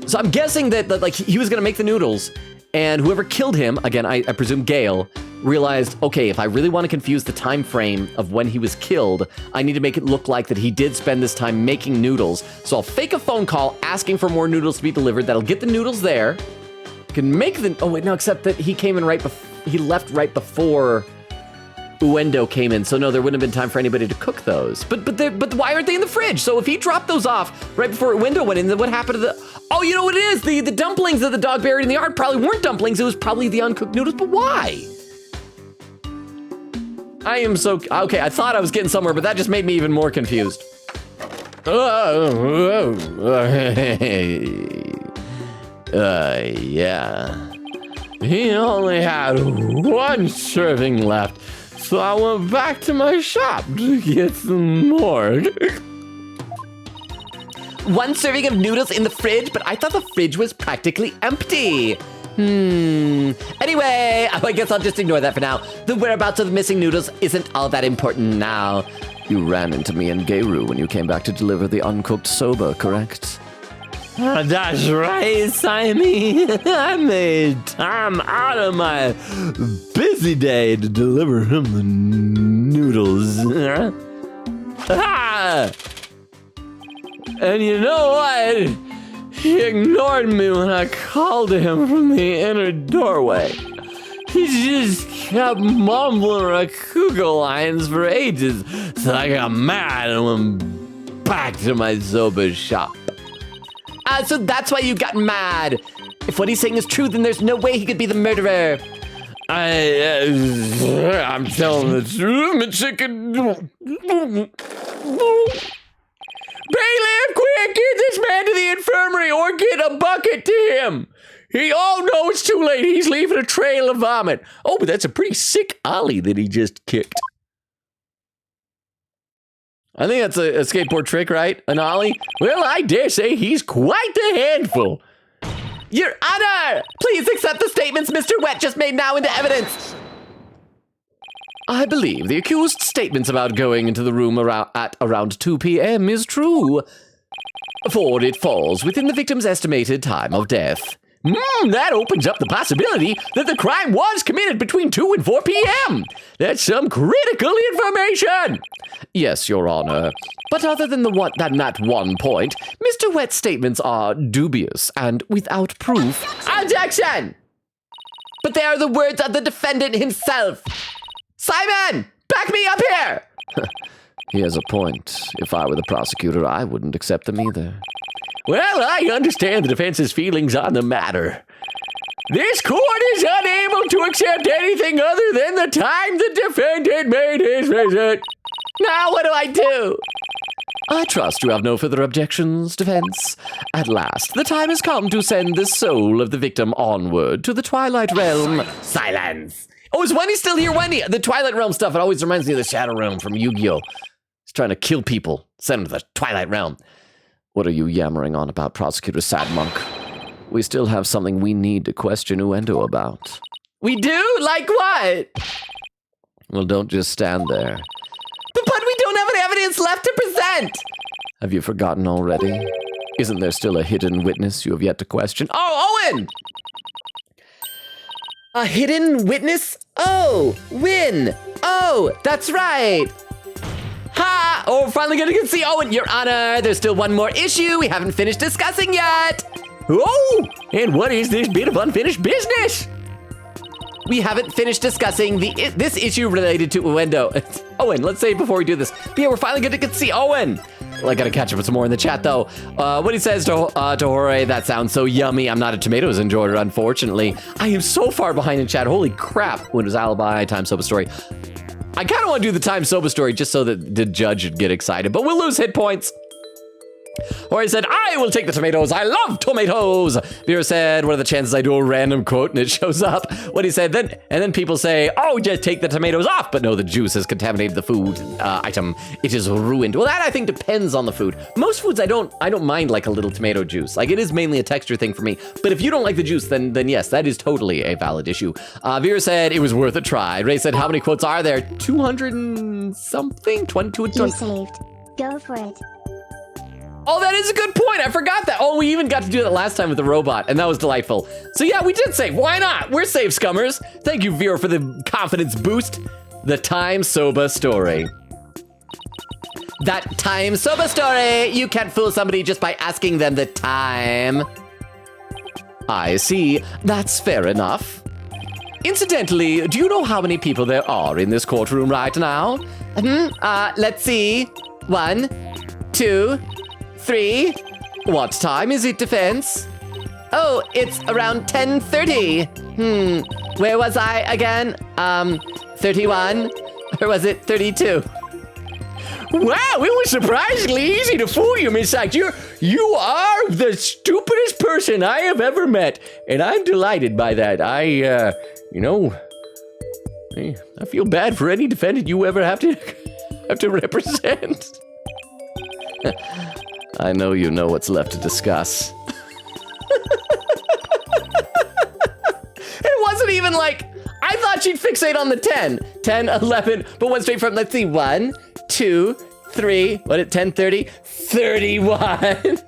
So I'm guessing that like he was gonna make the noodles, and whoever killed him, again, I presume Gale, realized, okay, if I really want to confuse the time frame of when he was killed, I need to make it look like that he did spend this time making noodles. So I'll fake a phone call asking for more noodles to be delivered. That'll get the noodles there. Can make the, oh wait, no, except that he came in he left right before Uendo came in, so no, there wouldn't have been time for anybody to cook those. But why aren't they in the fridge? So if he dropped those off right before Uendo went in, then what happened to the, oh, you know what it is? The dumplings that the dog buried in the yard probably weren't dumplings, it was probably the uncooked noodles, but why? I am so, okay, I thought I was getting somewhere, but that just made me even more confused. Yeah. He only had 1 serving left, so I went back to my shop to get some more. 1 serving of noodles in the fridge, but I thought the fridge was practically empty. Anyway, I guess I'll just ignore that for now. The whereabouts of the missing noodles isn't all that important now. You ran into me and Geiru when you came back to deliver the uncooked soba, correct? That's right, Simon. I made time out of my busy day to deliver him the noodles. Ah! And you know what? He ignored me when I called to him from the inner doorway. He just kept mumbling Rakugo lines for ages, so I got mad and went back to my Zoba shop. So that's why you got mad. If what he's saying is true, then there's no way he could be the murderer. I'm telling the truth, my chicken. Bailiff, quick, get this man to the infirmary or get a bucket to him. Oh no, it's too late. He's leaving a trail of vomit. Oh, but that's a pretty sick ollie that he just kicked. I think that's a skateboard trick, right? An ollie? Well, I dare say he's quite the handful. Your Honor! Please accept the statements Mr. Wet just made now into evidence. I believe the accused's statements about going into the room at around 2 p.m. is true, for it falls within the victim's estimated time of death. That opens up the possibility that the crime was committed between 2 and 4 p.m. That's some critical information. Yes, Your Honor. But other than that one point, Mr. Wet's statements are dubious and without proof. Objection! But they are the words of the defendant himself. Simon, back me up here! He has a point. If I were the prosecutor, I wouldn't accept them either. Well, I understand the defense's feelings on the matter. This court is unable to accept anything other than the time the defendant made his visit. Now what do I do? I trust you have no further objections, defense. At last, the time has come to send the soul of the victim onward to the Twilight Realm. Silence. Oh, is Wendy still here? Wendy, the Twilight Realm stuff, it always reminds me of the Shadow Realm from Yu-Gi-Oh! He's trying to kill people, send them to the Twilight Realm. What are you yammering on about, Prosecutor Sadmonk? We still have something we need to question Uendo about. We do? Like what? Well, don't just stand there. But we don't have any evidence left to present! Have you forgotten already? Isn't there still a hidden witness you have yet to question? Oh, Owen! A hidden witness? Oh, Win! Oh, that's right! Ha! Oh, we're finally gonna get to see Owen! Your Honor, there's still one more issue we haven't finished discussing yet! Oh, and what is this bit of unfinished business? We haven't finished discussing this issue related to Uendo. Owen, let's say it before we do this. But yeah, we're finally gonna get to see Owen! Well, I gotta catch up with some more in the chat, though. What he says to Jorge, that sounds so yummy. I'm not a tomatoes enjoyer, unfortunately. I am so far behind in chat. Holy crap. Windows Alibi, Time Soba Story. I kind of want to do the Time Soba Story just so that the judge would get excited, but we'll lose hit points. Or he said, I will take the tomatoes. I love tomatoes. Vera said, what are the chances I do a random quote and it shows up? What he said, then people say, oh, just take the tomatoes off. But no, the juice has contaminated the food item. It is ruined. Well, that I think depends on the food. Most foods I don't mind like a little tomato juice. Like it is mainly a texture thing for me. But if you don't like the juice, then yes, that is totally a valid issue. Vera said it was worth a try. Ray said, how many quotes are there? 200 and something? 22 and 20. You saved. Go for it. Oh, that is a good point. I forgot that. Oh, we even got to do that last time with the robot, and that was delightful. So yeah, we did save. Why not? We're safe, scummers. Thank you, Vera, for the confidence boost. The Time Soba Story. That Time Soba Story. You can't fool somebody just by asking them the time. I see. That's fair enough. Incidentally, do you know how many people there are in this courtroom right now? Let's see. 1, 2, 3. What time is it, defense? Oh, it's around 10:30. Where was I again? 31? Or was it 32? Wow, it was surprisingly easy to fool you, Miss Sykes. You are the stupidest person I have ever met, and I'm delighted by that. I feel bad for any defendant you ever have to represent. I know you know what's left to discuss. It wasn't even like, I thought she'd fixate on the 10. 10, 11, but went straight from, let's see, 1, 2, 3, what at 10:30? 31.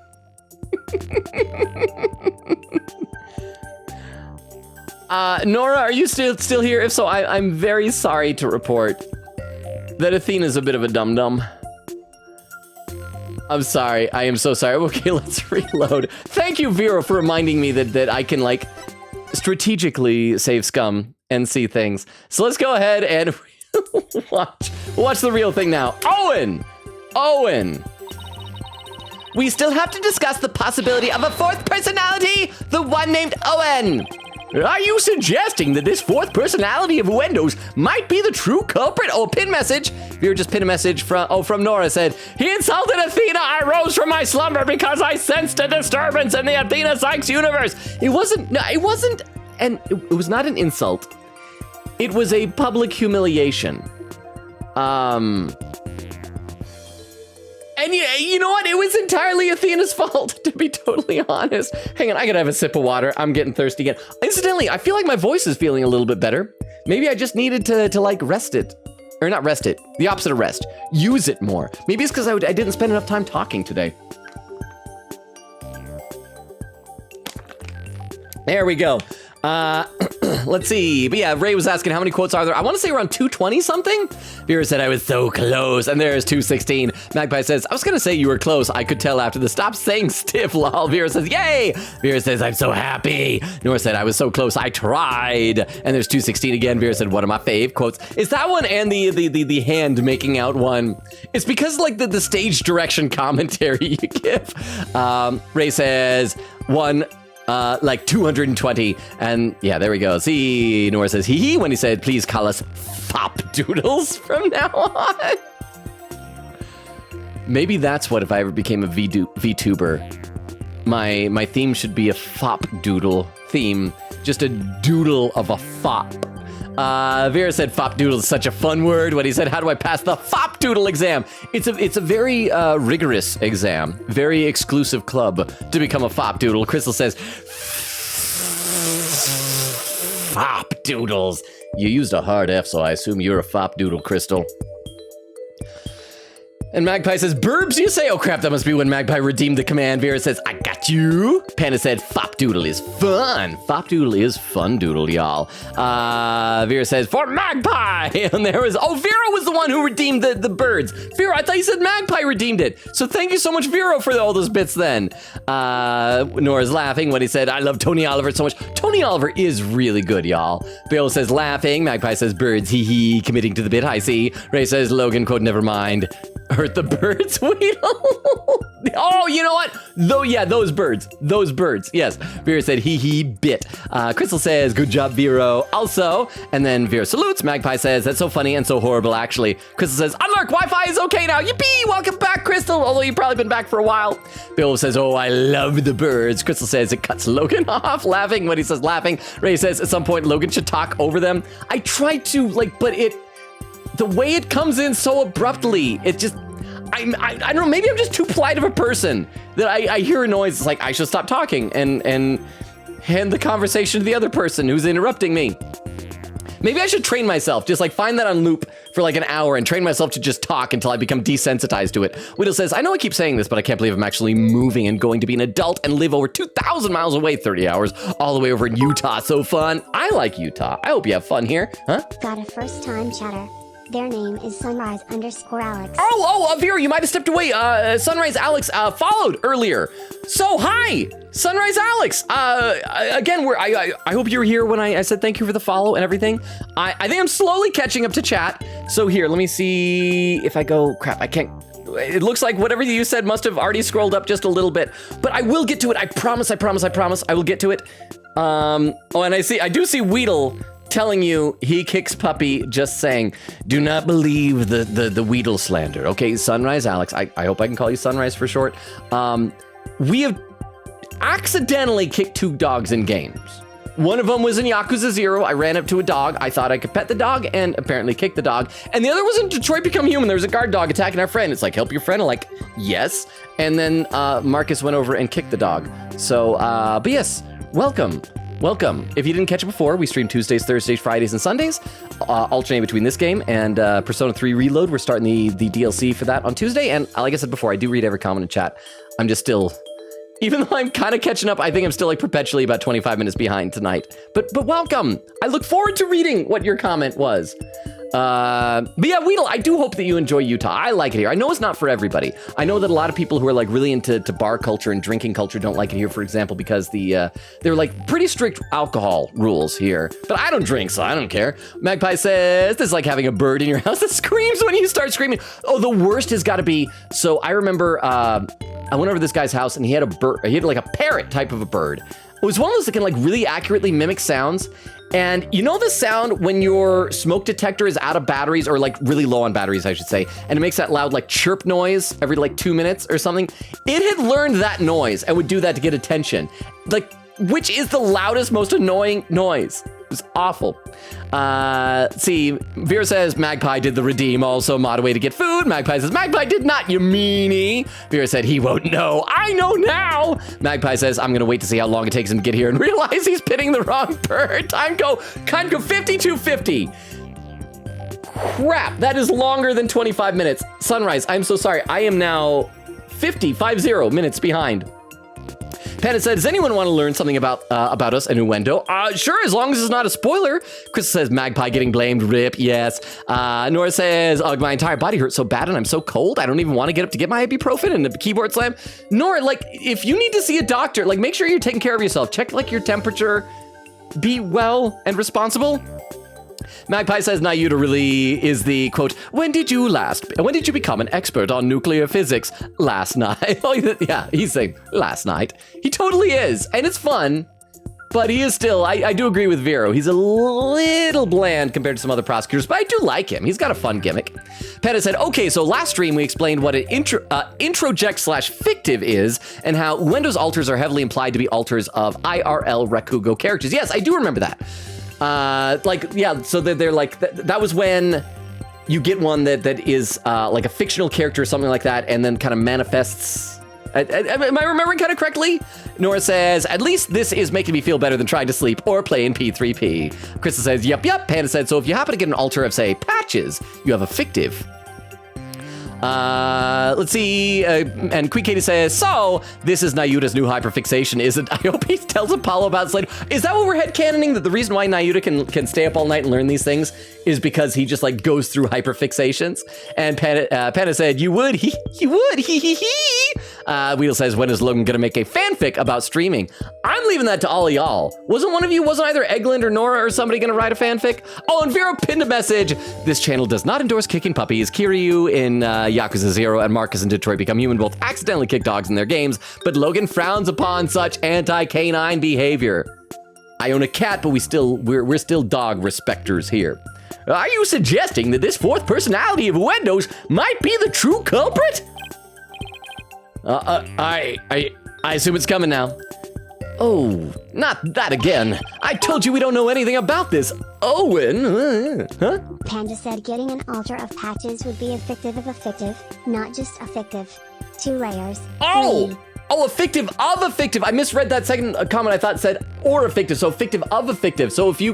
Nora, are you still here? If so, I'm very sorry to report that Athena's a bit of a dum-dum. I'm sorry. I am so sorry. Okay, let's reload. Thank you, Vero, for reminding me that I can, like, strategically save scum and see things. So let's go ahead and watch the real thing now. Owen! We still have to discuss the possibility of a fourth personality, the one named Owen. Are you suggesting that this fourth personality of Wendo's might be the true culprit? Oh, pin message. Vero just pinned a message from Nora, said, He insulted Athena. I rose from my slumber because I sensed a disturbance in the Athena Sykes universe. It wasn't not an insult. It was a public humiliation. And you know what? It was entirely Athena's fault, to be totally honest. Hang on, I gotta have a sip of water. I'm getting thirsty again. Incidentally, I feel like my voice is feeling a little bit better. Maybe I just needed to like rest it. Or not rest it, the opposite of rest. Use it more. Maybe it's because I didn't spend enough time talking today. There we go. Let's see. But yeah, Ray was asking how many quotes are there. I want to say around 220 something. Vera said I was so close, and there's 216. Magpie says, I was gonna say you were close. I could tell after the stop saying stiff, lol. Vera says, yay. Vera says, I'm so happy. Nora said, I was so close, I tried. And there's 216 again. Vera said, one of my fave quotes. Is that one and the hand making out one? It's because like the stage direction commentary you give. Ray says, one, like 220, and yeah, there we go. See, Nora says hee hee when he said, please call us Fop Doodles from now on. Maybe that's what if I ever became a VTuber. My theme should be a Fop Doodle theme, just a doodle of a fop. Vera said Fop Doodle is such a fun word when he said, how do I pass the Fop Doodle exam? It's a very rigorous exam, very exclusive club to become a Fop Doodle. Crystal says, Fop Doodles. You used a hard F, so I assume you're a Fop Doodle, Crystal. And Magpie says, Burbs, you say? Oh crap, that must be when Magpie redeemed the command. Vera says, I got you. Panda said, Fop Doodle is fun. Fop Doodle is fun doodle, y'all. Vera says, for Magpie. And there was, oh, Vera was the one who redeemed the birds. Vera, I thought you said Magpie redeemed it. So thank you so much, Vera, for all those bits then. Nora's laughing when he said, I love Tony Oliver so much. Tony Oliver is really good, y'all. Bill says, laughing. Magpie says, birds, hee hee, committing to the bit, I see. Ray says, Logan, quote, never mind. Hurt the birds, Weedle. Oh, you know what? Though, yeah, those birds. Yes. Vera said, hee hee, bit. Crystal says, good job, Vero. Also, and then Vera salutes. Magpie says, that's so funny and so horrible, actually. Crystal says, unlurk, Wi-Fi is okay now. Yippee, welcome back, Crystal. Although you've probably been back for a while. Bill says, oh, I love the birds. Crystal says, it cuts Logan off, laughing when he says laughing. Ray says, at some point, Logan should talk over them. I tried to, like, but the way it comes in so abruptly, it just, I don't know, maybe I'm just too polite of a person that I hear a noise, it's like, I should stop talking and hand the conversation to the other person who's interrupting me. Maybe I should train myself, just like find that on loop for like an hour and train myself to just talk until I become desensitized to it. Whittle says, I know I keep saying this, but I can't believe I'm actually moving and going to be an adult and live over 2,000 miles away, 30 hours, all the way over in Utah. So fun. I like Utah. I hope you have fun here. Huh? Got a first time chatter. Their name is Sunrise_Alex. Oh, Vera, you might have stepped away. Sunrise Alex followed earlier. So, hi, Sunrise Alex. Again, I hope you were here when I said thank you for the follow and everything. I think I'm slowly catching up to chat. So here, let me see if I go, crap, I can't. It looks like whatever you said must have already scrolled up just a little bit, but I will get to it. I promise. I will get to it. Oh, and I do see Weedle telling you he kicks puppy, just saying, do not believe the Weedle slander. Okay, Sunrise Alex, I hope I can call you Sunrise for short. We have accidentally kicked 2 dogs in games. One of them was in Yakuza 0. I ran up to a dog. I thought I could pet the dog and apparently kick the dog. And the other was in Detroit Become Human. There was a guard dog attacking our friend. It's like, help your friend. I'm like, yes. And then Marcus went over and kicked the dog. So, but yes, welcome. If you didn't catch it before, we stream Tuesdays, Thursdays, Fridays, and Sundays, alternating between this game and Persona 3 Reload. We're starting the DLC for that on Tuesday, and like I said before, I do read every comment in chat. I'm just still Even though I'm kind of catching up, I think I'm still like perpetually about 25 minutes behind tonight. But welcome. I look forward to reading what your comment was. But yeah, Weedle, I do hope that you enjoy Utah. I like it here. I know it's not for everybody. I know that a lot of people who are like really into bar culture and drinking culture don't like it here, for example, because they're like pretty strict alcohol rules here. But I don't drink, so I don't care. Magpie says, this is like having a bird in your house that screams when you start screaming. Oh, the worst has got to be, so I remember I went over to this guy's house and he had a bird, he had like a parrot type of a bird. It was one of those that can like really accurately mimic sounds. And you know the sound when your smoke detector is out of batteries, or like really low on batteries, I should say, and it makes that loud like chirp noise every like 2 minutes or something? It had learned that noise and would do that to get attention. Like, which is the loudest, most annoying noise? It was awful. See, Vera says Magpie did the redeem, also mod away to get food. Magpie says Magpie did not, you meanie. Vera said he won't know. I know now. Magpie says I'm gonna wait to see how long it takes him to get here and realize he's pitting the wrong bird. Time go 5250. Crap, that is longer than 25 minutes. Sunrise, I'm so sorry. I am now 50 minutes behind. Panda said, does anyone want to learn something about us and Uendo? Sure, as long as it's not a spoiler. Chris says, Magpie getting blamed, rip, yes. Nora says, ugh, my entire body hurts so bad and I'm so cold, I don't even want to get up to get my ibuprofen and a keyboard slam. Nora, like, if you need to see a doctor, like, make sure you're taking care of yourself. Check, like, your temperature. Be well and responsible. Magpie says Nayuta really is the, quote, when did you become an expert on nuclear physics? Last night. Oh, yeah, he's saying last night. He totally is, and it's fun, but he is still, I do agree with Vero. He's a little bland compared to some other prosecutors, but I do like him. He's got a fun gimmick. Peta said, okay, so last stream we explained what an introject / fictive is, and how Uendo's alters are heavily implied to be alters of IRL Rakugo characters. Yes, I do remember that. Like, yeah, so they're like, that was when you get one that is like a fictional character or something like that, and then kind of manifests. Am I remembering kind of correctly? Nora says, at least this is making me feel better than trying to sleep or playing P3P. Krista says, yep. Panda said, so if you happen to get an alter of, say, patches, you have a fictive. Let's see, and Queen Katie says, so, this is Nayuta's new hyperfixation, isn't? I hope he tells Apollo about Slade. Is that what we're headcanoning? That the reason why Nayuta can stay up all night and learn these things is because he just, like, goes through hyperfixations? And Panda said, you would, he would, he. Wheel says, when is Logan gonna make a fanfic about streaming? I'm leaving that to all of y'all. Wasn't either Eglin or Nora or somebody gonna write a fanfic? Oh, and Vero pinned a message. This channel does not endorse kicking puppies. Kiryu in Yakuza 0 and Marcus in Detroit Become Human both accidentally kick dogs in their games, but Logan frowns upon such anti-canine behavior. I own a cat, but we're still dog respecters here. Are you suggesting that this fourth personality of Uendo's might be the true culprit? I assume it's coming now. Oh, not that again. I told you we don't know anything about this. Owen, huh? Panda said getting an alter of patches would be a fictive of a fictive, not just a fictive. 2 layers. Oh, a fictive of a fictive. I misread that second comment. I thought said or a fictive, so fictive of a fictive. So if you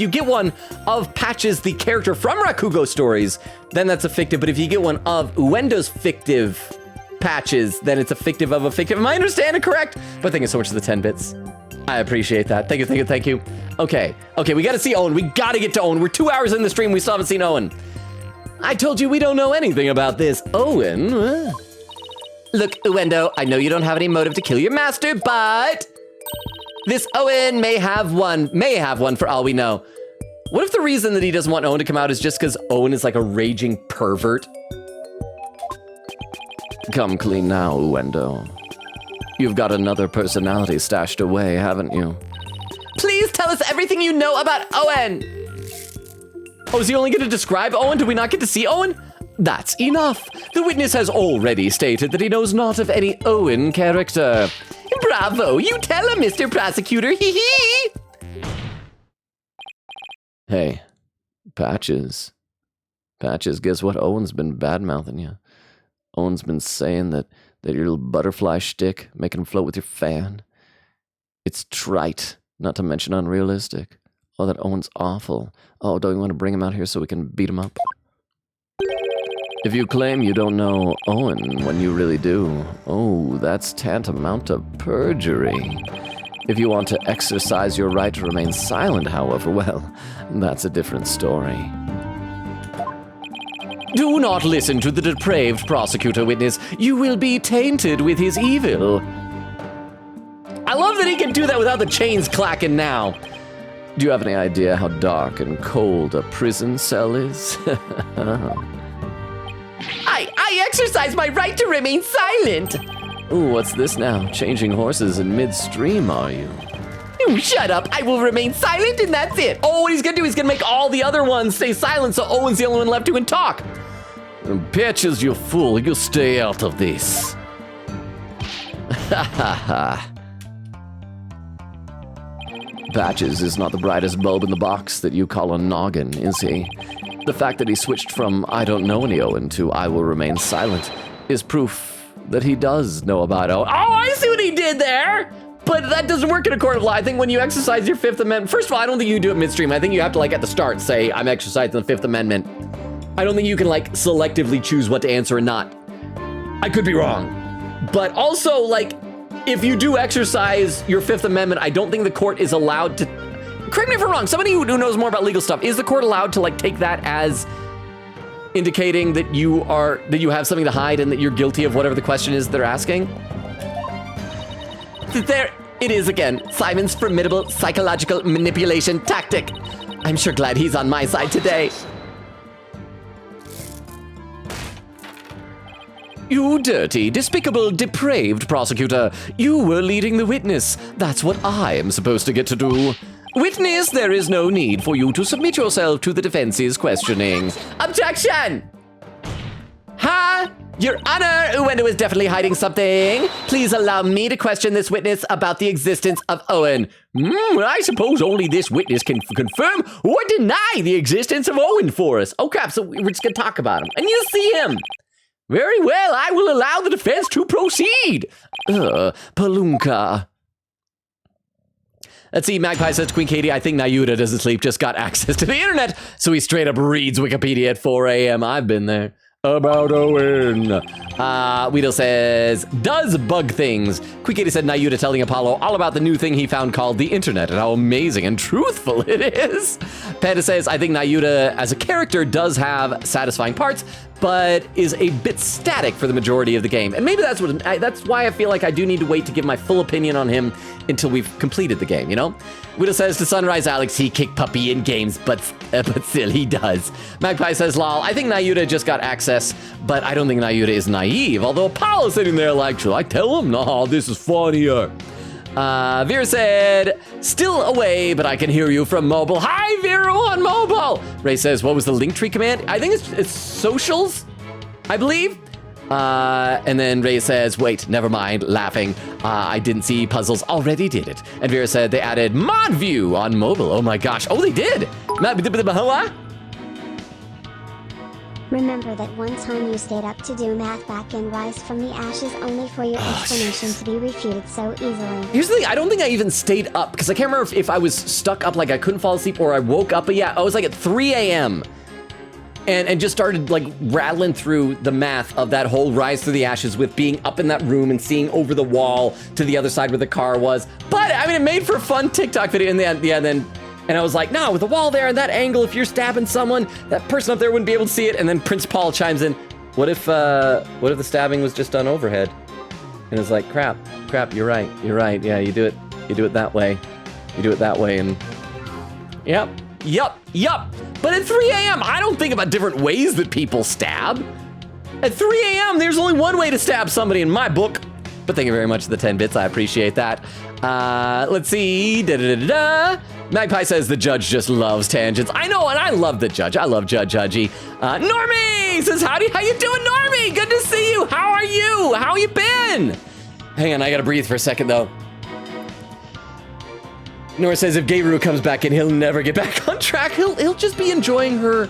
get one of Patches, the character from Rakugo stories, then that's a fictive. But if you get one of Uendo's fictive Patches, then it's a fictive of a fictive. Am I understanding correct? But thank you so much for the 10 bits. I appreciate that. Thank you. Okay, we gotta see Owen. We gotta get to Owen. We're 2 hours in the stream. We still haven't seen Owen. I told you we don't know anything about this. Owen? Look, Uendo, I know you don't have any motive to kill your master, but this Owen may have one for all we know. What if the reason that he doesn't want Owen to come out is just because Owen is like a raging pervert? Come clean now, Uendo. You've got another personality stashed away, haven't you? Please tell us everything you know about Owen! Oh, is he only going to describe Owen? Do we not get to see Owen? That's enough. The witness has already stated that he knows not of any Owen character. Bravo, you tell him, Mr. Prosecutor, hee. Hey, Patches, guess what? Owen's been bad-mouthing you. Owen's been saying that your little butterfly shtick, making him float with your fan, it's trite, not to mention unrealistic. Oh, that Owen's awful. Oh, don't you want to bring him out here so we can beat him up? If you claim you don't know Owen when you really do, oh, that's tantamount to perjury. If you want to exercise your right to remain silent, however, well, that's a different story. Do not listen to the depraved prosecutor, witness. You will be tainted with his evil. I love that he can do that without the chains clacking now. Do you have any idea how dark and cold a prison cell is? I exercise my right to remain silent. Ooh, what's this now? Changing horses in midstream, are you? You shut up. I will remain silent and that's it. Oh, what he's gonna do, he's gonna make all the other ones stay silent so Owen's the only one left who can talk. Patches, you fool. You stay out of this. Ha ha ha. Patches is not the brightest bulb in the box that you call a noggin, is he? The fact that he switched from I don't know any Owen to I will remain silent is proof that he does know about Owen. Oh, I see what he did there. But that doesn't work in a court of law. I think when you exercise your Fifth Amendment, first of all, I don't think you do it midstream. I think you have to, like, at the start say, I'm exercising the Fifth Amendment. I don't think you can, like, selectively choose what to answer and not. I could be wrong. But also, like, if you do exercise your Fifth Amendment, I don't think the court is allowed to, correct me if I'm wrong, somebody who knows more about legal stuff, is the court allowed to, like, take that as indicating that you have something to hide and that you're guilty of whatever the question is they're asking? There it is again, Simon's formidable psychological manipulation tactic. I'm sure glad he's on my side today. You dirty, despicable, depraved prosecutor. You were leading the witness. That's what I am supposed to get to do. Witness, there is no need for you to submit yourself to the defense's questioning. Objection! Huh? Your Honor, Uendo is definitely hiding something. Please allow me to question this witness about the existence of Owen. I suppose only this witness can confirm or deny the existence of Owen for us. Oh crap, so we're just gonna talk about him. And you see him. Very well, I will allow the defense to proceed. Palunka. Let's see, Magpie says to Queen Katie, I think Nayuta doesn't sleep, just got access to the internet. So he straight up reads Wikipedia at 4 a.m. I've been there. About Owen. Weedle says, does bug things. Queen Katie said Nayuta telling Apollo all about the new thing he found called the internet and how amazing and truthful it is. Panda says, I think Nayuta as a character does have satisfying parts, but is a bit static for the majority of the game. And maybe that's why I feel like I do need to wait to give my full opinion on him until we've completed the game, you know? Widow says to Sunrise Alex, he kicked puppy in games, but still he does. Magpie says, lol, I think Nayuta just got access, but I don't think Nayuta is naive. Although Apollo's sitting there like, should I tell him? No, this is funnier. Vera said, still away, but I can hear you from mobile. Hi, Vera on mobile. Ray says, what was the Linktree command? I think it's socials, I believe. And then Ray says, wait, never mind, laughing. I didn't see puzzles, already did it. And Vera said they added mod view on mobile. Oh my gosh. Oh, they did. Remember that one time you stayed up to do math back in Rise from the Ashes only for your explanation to be refuted so easily. Here's the thing, I don't think I even stayed up because I can't remember if I was stuck up, like I couldn't fall asleep or I woke up, but yeah, I was like at 3 a.m. And just started like rattling through the math of that whole Rise Through the Ashes with being up in that room and seeing over the wall to the other side where the car was. But I mean, it made for a fun TikTok video in the end, and I was like, no, with the wall there and that angle, if you're stabbing someone, that person up there wouldn't be able to see it. And then Prince Paul chimes in, what if the stabbing was just done overhead? And it's like, crap, you're right. Yeah, you do it that way. And yep. But at 3 a.m., I don't think about different ways that people stab. At 3 a.m., there's only one way to stab somebody in my book. But thank you very much for the 10 bits. I appreciate that. Let's see. Magpie says the judge just loves tangents. I know, and I love the judge. I love Judge Hudgy. Normie says, howdy. How you doing, Normie? Good to see you. How are you? How you been? Hang on, I gotta breathe for a second, though. Nora says if Gabriel comes back in, he'll never get back on track. He'll just be enjoying her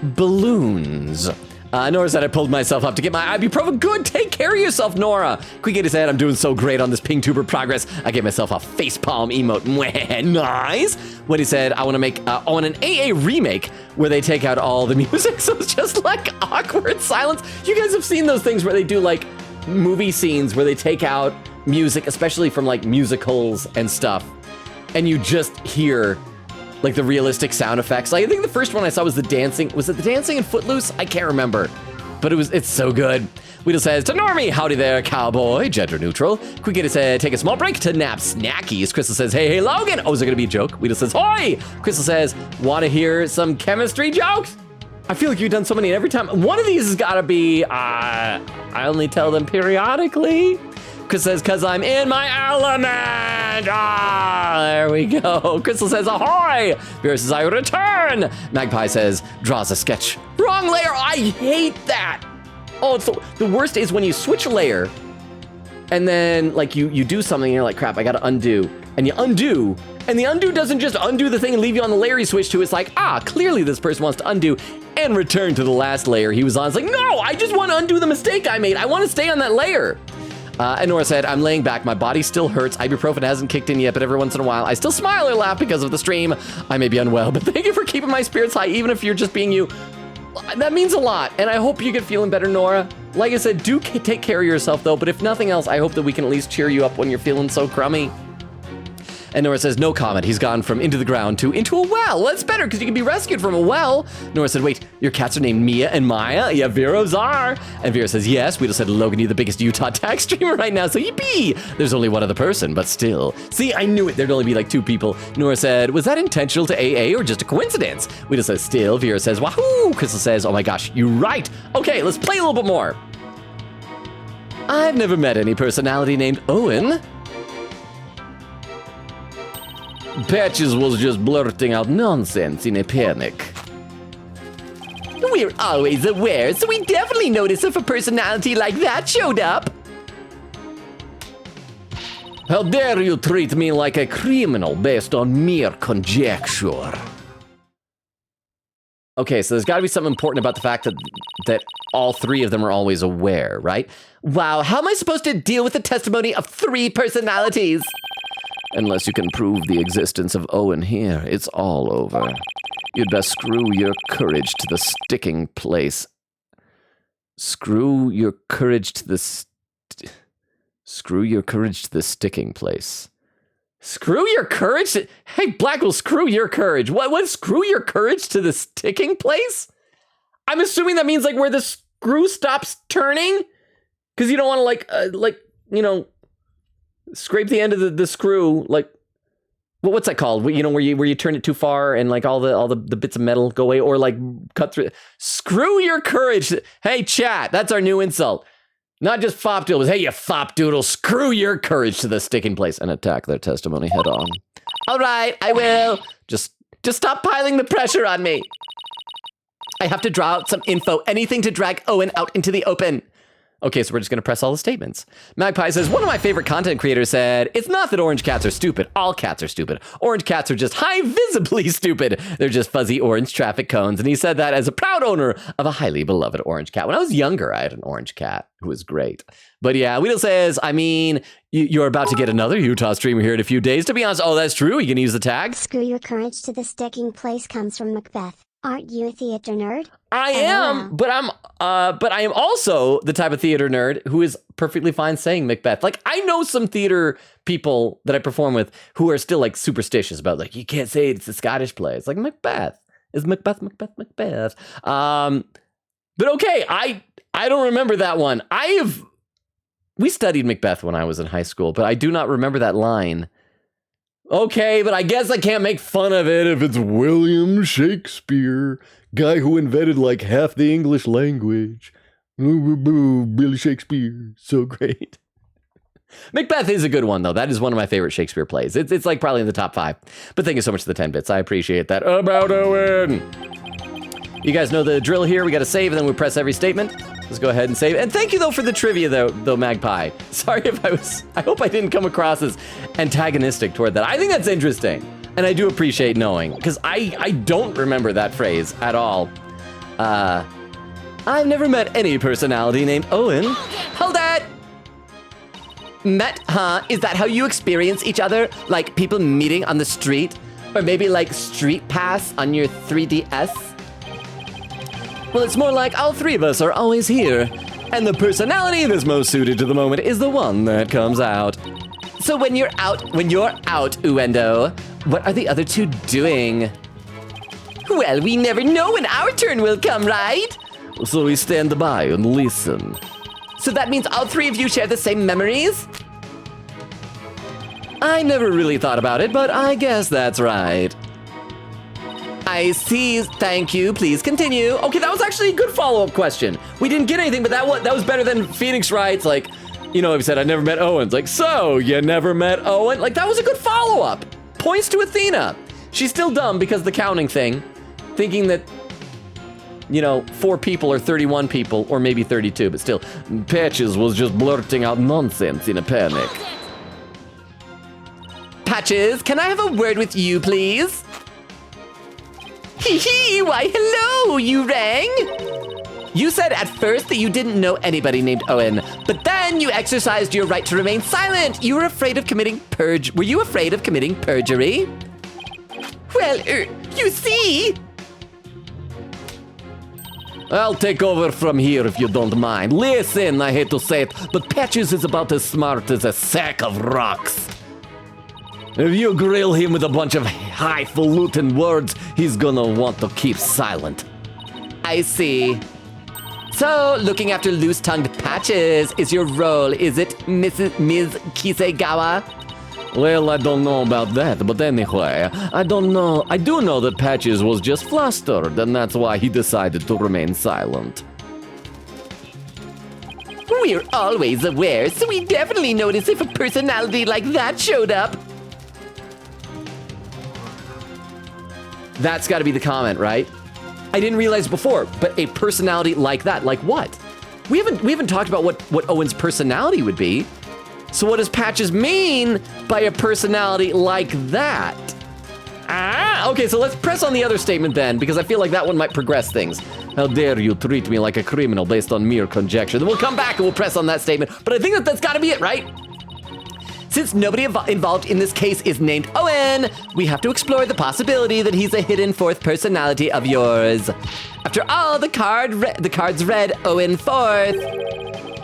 balloons. Nora said, I pulled myself up to get my ibuprofen. Good, take care of yourself, Nora. Quickity said, I'm doing so great on this Pingtuber progress. I gave myself a facepalm emote. Mwah, nice. Wendy said, I want to make on an AA remake where they take out all the music, so it's just like awkward silence. You guys have seen those things where they do like movie scenes where they take out music, especially from like musicals and stuff, and you just hear like the realistic sound effects. Like I think the first one I saw was the dancing. Was it the dancing in Footloose? I can't remember, but it's so good. Weedle says, to Normie, howdy there, cowboy, gender neutral. Quickity said, take a small break to nap snackies. Crystal says, hey, Logan. Oh, is it gonna be a joke? Weedle says, hoi. Crystal says, want to hear some chemistry jokes? I feel like you've done so many, and every time, one of these has gotta be, I only tell them periodically. Chris says, cause I'm in my element. There we go. Crystal says, ahoy. Vera says, I return. Magpie says, draws a sketch. Wrong layer, I hate that. Oh, it's the worst is when you switch a layer and then like you do something and you're like, crap, I gotta undo. And you undo, and the undo doesn't just undo the thing and leave you on the layer you switch to. It's like, clearly this person wants to undo and return to the last layer he was on. It's like, no, I just want to undo the mistake I made. I want to stay on that layer. And Nora said, I'm laying back. My body still hurts. Ibuprofen hasn't kicked in yet, but every once in a while, I still smile or laugh because of the stream. I may be unwell, but thank you for keeping my spirits high, even if you're just being you. That means a lot, and I hope you get feeling better, Nora. Like I said, do take care of yourself, though, but if nothing else, I hope that we can at least cheer you up when you're feeling so crummy. And Nora says, no comment. He's gone from into the ground to into a well. Well, that's better because you can be rescued from a well. Nora said, wait, your cats are named Mia and Maya? Yeah, Vero's are. And Vera says, yes. We just said, Logan, you're the biggest Utah tag streamer right now, so yippee. There's only one other person, but still. See, I knew it. There'd only be like 2 people. Nora said, was that intentional to AA or just a coincidence? We just said, still. Vera says, wahoo. Crystal says, oh my gosh, you're right. Okay, let's play a little bit more. I've never met any personality named Owen. Patches was just blurting out nonsense in a panic. We're always aware, so we definitely notice if a personality like that showed up. How dare you treat me like a criminal based on mere conjecture? Okay, so there's got to be something important about the fact that all 3 of them are always aware, right? Wow, how am I supposed to deal with the testimony of 3 personalities? Unless you can prove the existence of Owen here, it's all over. You'd best screw your courage to the sticking place. Screw your courage to the sticking place. Screw your courage? Hey, Blackwell, screw your courage. What? Screw your courage to the sticking place? I'm assuming that means like where the screw stops turning? Because you don't want to scrape the end of the screw, like, what's that called? Where you turn it too far and like all the bits of metal go away, or like cut through. Screw your courage. Hey, chat, that's our new insult. Not just fop doodles. Hey, you fop doodle, screw your courage to the sticking place and attack their testimony head on. All right, I will. Just stop piling the pressure on me. I have to draw out some info, anything to drag Owen out into the open. Okay, so we're just going to press all the statements. Magpie says, one of my favorite content creators said, it's not that orange cats are stupid. All cats are stupid. Orange cats are just high visibly stupid. They're just fuzzy orange traffic cones. And he said that as a proud owner of a highly beloved orange cat. When I was younger, I had an orange cat who was great. But yeah, Weedle says, I mean, you're about to get another Utah streamer here in a few days. To be honest, oh, that's true. You can use the tag. Screw your courage to the sticking place comes from Macbeth. Aren't you a theater nerd? I am, but I am also the type of theater nerd who is perfectly fine saying Macbeth. Like, I know some theater people that I perform with who are still like superstitious about like, you can't say it's a Scottish play. It's like Macbeth. It's Macbeth. But okay, I don't remember that one. We studied Macbeth when I was in high school, but I do not remember that line. Okay, but I guess I can't make fun of it if it's William Shakespeare, guy who invented like half the English language. Billy Shakespeare, so great. Macbeth is a good one, though. That is one of my favorite Shakespeare plays. It's like probably in the top 5. But thank you so much for the 10 bits. I appreciate that. About Owen. You guys know the drill here. We got to save, and then we press every statement. Let's go ahead and save. And thank you, though, for the trivia, though, Magpie. Sorry if I hope I didn't come across as antagonistic toward that. I think that's interesting. And I do appreciate knowing, because I don't remember that phrase at all. I've never met any personality named Owen. Hold it! Met, huh? Is that how you experience each other? Like people meeting on the street? Or maybe like Street Pass on your 3DS? Well, it's more like all three of us are always here. And the personality that's most suited to the moment is the one that comes out. So when you're out, Uendo, what are the other two doing? Well, we never know when our turn will come, right? So we stand by and listen. So that means all three of you share the same memories? I never really thought about it, but I guess that's right. I see. Thank you. Please continue. Okay, that was actually a good follow-up question. We didn't get anything, but that was better than Phoenix writes, like, you know, he said, I never met Owen. It's like, so, you never met Owen? Like, that was a good follow-up. Points to Athena. She's still dumb because the counting thing. Thinking that, you know, 4 people or 31 people, or maybe 32, but still. Patches was just blurting out nonsense in a panic. Patches, can I have a word with you, please? Hee hee, why hello, you rang? You said at first that you didn't know anybody named Owen, but then you exercised your right to remain silent. You were afraid of committing Were you afraid of committing perjury? Well, you see... I'll take over from here if you don't mind. Listen, I hate to say it, but Patches is about as smart as a sack of rocks. If you grill him with a bunch of highfalutin words, he's gonna want to keep silent. I see. So, looking after loose-tongued Patches is your role, is it, Ms. Kisegawa? Well, I don't know about that, but anyway, I do know that Patches was just flustered, and that's why he decided to remain silent. We're always aware, so we definitely notice if a personality like that showed up. That's gotta be the comment, right? I didn't realize before, but a personality like that, like what? We haven't talked about what Owen's personality would be. So what does Patches mean by a personality like that? Okay, so let's press on the other statement then, because I feel like that one might progress things. How dare you treat me like a criminal based on mere conjecture? Then we'll come back and we'll press on that statement, but I think that's gotta be it, right? Since nobody involved in this case is named Owen, we have to explore the possibility that he's a hidden fourth personality of yours. After all, the cards read Owen fourth.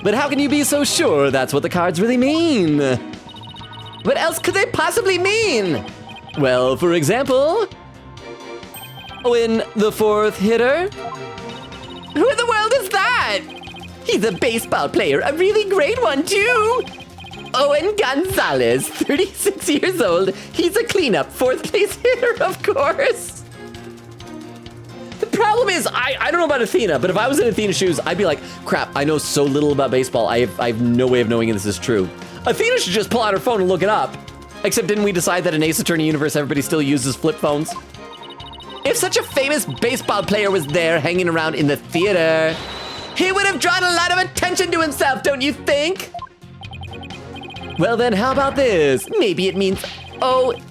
But how can you be so sure that's what the cards really mean? What else could they possibly mean? Well, for example, Owen the fourth hitter? Who in the world is that? He's a baseball player, a really great one too. Owen Gonzalez, 36 years old. He's a cleanup, 4th place hitter, of course. The problem is, I don't know about Athena, but if I was in Athena's shoes, I'd be like, crap, I know so little about baseball. I have no way of knowing if this is true. Athena should just pull out her phone and look it up. Except didn't we decide that in Ace Attorney universe, everybody still uses flip phones? If such a famous baseball player was there hanging around in the theater, he would have drawn a lot of attention to himself, don't you think? Well then, how about this? Maybe it means O-N-4-T-H,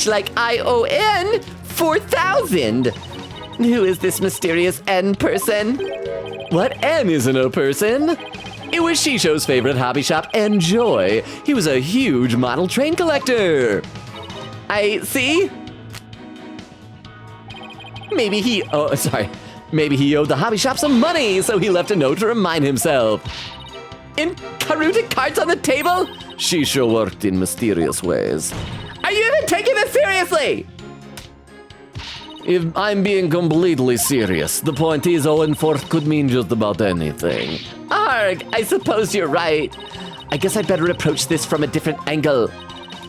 like I-O-N 4000. Who is this mysterious N person? What N isn't a person? It was Shisho's favorite hobby shop, Enjoy. He was a huge model train collector. I see. Maybe he owed the hobby shop some money, so he left a note to remind himself. In Karuta cards on the table? Shisho worked in mysterious ways. Are you even taking this seriously? If I'm being completely serious, the point is Owen Forth could mean just about anything. Arg, I suppose you're right. I guess I'd better approach this from a different angle.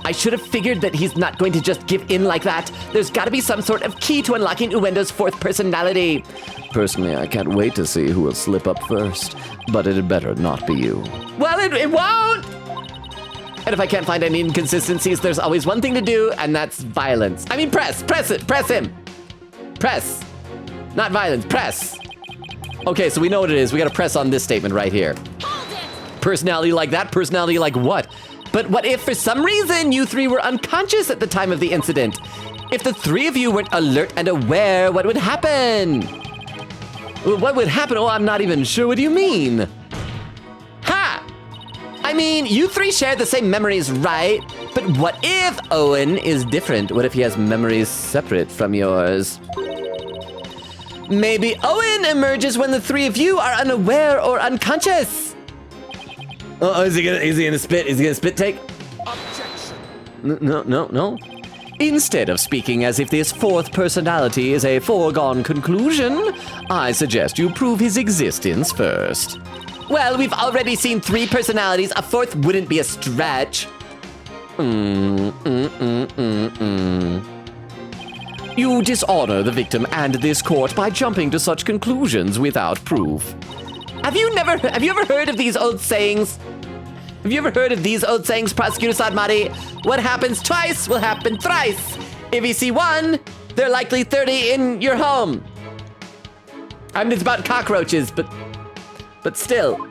I should have figured that he's not going to just give in like that. There's gotta be some sort of key to unlocking Uendo's fourth personality. Personally, I can't wait to see who will slip up first, but it'd better not be you. Well, it won't! And if I can't find any inconsistencies, there's always one thing to do, and that's violence. I mean, press him. Press. Not violence, press. Okay, so we know what it is. We gotta press on this statement right here. Personality like that, personality like what? But what if for some reason you three were unconscious at the time of the incident? If the three of you weren't alert and aware, what would happen? What would happen? Oh, I'm not even sure. What do you mean? Ha! I mean, you three share the same memories, right? But what if Owen is different? What if he has memories separate from yours? Maybe Owen emerges when the three of you are unaware or unconscious. Oh, is he gonna spit? Is he gonna spit take? Objection. No. Instead of speaking as if this fourth personality is a foregone conclusion, I suggest you prove his existence first. Well, we've already seen 3 personalities. A fourth wouldn't be a stretch. You dishonor the victim and this court by jumping to such conclusions without proof. Have you ever heard of these old sayings? Have you ever heard of these old sayings, Prosecutor Sadmati? What happens twice will happen thrice. If you see 1, there are likely 30 in your home. I mean, it's about cockroaches, but still.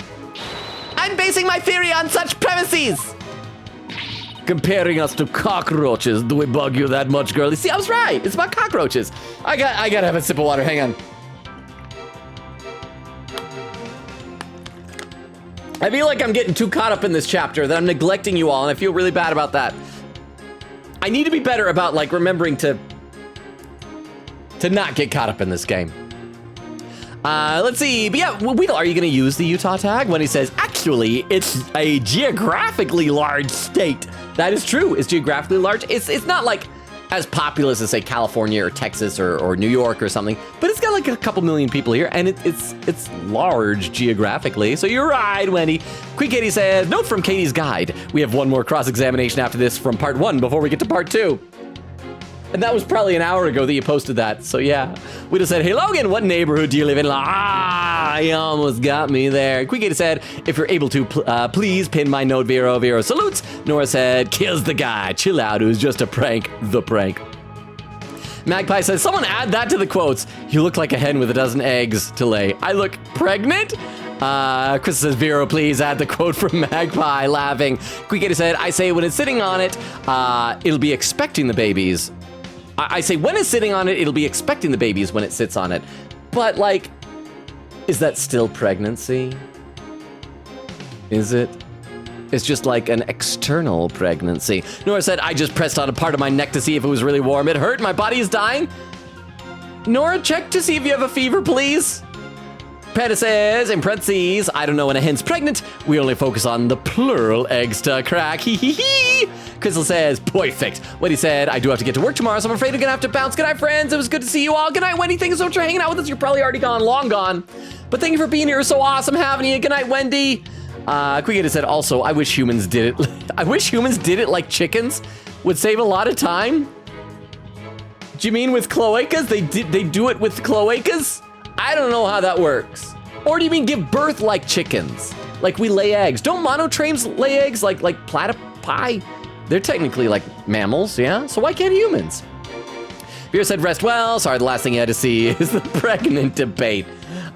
I'm basing my theory on such premises. Comparing us to cockroaches, do we bug you that much, girlie? See, I was right. It's about cockroaches. I gotta have a sip of water. Hang on. I feel like I'm getting too caught up in this chapter that I'm neglecting you all, and I feel really bad about that. I need to be better about, like, remembering to not get caught up in this game. Let's see. But yeah, Weedle, are you going to use the Utah tag when he says, actually, it's a geographically large state? That is true. It's geographically large. It's not like as populous as, say, California or Texas or New York or something, but it's got like a couple million people here, and it's large geographically. So you're right, Wendy. Queen Katie says, note from Katie's guide. We have one more cross-examination after this from part 1 before we get to part 2. And that was probably an hour ago that you posted that. So yeah, we just said, hey Logan, what neighborhood do you live in? You almost got me there. Queen Katie said, if you're able to, please pin my note, Vero. Vero salutes. Nora said, kills the guy. Chill out, it was just a prank. The prank. Magpie says, someone add that to the quotes. You look like a hen with a dozen eggs to lay. I look pregnant? Chris says, Vero, please add the quote from Magpie, laughing. Queen Katie said, I say when it's sitting on it, it'll be expecting the babies. I say when it's sitting on it, it'll be expecting the babies when it sits on it. But, like, is that still pregnancy? Is it? It's just like an external pregnancy. Nora said, I just pressed on a part of my neck to see if it was really warm. It hurt. My body is dying. Nora, check to see if you have a fever, please. Peta says, in parentheses, I don't know when a hen's pregnant. We only focus on the plural eggs to crack. Hee hee hee. Crystal says, perfect. Wendy said, I do have to get to work tomorrow, so I'm afraid I'm gonna have to bounce. Good night, friends. It was good to see you all. Good night, Wendy. Thank you so much for hanging out with us. You're probably already gone, long gone. But thank you for being here. It was so awesome having you. Good night, Wendy. Quickita said, also, I wish humans did it. I wish humans did it like chickens. Would save a lot of time. Do you mean with cloacas? They do it with cloacas? I don't know how that works. Or do you mean give birth like chickens? Like we lay eggs. Don't monotrames lay eggs like platypi? They're technically like mammals, yeah? So why can't humans? Vera said, rest well. Sorry, the last thing you had to see is the pregnant debate.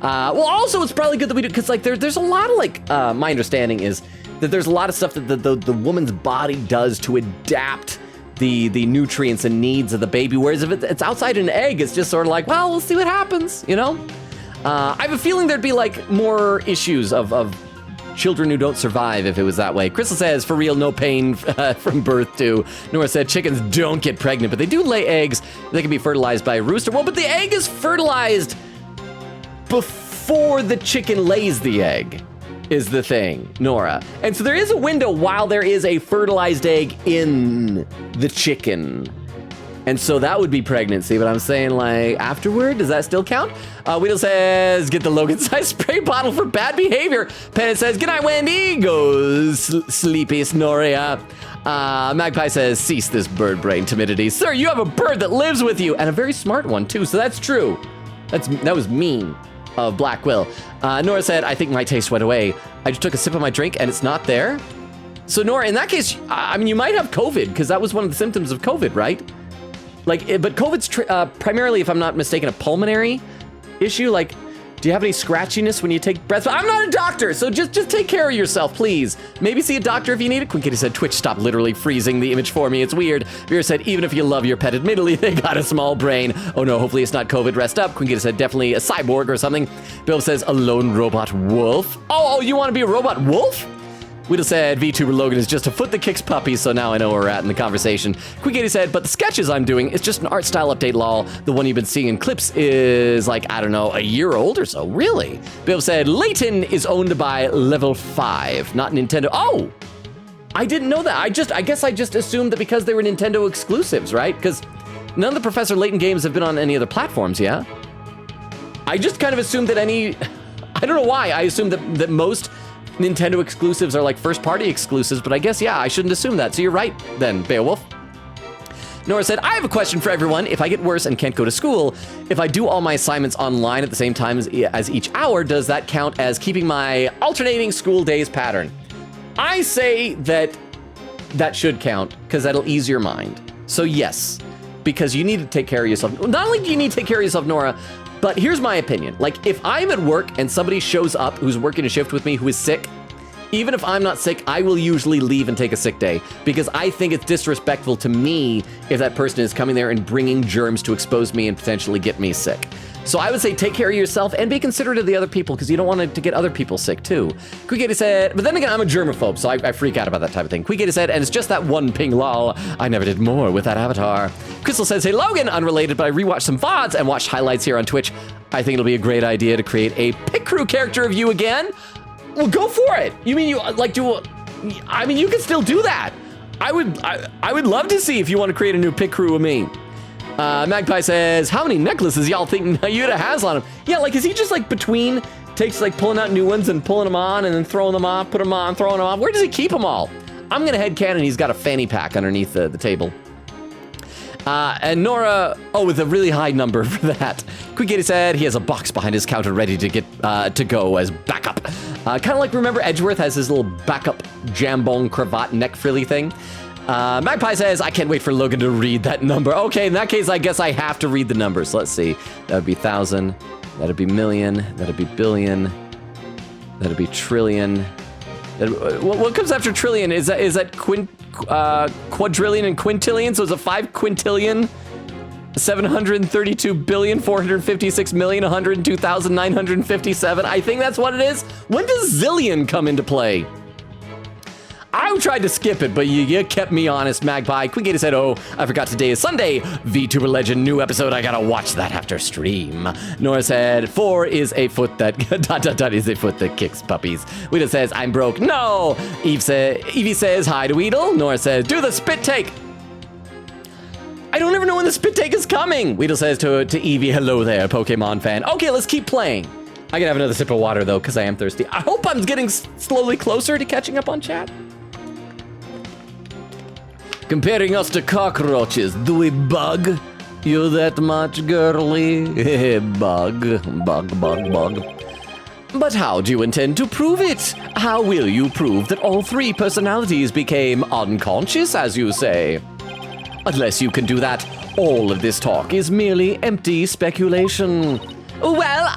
Well, also, it's probably good that we do, because like there's a lot of like, my understanding is that there's a lot of stuff that the woman's body does to adapt the nutrients and needs of the baby. Whereas if it's outside an egg, it's just sort of like, well, we'll see what happens, you know? I have a feeling there'd be like more issues of children who don't survive if it was that way. Crystal says, for real, no pain from birth too. Nora said, chickens don't get pregnant, but they do lay eggs. They can be fertilized by a rooster. Well, but the egg is fertilized before the chicken lays the egg, is the thing, Nora. And so there is a window while there is a fertilized egg in the chicken. And so that would be pregnancy, but I'm saying like afterward, does that still count? Weedle says, get the Logan-sized spray bottle for bad behavior. Pennant says, good night, Wendy. Goes sleepy Snoria. Magpie says, cease this bird brain timidity. Sir, you have a bird that lives with you, and a very smart one too, so that's true. That was mean of Black Will. Nora said, I think my taste went away. I just took a sip of my drink and it's not there. So Nora, in that case, I mean, you might have COVID, because that was one of the symptoms of COVID, right? Like, but COVID's primarily, if I'm not mistaken, a pulmonary issue. Like, Do you have any scratchiness when you take breaths? I'm not a doctor, so just take care of yourself, please. Maybe see a doctor if you need it. Queen Kitty said, Twitch, stop literally freezing the image for me. It's weird. Vera said, even if you love your pet, admittedly, they got a small brain. Oh no, hopefully it's not COVID. Rest up. Queen Kitty said, definitely a cyborg or something. Bill says, a lone robot wolf. Oh, you want to be a robot wolf? Whittle said, VTuber Logan is just a foot that kicks puppies, so now I know where we're at in the conversation. Queen Kitty said, but the sketches I'm doing is just an art style update, lol. The one you've been seeing in clips is like, I don't know, a year old or so. Really? Bill said, Layton is owned by Level 5, not Nintendo. Oh! I didn't know that. I guess I just assumed that because they were Nintendo exclusives, right? Because none of the Professor Layton games have been on any other platforms, yeah? I just kind of assumed that I don't know why. I assumed that most Nintendo exclusives are like first-party exclusives, but I guess, yeah, I shouldn't assume that. So you're right then, Beowulf. Nora said, I have a question for everyone. If I get worse and can't go to school, if I do all my assignments online at the same time as each hour, does that count as keeping my alternating school days pattern? I say that should count, because that'll ease your mind. So yes, because you need to take care of yourself. Not only do you need to take care of yourself, Nora, but here's my opinion. Like, if I'm at work and somebody shows up who's working a shift with me who is sick, even if I'm not sick, I will usually leave and take a sick day because I think it's disrespectful to me if that person is coming there and bringing germs to expose me and potentially get me sick. So I would say take care of yourself and be considerate of the other people because you don't want to get other people sick too. Quiggator said, but then again, I'm a germaphobe, so I freak out about that type of thing. Quiggator said, and it's just that one ping lol. I never did more with that avatar. Crystal says, hey Logan, unrelated, but I rewatched some VODs and watched highlights here on Twitch. I think it'll be a great idea to create a Pit Crew character of you again. Well, go for it. You mean you like do? I mean, you can still do that. I would love to see if you want to create a new Pit Crew of me. Magpie says, how many necklaces y'all think Nayuta has on him? Yeah, like, is he just like between takes like pulling out new ones and pulling them on and then throwing them off, put them on, throwing them off? Where does he keep them all? I'm gonna headcanon he's got a fanny pack underneath the table. And Nora, oh, with a really high number for that. Quiggator said he has a box behind his counter ready to get to go as backup. Kind of like, remember Edgeworth has his little backup jambon cravat neck frilly thing? Magpie says, I can't wait for Logan to read that number. Okay, in that case, I guess I have to read the numbers. Let's see. That would be 1,000. That'd be million. That'd be billion. That'd be trillion. What comes after trillion? Is that quadrillion and quintillion? So is it 5 quintillion? 732,456,102,957. I think that's what it is. When does zillion come into play? I tried to skip it, but you kept me honest, Magpie. Quiggator said, oh, I forgot today is Sunday. VTuber Legend, new episode. I gotta watch that after stream. Nora said, 4 is a foot that, is a foot that kicks puppies. Weedle says, I'm broke. No. Evie says, hi to Weedle. Nora says, do the spit take. I don't ever know when the spit take is coming. Weedle says to Evie, hello there, Pokemon fan. Okay, let's keep playing. I can have another sip of water, though, because I am thirsty. I hope I'm getting slowly closer to catching up on chat. Comparing us to cockroaches, do we bug you that much, girly? Bug. But how do you intend to prove it? How will you prove that all 3 personalities became unconscious, as you say? Unless you can do that, all of this talk is merely empty speculation. Well,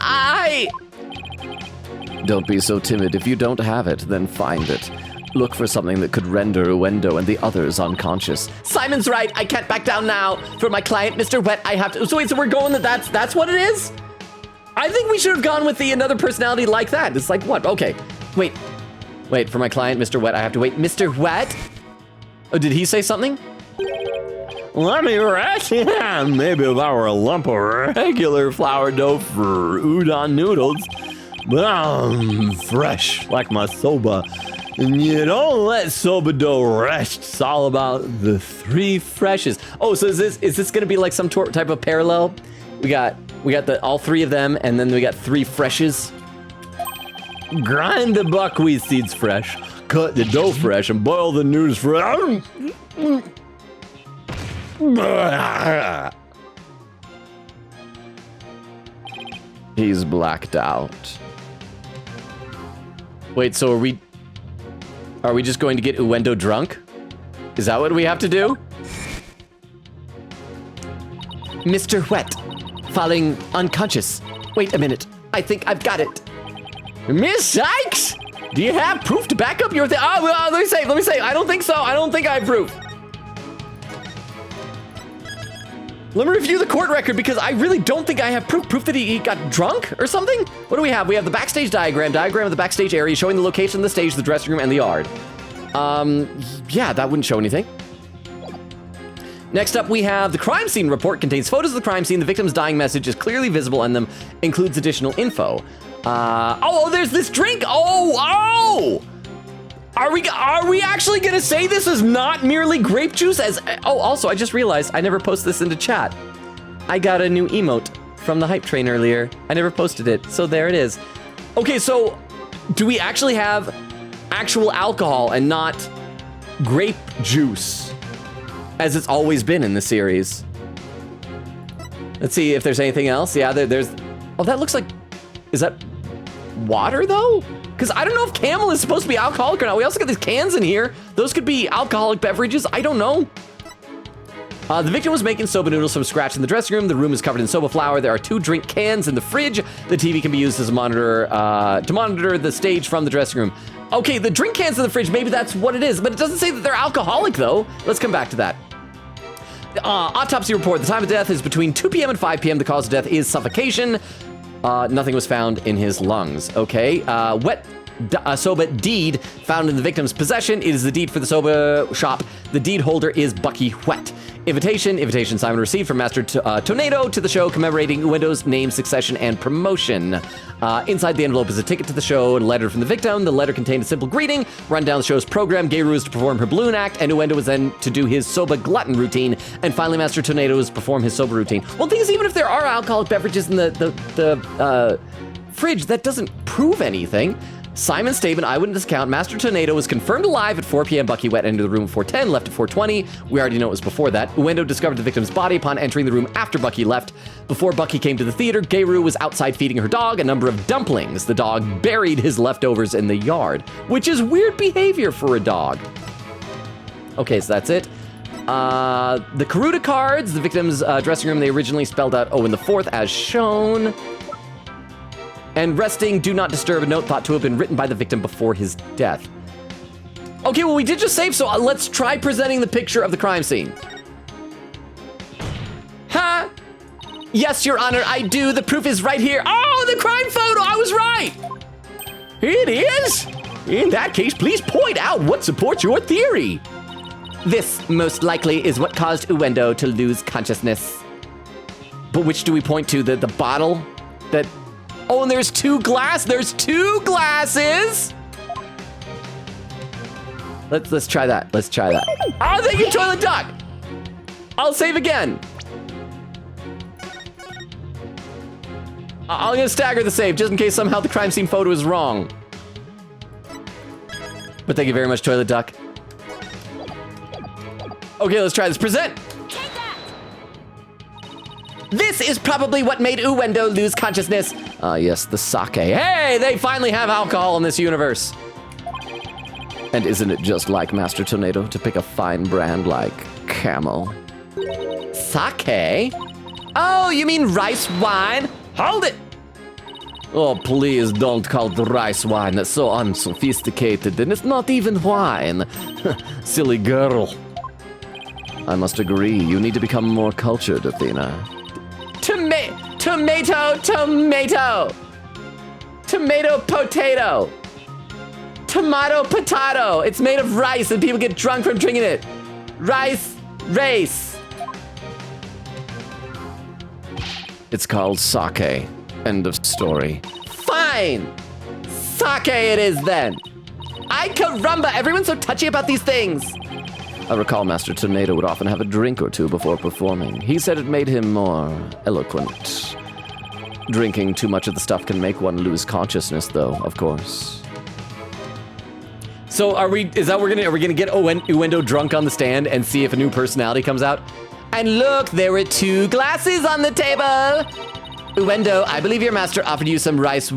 Don't be so timid. If you don't have it, then find it. Look for something that could render Uendo and the others unconscious. Simon's right. I can't back down now. For my client, Mr. Wet, I have to... So wait, so we're going that's what it is? I think we should have gone with another personality like that. It's like, what? Okay. Wait, for my client, Mr. Wet, I have to wait. Mr. Wet? Oh, did he say something? Let me rest. Yeah, maybe if I were a lump of regular flour dough for udon noodles. But I'm fresh, like my soba. And you don't let soba dough rest. It's all about the 3 freshes. Oh, so is this gonna be like some type of parallel? We got all 3 of them, and then we got 3 freshes. Grind the buckwheat seeds fresh, cut the dough fresh, and boil the noodles fresh. He's blacked out. Wait, so are we just going to get Uendo drunk? Is that what we have to do? Mr. Wet, falling unconscious. Wait a minute. I think I've got it. Miss Sykes, do you have proof to back up your thing? Oh, well, let me say. I don't think so. I don't think I have proof. Let me review the court record because I really don't think I have proof that he got drunk or something. What do we have? We have the backstage diagram of the backstage area showing the location of the stage, the dressing room, and the yard. Yeah, that wouldn't show anything. Next up, we have the crime scene report. Contains photos of the crime scene. The victim's dying message is clearly visible on them. Includes additional info. Oh, there's this drink. Oh! Are we actually gonna say this is not merely grape juice? Also, I just realized I never posted this into chat. I got a new emote from the hype train earlier. I never posted it, so there it is. Okay, so do we actually have actual alcohol and not grape juice, as it's always been in the series? Let's see if there's anything else. Yeah, there's. Oh, that looks like. Is that water though? Because I don't know if Camel is supposed to be alcoholic or not. We also got these cans in here. Those could be alcoholic beverages. I don't know. The victim was making soba noodles from scratch in the dressing room. The room is covered in soba flour. There are 2 drink cans in the fridge. The TV can be used as a monitor to monitor the stage from the dressing room. Okay, the drink cans in the fridge, maybe that's what it is, but it doesn't say that they're alcoholic though. Let's come back to that. Autopsy report. The time of death is between 2 p.m. and 5 p.m. The cause of death is suffocation. Nothing was found in his lungs. Okay, wet soba deed found in the victim's possession. It is the deed for the soba shop. The deed holder is Bucky Whet. Invitation Simon received from Master Tornado to the show commemorating Uendo's name, succession, and promotion. Inside the envelope is a ticket to the show and a letter from the victim. The letter contained a simple greeting, run down the show's program. Gayru is to perform her balloon act, and Uendo was then to do his soba glutton routine. And finally, Master Tornado is to perform his soba routine. Well, the thing is, even if there are alcoholic beverages in the fridge, that doesn't prove anything. Simon's statement, eyewitness account, Master Tornado was confirmed alive at 4 p.m. Bucky went into the room at 4:10, left at 4:20. We already know it was before that. Uendo discovered the victim's body upon entering the room after Bucky left. Before Bucky came to the theater, Gayru was outside feeding her dog a number of dumplings. The dog buried his leftovers in the yard, which is weird behavior for a dog. Okay, so that's it. The Karuta cards, the victim's dressing room, they originally spelled out O in the fourth as shown. And resting, do not disturb, a note thought to have been written by the victim before his death. Okay, well, we did just save, so let's try presenting the picture of the crime scene. Huh? Yes, Your Honor, I do. The proof is right here. Oh, the crime photo! I was right! It is? In that case, please point out what supports your theory. This, most likely, is what caused Uendo to lose consciousness. But which do we point to? The bottle? That... Oh, and there's two glasses. Let's try that. Oh, thank you, Toilet Duck. I'll save again. I'm gonna stagger the save just in case somehow the crime scene photo is wrong. But thank you very much, Toilet Duck. Okay, let's try this. Present. This is probably what made Uendo lose consciousness. Yes, the sake. Hey, they finally have alcohol in this universe. And isn't it just like Master Tornado to pick a fine brand like Camel? Sake? Oh, you mean rice wine? Hold it! Oh, please don't call it rice wine. That's so unsophisticated, and it's not even wine. Silly girl. I must agree, you need to become more cultured, Athena. Tomato. Tomato, potato. Tomato, potato. It's made of rice and people get drunk from drinking it. Rice, race. It's called sake. End of story. Fine. Sake it is then. Ay caramba, everyone's so touchy about these things. I recall Master Tornado would often have a drink or two before performing. He said it made him more eloquent. Drinking too much of the stuff can make one lose consciousness, though, of course. So are we gonna get Uendo drunk on the stand and see if a new personality comes out? And look, there were 2 glasses on the table. Uendo, I believe your master offered you some rice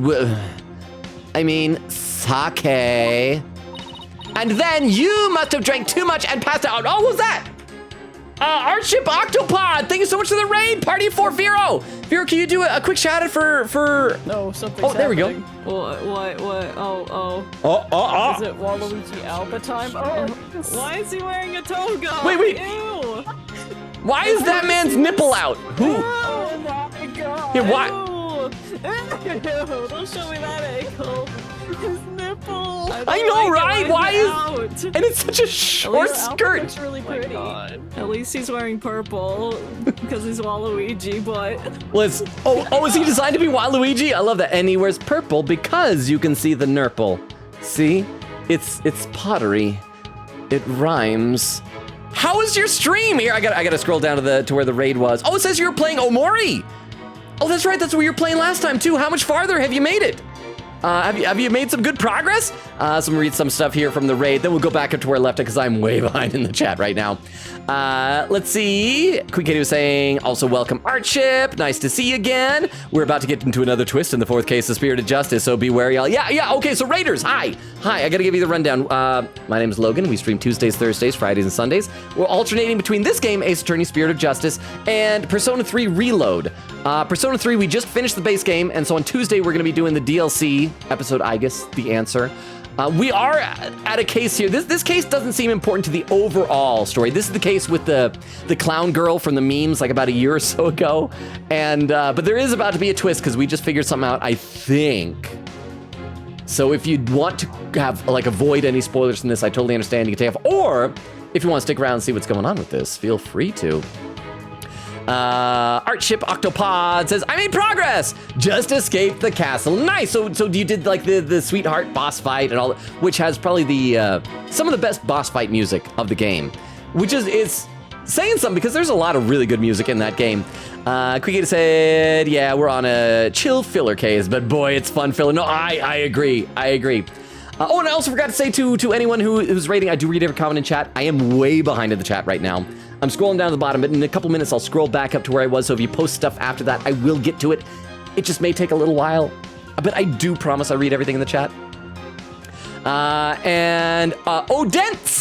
sake. And then you must have drank too much and passed out. Oh, what was that? Artship Octopod, thank you so much for the raid. Party 40. Vero, can you do a quick shout out for? No, something's there we go. happening. What? Oh. Oh. Is it Waluigi Alpha time? Oh, why is he wearing a toga? Wait. Ew. Why is that man's nipple out? Who? Oh my god. Yeah, why? Ew. Don't show me that ankle. His nipple. I know, right? Why is? And it's such a short skirt. Looks really pretty. At least he's wearing purple because he's Waluigi, but Is he designed to be Waluigi? I love that. And he wears purple because you can see the nurple. See? It's pottery. It rhymes. How is your stream? Here, I gotta scroll down to where the raid was. Oh, it says you were playing Omori. Oh, that's right. That's where you were playing last time too. How much farther have you made it? Have you made some good progress? So I'm gonna read some stuff here from the raid. Then we'll go back up to where I left it because I'm way behind in the chat right now. Let's see. Quick Kitty was saying, also welcome Artship. Nice to see you again. We're about to get into another twist in the fourth case of Spirit of Justice, so be wary, y'all. Yeah. Okay, so Raiders, hi. I gotta give you the rundown. My name is Logan. We stream Tuesdays, Thursdays, Fridays, and Sundays. We're alternating between this game, Ace Attorney, Spirit of Justice, and Persona 3 Reload. Persona 3, we just finished the base game, and so on Tuesday, we're gonna be doing the DLC episode, I guess, The Answer. We are at a case here. This case doesn't seem important to the overall story. This is the case with the clown girl from the memes like about a year or so ago. And but there is about to be a twist because we just figured something out, I think. So if you want to have avoid any spoilers from this, I totally understand. You can take off. Or if you want to stick around and see what's going on with this, feel free to. Artship Octopod says, I made progress! Just escaped the castle. Nice! So you did like the sweetheart boss fight and all that, which has probably the some of the best boss fight music of the game. Which is saying something because there's a lot of really good music in that game. Quickita said, yeah, we're on a chill filler case, but boy, it's fun filler. No, I agree. Oh, and I also forgot to say to anyone who's rating, I do read every comment in chat. I am way behind in the chat right now. I'm scrolling down to the bottom, but in a couple minutes, I'll scroll back up to where I was. So if you post stuff after that, I will get to it. It just may take a little while, but I do promise I read everything in the chat. Odents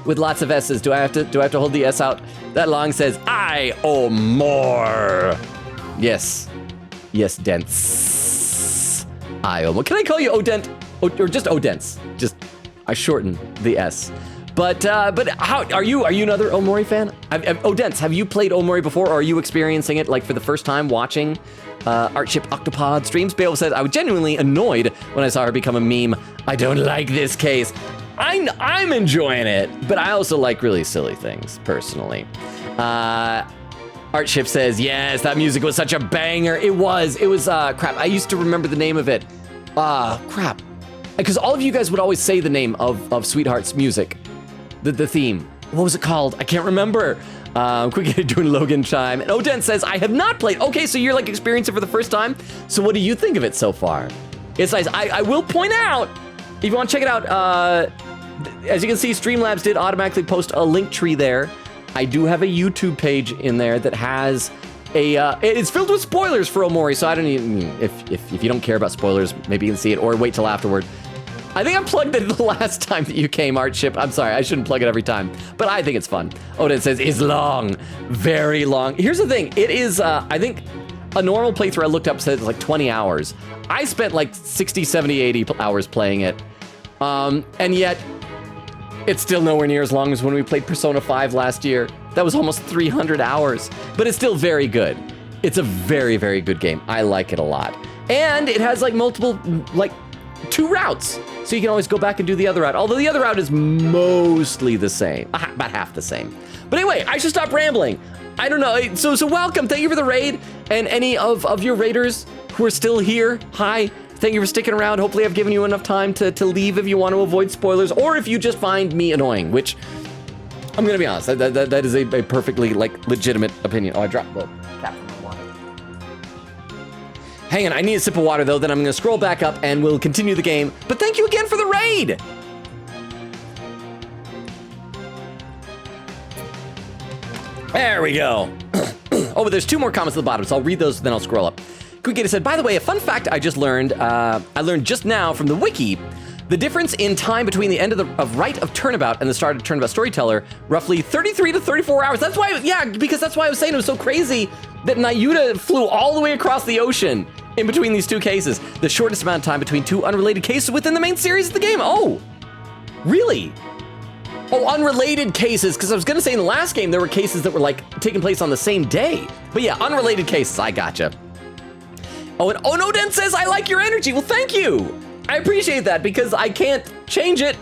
with lots of S's. Do I have to hold the S out? That long says, I owe more. Yes, Dents. I owe more. Can I call you Odent? Or just Odents? I shorten the S. But how are you? Are you another Omori fan? Odents, have you played Omori before, or are you experiencing it like for the first time watching Artship Octopod streams? Bale says, I was genuinely annoyed when I saw her become a meme. I don't like this case. I'm enjoying it, but I also like really silly things, personally. Artship says, yes, that music was such a banger. It was, crap, I used to remember the name of it. Crap. Because all of you guys would always say the name of Sweetheart's music. The theme. What was it called? I can't remember. Quick doing Logan chime. And Odent says, I have not played. Okay, so you're like experiencing it for the first time. So what do you think of it so far? It's nice. I will point out, if you want to check it out, as you can see, Streamlabs did automatically post a link tree there. I do have a YouTube page in there that has it's filled with spoilers for Omori, so I don't even, if you don't care about spoilers, maybe you can see it or wait till afterward. I think I plugged it the last time that you came, Artship. I'm sorry, I shouldn't plug it every time, but I think it's fun. Odin says, it's long, very long. Here's the thing, it is, I think, a normal playthrough I looked up said it's like 20 hours. I spent like 60, 70, 80 hours playing it, and yet, it's still nowhere near as long as when we played Persona 5 last year. That was almost 300 hours, but it's still very good. It's a very, very good game. I like it a lot. And it has like multiple, like 2 routes. So you can always go back and do the other route. Although the other route is mostly the same, about half the same. But anyway, I should stop rambling. I don't know, so welcome, thank you for the raid. And any of your raiders who are still here, hi. Thank you for sticking around. Hopefully I've given you enough time to leave if you want to avoid spoilers, or if you just find me annoying, which, I'm gonna be honest, that is a perfectly, like, legitimate opinion. Oh, I dropped the cap from my water. Hang on, I need a sip of water, though, then I'm gonna scroll back up and we'll continue the game. But thank you again for the raid! There we go. Oh, but there's 2 more comments at the bottom, so I'll read those, then I'll scroll up. Quickita said, by the way, a fun fact I just learned, I learned just now from the wiki, The difference in time between the end of Rite of Turnabout and the start of Turnabout Storyteller, roughly 33 to 34 hours. That's why, yeah, because that's why I was saying it was so crazy that Nayuta flew all the way across the ocean in between these two cases. The shortest amount of time between two unrelated cases within the main series of the game. Oh, really? Oh, unrelated cases, because I was gonna say in the last game there were cases that were like taking place on the same day. But yeah, unrelated cases, I gotcha. Oh, and Onoden says, I like your energy. Well, thank you. I appreciate that because I can't change it.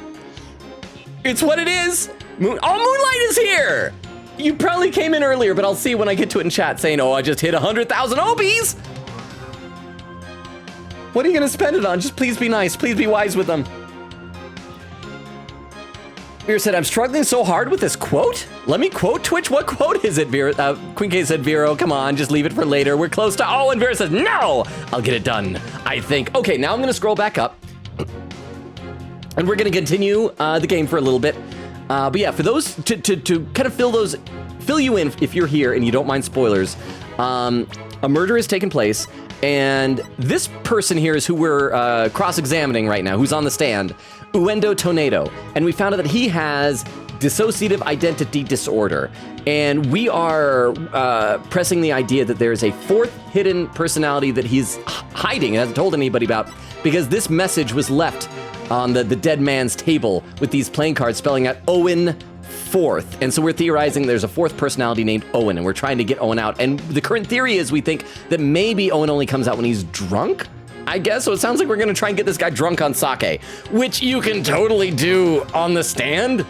It's what it is. Moonlight is here. You probably came in earlier, but I'll see when I get to it in chat saying, oh, I just hit 100,000 obies. What are you gonna spend it on? Just please be nice. Please be wise with them. Vera said, I'm struggling so hard with this quote. Let me quote Twitch. What quote is it, Vera? Queen K said, Vero, come on, just leave it for later. We're close to, oh, and Vera says, no, I'll get it done, I think. Okay, now I'm gonna scroll back up. And we're gonna continue the game for a little bit. But yeah, for those, to kind of fill you in if you're here and you don't mind spoilers, a murder has taken place, and this person here is who we're cross-examining right now, who's on the stand, Uendo Tornado, and we found out that he has dissociative identity disorder, and we are pressing the idea that there is a fourth hidden personality that he's hiding and hasn't told anybody about, because this message was left on the dead man's table with these playing cards spelling out Owen Fourth, and so we're theorizing there's a fourth personality named Owen, and we're trying to get Owen out, and the current theory is we think that maybe Owen only comes out when he's drunk, I guess. So it sounds like we're gonna try and get this guy drunk on sake, which you can totally do on the stand,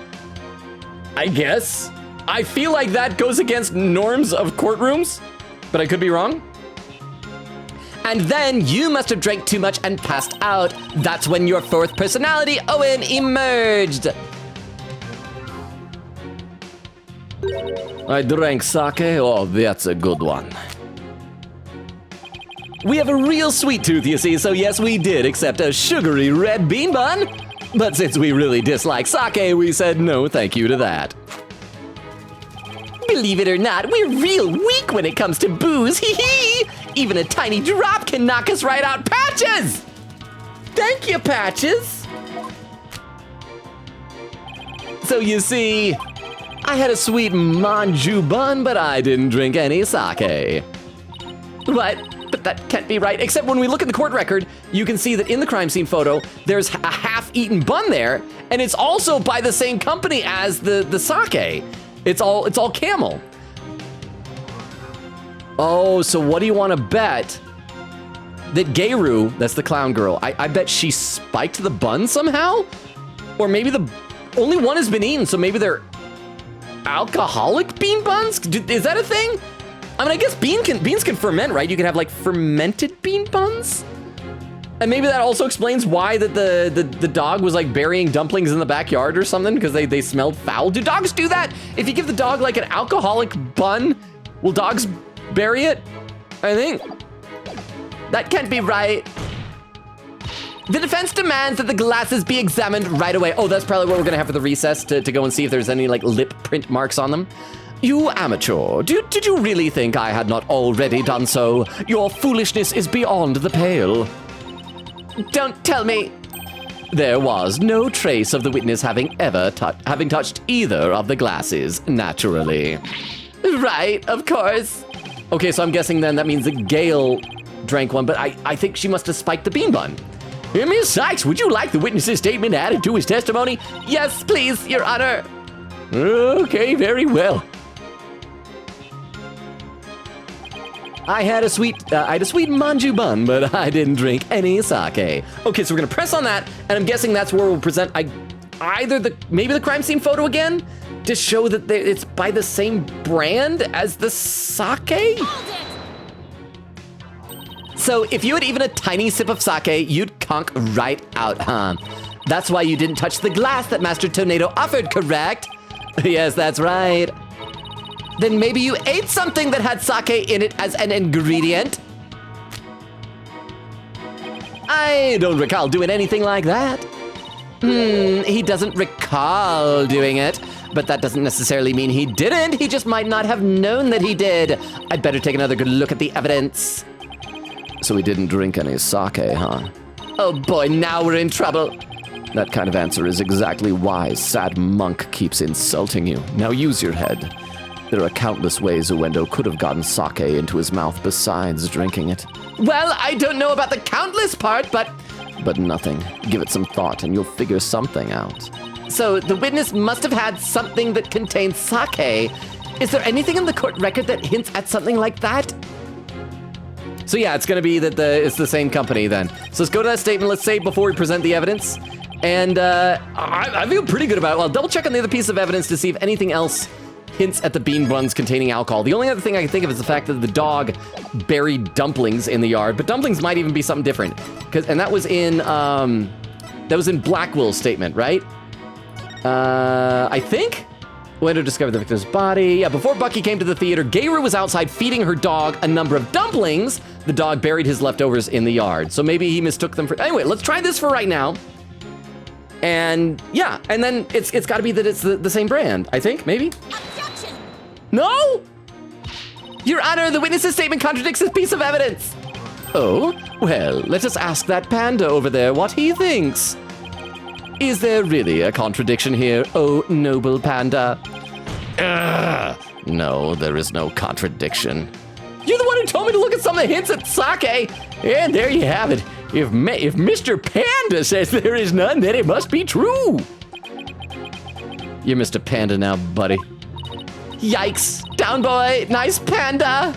I guess. I feel like that goes against norms of courtrooms, but I could be wrong. And then you must have drank too much and passed out. That's when your fourth personality, Owen, emerged. I drank sake. Oh, that's a good one. We have a real sweet tooth, you see, so yes, we did accept a sugary red bean bun. But since we really dislike sake, we said no thank you to that. Believe it or not, we're real weak when it comes to booze, hee hee! Even a tiny drop can knock us right out. Patches! Thank you, Patches! So you see, I had a sweet manju bun, but I didn't drink any sake. What? But that can't be right. Except when we look at the court record, you can see that in the crime scene photo, there's a half-eaten bun there, and it's also by the same company as the sake. It's all Camel. Oh, so what do you want to bet? That Geiru, that's the clown girl, I bet she spiked the bun somehow? Or maybe the only one has been eaten, so maybe they're alcoholic bean buns? Is that a thing? I mean, I guess beans can ferment, right? You can have like fermented bean buns? And maybe that also explains why that the dog was like burying dumplings in the backyard or something, because they smelled foul. Do dogs do that? If you give the dog like an alcoholic bun, will dogs bury it? I think. That can't be right. The defense demands that the glasses be examined right away. Oh, that's probably what we're gonna have for the recess to go and see if there's any like lip print marks on them. You amateur, did you really think I had not already done so? Your foolishness is beyond the pale. Don't tell me. There was no trace of the witness having ever touched either of the glasses, naturally. Right, of course. Okay, so I'm guessing then that means that Gail drank one, but I think she must have spiked the bean bun. Miss Sykes, would you like the witness's statement added to his testimony? Yes, please, Your Honor. Okay, very well. I had a sweet manju bun, but I didn't drink any sake. Okay, so we're gonna press on that, and I'm guessing that's where we'll present maybe the crime scene photo again to show that it's by the same brand as the sake. So if you had even a tiny sip of sake, you'd conk right out, huh? That's why you didn't touch the glass that Master Tornado offered, correct? Yes, that's right. Then maybe you ate something that had sake in it as an ingredient. I don't recall doing anything like that. He doesn't recall doing it, but that doesn't necessarily mean he didn't. He just might not have known that he did. I'd better take another good look at the evidence. So he didn't drink any sake, huh? Oh boy, now we're in trouble. That kind of answer is exactly why sad monk keeps insulting you. Now use your head. There are countless ways Uendo could have gotten sake into his mouth besides drinking it. Well, I don't know about the countless part, but nothing. Give it some thought and you'll figure something out. so the witness must have had something that contained sake. Is there anything in the court record that hints at something like that? So yeah, it's gonna be that it's the same company then. So let's go to that statement. Let's say it before we present the evidence. And I feel pretty good about it. Well, I'll double check on the other piece of evidence to see if anything else hints at the bean buns containing alcohol. The only other thing I can think of is the fact that the dog buried dumplings in the yard, but dumplings might even be something different. And that was in Blackwell's statement, right? I think? Uendo discovered the victim's body. Yeah, before Bucky came to the theater, Gayru was outside feeding her dog a number of dumplings. The dog buried his leftovers in the yard. So maybe he mistook them for... Anyway, let's try this for right now. And yeah, and then it's got to be that it's the same brand, I think, maybe? Objection! No! Your Honor, the witness's statement contradicts this piece of evidence. Oh? Well, let us ask that panda over there what he thinks. Is there really a contradiction here, oh noble panda? No, there is no contradiction. You're the one who told me to look at some of the hints at sake. And there you have it. If Mr. Panda says there is none, then it must be true. You're Mr. Panda now, buddy. Yikes. Down boy. Nice panda.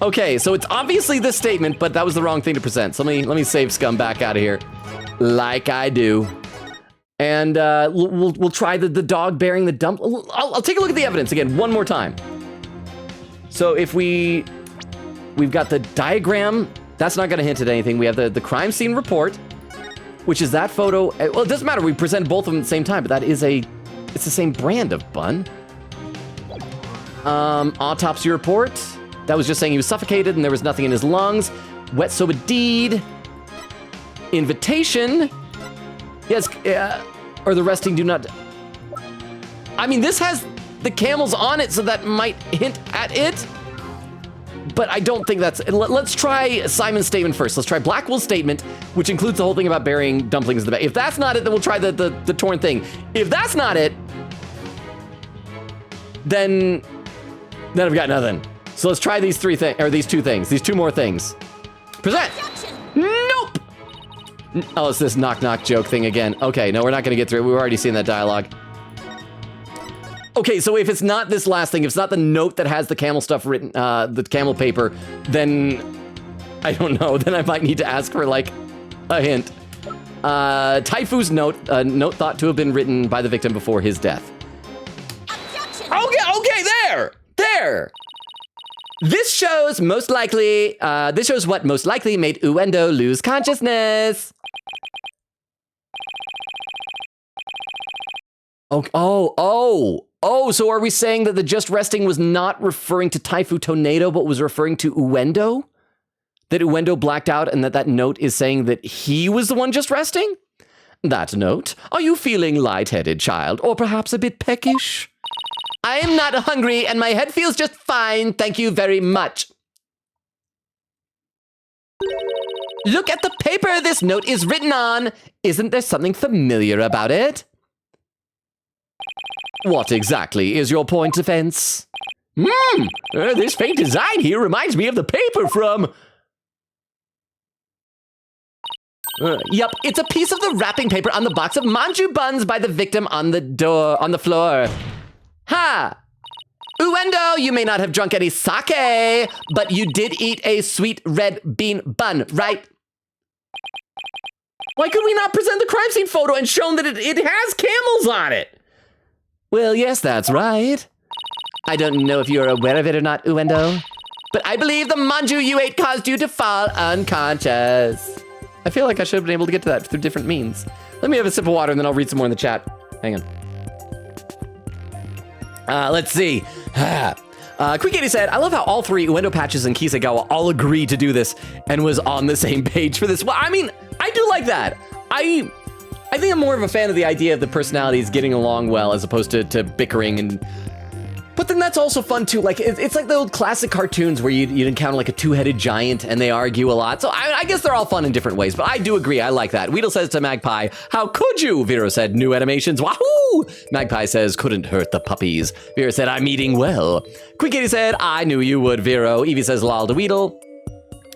Okay, so it's obviously this statement, but that was the wrong thing to present. So let me save scum back out of here. Like I do. And we'll try the dog bearing the dump. I'll take a look at the evidence again one more time. So if we've got the diagram, that's not going to hint at anything. We have the crime scene report, which is that photo. Well, it doesn't matter. We present both of them at the same time, but that is it's the same brand of bun. Autopsy report. That was just saying he was suffocated and there was nothing in his lungs. Wet soba deed. Invitation. Yes, or the resting do not. I mean, this has the camels on it, so that might hint at it. But I don't think that's... Let's try Simon's statement first. Let's try Blackwell's statement, which includes the whole thing about burying dumplings in the bag. If that's not it, then we'll try the torn thing. If that's not it, then I've got nothing. So let's try these two things. These two more things. Present. Objection! Nope. Oh, it's this knock-knock joke thing again. Okay, no, we're not gonna get through it. We've already seen that dialogue. Okay, so if it's not this last thing, if it's not the note that has the camel stuff written, the camel paper, then I don't know. Then I might need to ask for like a hint. Taifu's note, a note thought to have been written by the victim before his death. Objection! Okay, there. This shows most likely. This shows what most likely made Uendo lose consciousness. Okay. Oh, so are we saying that the just resting was not referring to Taifu Tornado, but was referring to Uendo? That Uendo blacked out and that note is saying that he was the one just resting? That note, are you feeling lightheaded, child, or perhaps a bit peckish? I am not hungry and my head feels just fine, thank you very much. Look at the paper this note is written on. Isn't there something familiar about it? What exactly is your point, defense? This faint design here reminds me of the paper from... Yup, it's a piece of the wrapping paper on the box of manju buns by the victim on the floor. Ha! Uendo, you may not have drunk any sake, but you did eat a sweet red bean bun, right? Why could we not present the crime scene photo and shown that it has camels on it? Well, yes, that's right. I don't know if you're aware of it or not, Uendo, but I believe the manju you ate caused you to fall unconscious. I feel like I should have been able to get to that through different means. Let me have a sip of water and then I'll read some more in the chat. Hang on. Let's see. Quick 80 said, I love how all three Uendo Patches and Kisegawa all agreed to do this and was on the same page for this. Well, I mean, I do like that. I think I'm more of a fan of the idea of the personalities getting along well as opposed to bickering and But then that's also fun too. Like it's like the old classic cartoons where you'd encounter like a two-headed giant and they argue a lot. So I guess they're all fun in different ways. But I do agree. I like that. Weedle says to Magpie, "How could you?" Vero said, "New animations. Wahoo!" Magpie says, "Couldn't hurt the puppies." Vero said, "I'm eating well." Quick Kitty said, "I knew you would." Vero. Evie says, "Lol to Weedle."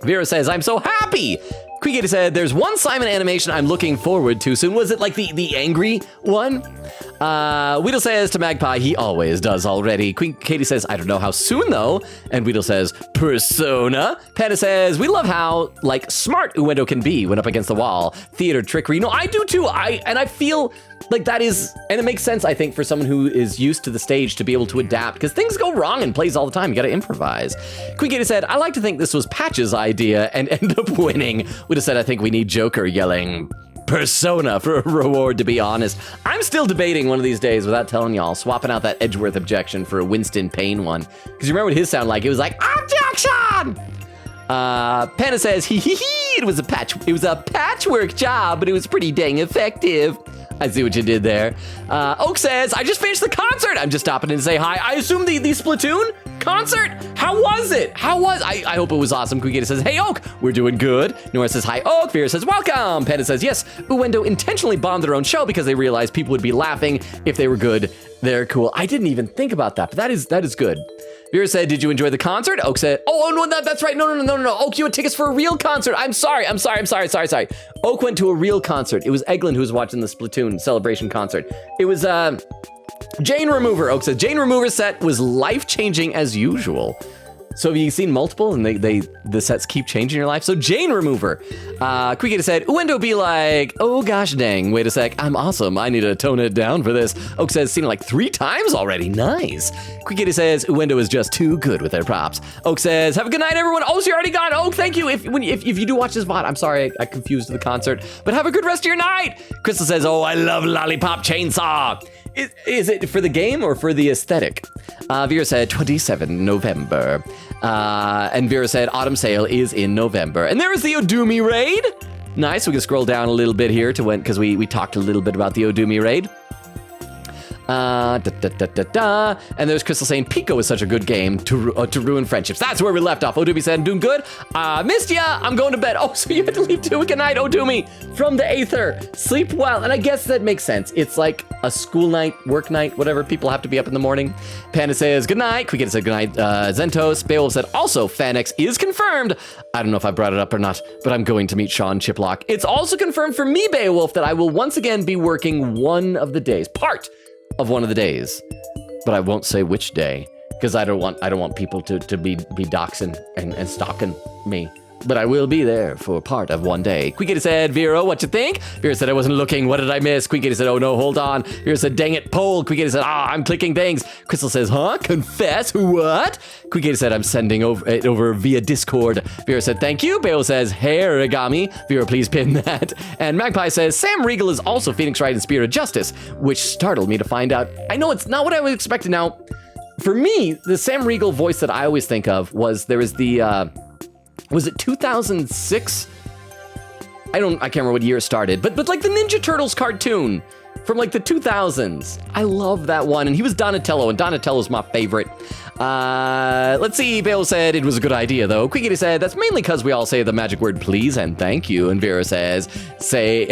Vero says, "I'm so happy." Quick Kitty said, "There's one Simon animation I'm looking forward to soon." Was it like the angry one? Weedle says to Magpie, "He always does already." Queen Katie says, "I don't know how soon though." And Weedle says, "Persona." Panda says, "We love how like smart Uendo can be when up against the wall. Theater trickery." No, I do too. I feel like that is, and it makes sense, I think, for someone who is used to the stage to be able to adapt, because things go wrong in plays all the time. You gotta improvise. Queen Katie said, "I like to think this was Patch's idea and end up winning." We'd have said, "I think we need Joker yelling Persona for a reward, to be honest." I'm still debating one of these days, without telling y'all, swapping out that Edgeworth objection for a Winston Payne one. Because you remember what his sounded like? It was like, "Objection!" Panda says, "Hee hee hee, it was a patchwork job, but it was pretty dang effective." I see what you did there. Oak says, "I just finished the concert. I'm just stopping in to say hi." I assume the Splatoon concert? How was it? I hope it was awesome. Kugita says, "Hey, Oak, we're doing good." Nora says, "Hi, Oak." Vera says, "Welcome." Panda says, "Yes, Uendo intentionally bombed their own show because they realized people would be laughing if they were good. They're cool." I didn't even think about that, but that is good. Vera said, "Did you enjoy the concert?" Oak said, "Oh, no, that's right. No. Oak, you had tickets for a real concert. I'm sorry. Oak went to a real concert. It was Eglin who was watching the Splatoon celebration concert. It was, Jane Remover." Oak said, "Jane Remover's set was life-changing as usual." So have you seen multiple and the sets keep changing your life? So Jane Remover. Quickita said, "Uendo be like, oh gosh dang, wait a sec, I'm awesome. I need to tone it down for this." Oak says, "Seen it like 3 times already. Nice." Quickita says, "Uendo is just too good with their props." Oak says, "Have a good night, everyone." Oh, so you're already gone. Oak, thank you. If you do watch this VOD, I'm sorry I confused the concert, but have a good rest of your night. Crystal says, "Oh, I love Lollipop Chainsaw." Is it for the game or for the aesthetic? Vera said 27 November. And Vera said autumn sale is in November. And there is the Odumi raid. Nice. We can scroll down a little bit here to when, because we talked a little bit about the Odumi raid. And there's Crystal saying Pico is such a good game to ruin friendships. That's where we left off. Odumi said, "Doing good. Missed ya. I'm going to bed." Oh, so you had to leave too. Good night, Odumi, from the Aether. Sleep well. And I guess that makes sense. It's like a school night, work night, whatever. People have to be up in the morning. Panda says, "Good night." Quickita said, "Good night." Zentos. Beowulf said, "Also, Fanex is confirmed." I don't know if I brought it up or not, but I'm going to meet Sean Chiplock. It's also confirmed for me, Beowulf, that I will once again be working one of the days. Part of one of the days, but I won't say which day because I don't want people to be doxing and stalking me. But I will be there for part of one day. Quickita said, "Vera, what you think?" Vera said, "I wasn't looking. What did I miss?" Quickita said, "Oh no, hold on." Vera said, "Dang it, poll." Quickita said, "I'm clicking things." Crystal says, "Huh? Confess? What?" Quickita said, "I'm sending it over via Discord." Vera said, "Thank you." Bale says, "Hey, Origami." Vera, please pin that. And Magpie says, "Sam Regal is also Phoenix Wright in Spirit of Justice," which startled me to find out. I know it's not what I was expecting. Now, for me, the Sam Regal voice that I always think of was was it 2006? I can't remember what year it started, but like the Ninja Turtles cartoon from like the 2000s. I love that one. And he was Donatello, and Donatello's my favorite. Let's see. Bale said it was a good idea, though. Quickity said that's mainly because we all say the magic word please and thank you. And Vera says, say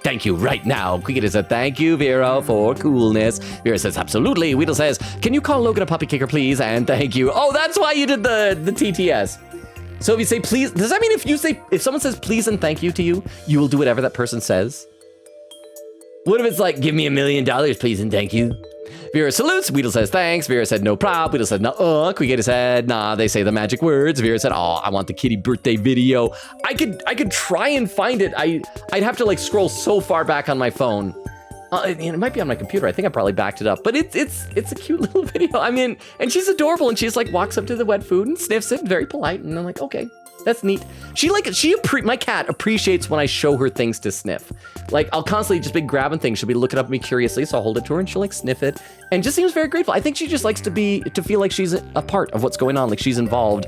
thank you right now. Quickity said, "Thank you, Vera, for coolness." Vera says, "Absolutely." Weedle says, "Can you call Logan a puppy kicker, please? And thank you." Oh, that's why you did the TTS. So if you say please, does that mean if someone says please and thank you to you, you will do whatever that person says? What if it's like, "Give me $1 million, please and thank you"? Vera salutes. Weedle says thanks. Vera said no prob. Weedle said no. Quickita said nah. They say the magic words. Vera said, "Oh, I want the kitty birthday video." I could try and find it. I'd have to like scroll so far back on my phone. It might be on my computer. I think I probably backed it up, but it's a cute little video. I mean, and she's adorable, and she's like walks up to the wet food and sniffs it, very polite, and I'm like, okay, that's neat. My cat appreciates when I show her things to sniff. Like I'll constantly just be grabbing things. She'll be looking up at me curiously, so I'll hold it to her and she'll like sniff it, and just seems very grateful. I think she just likes to feel like she's a part of what's going on, like she's involved.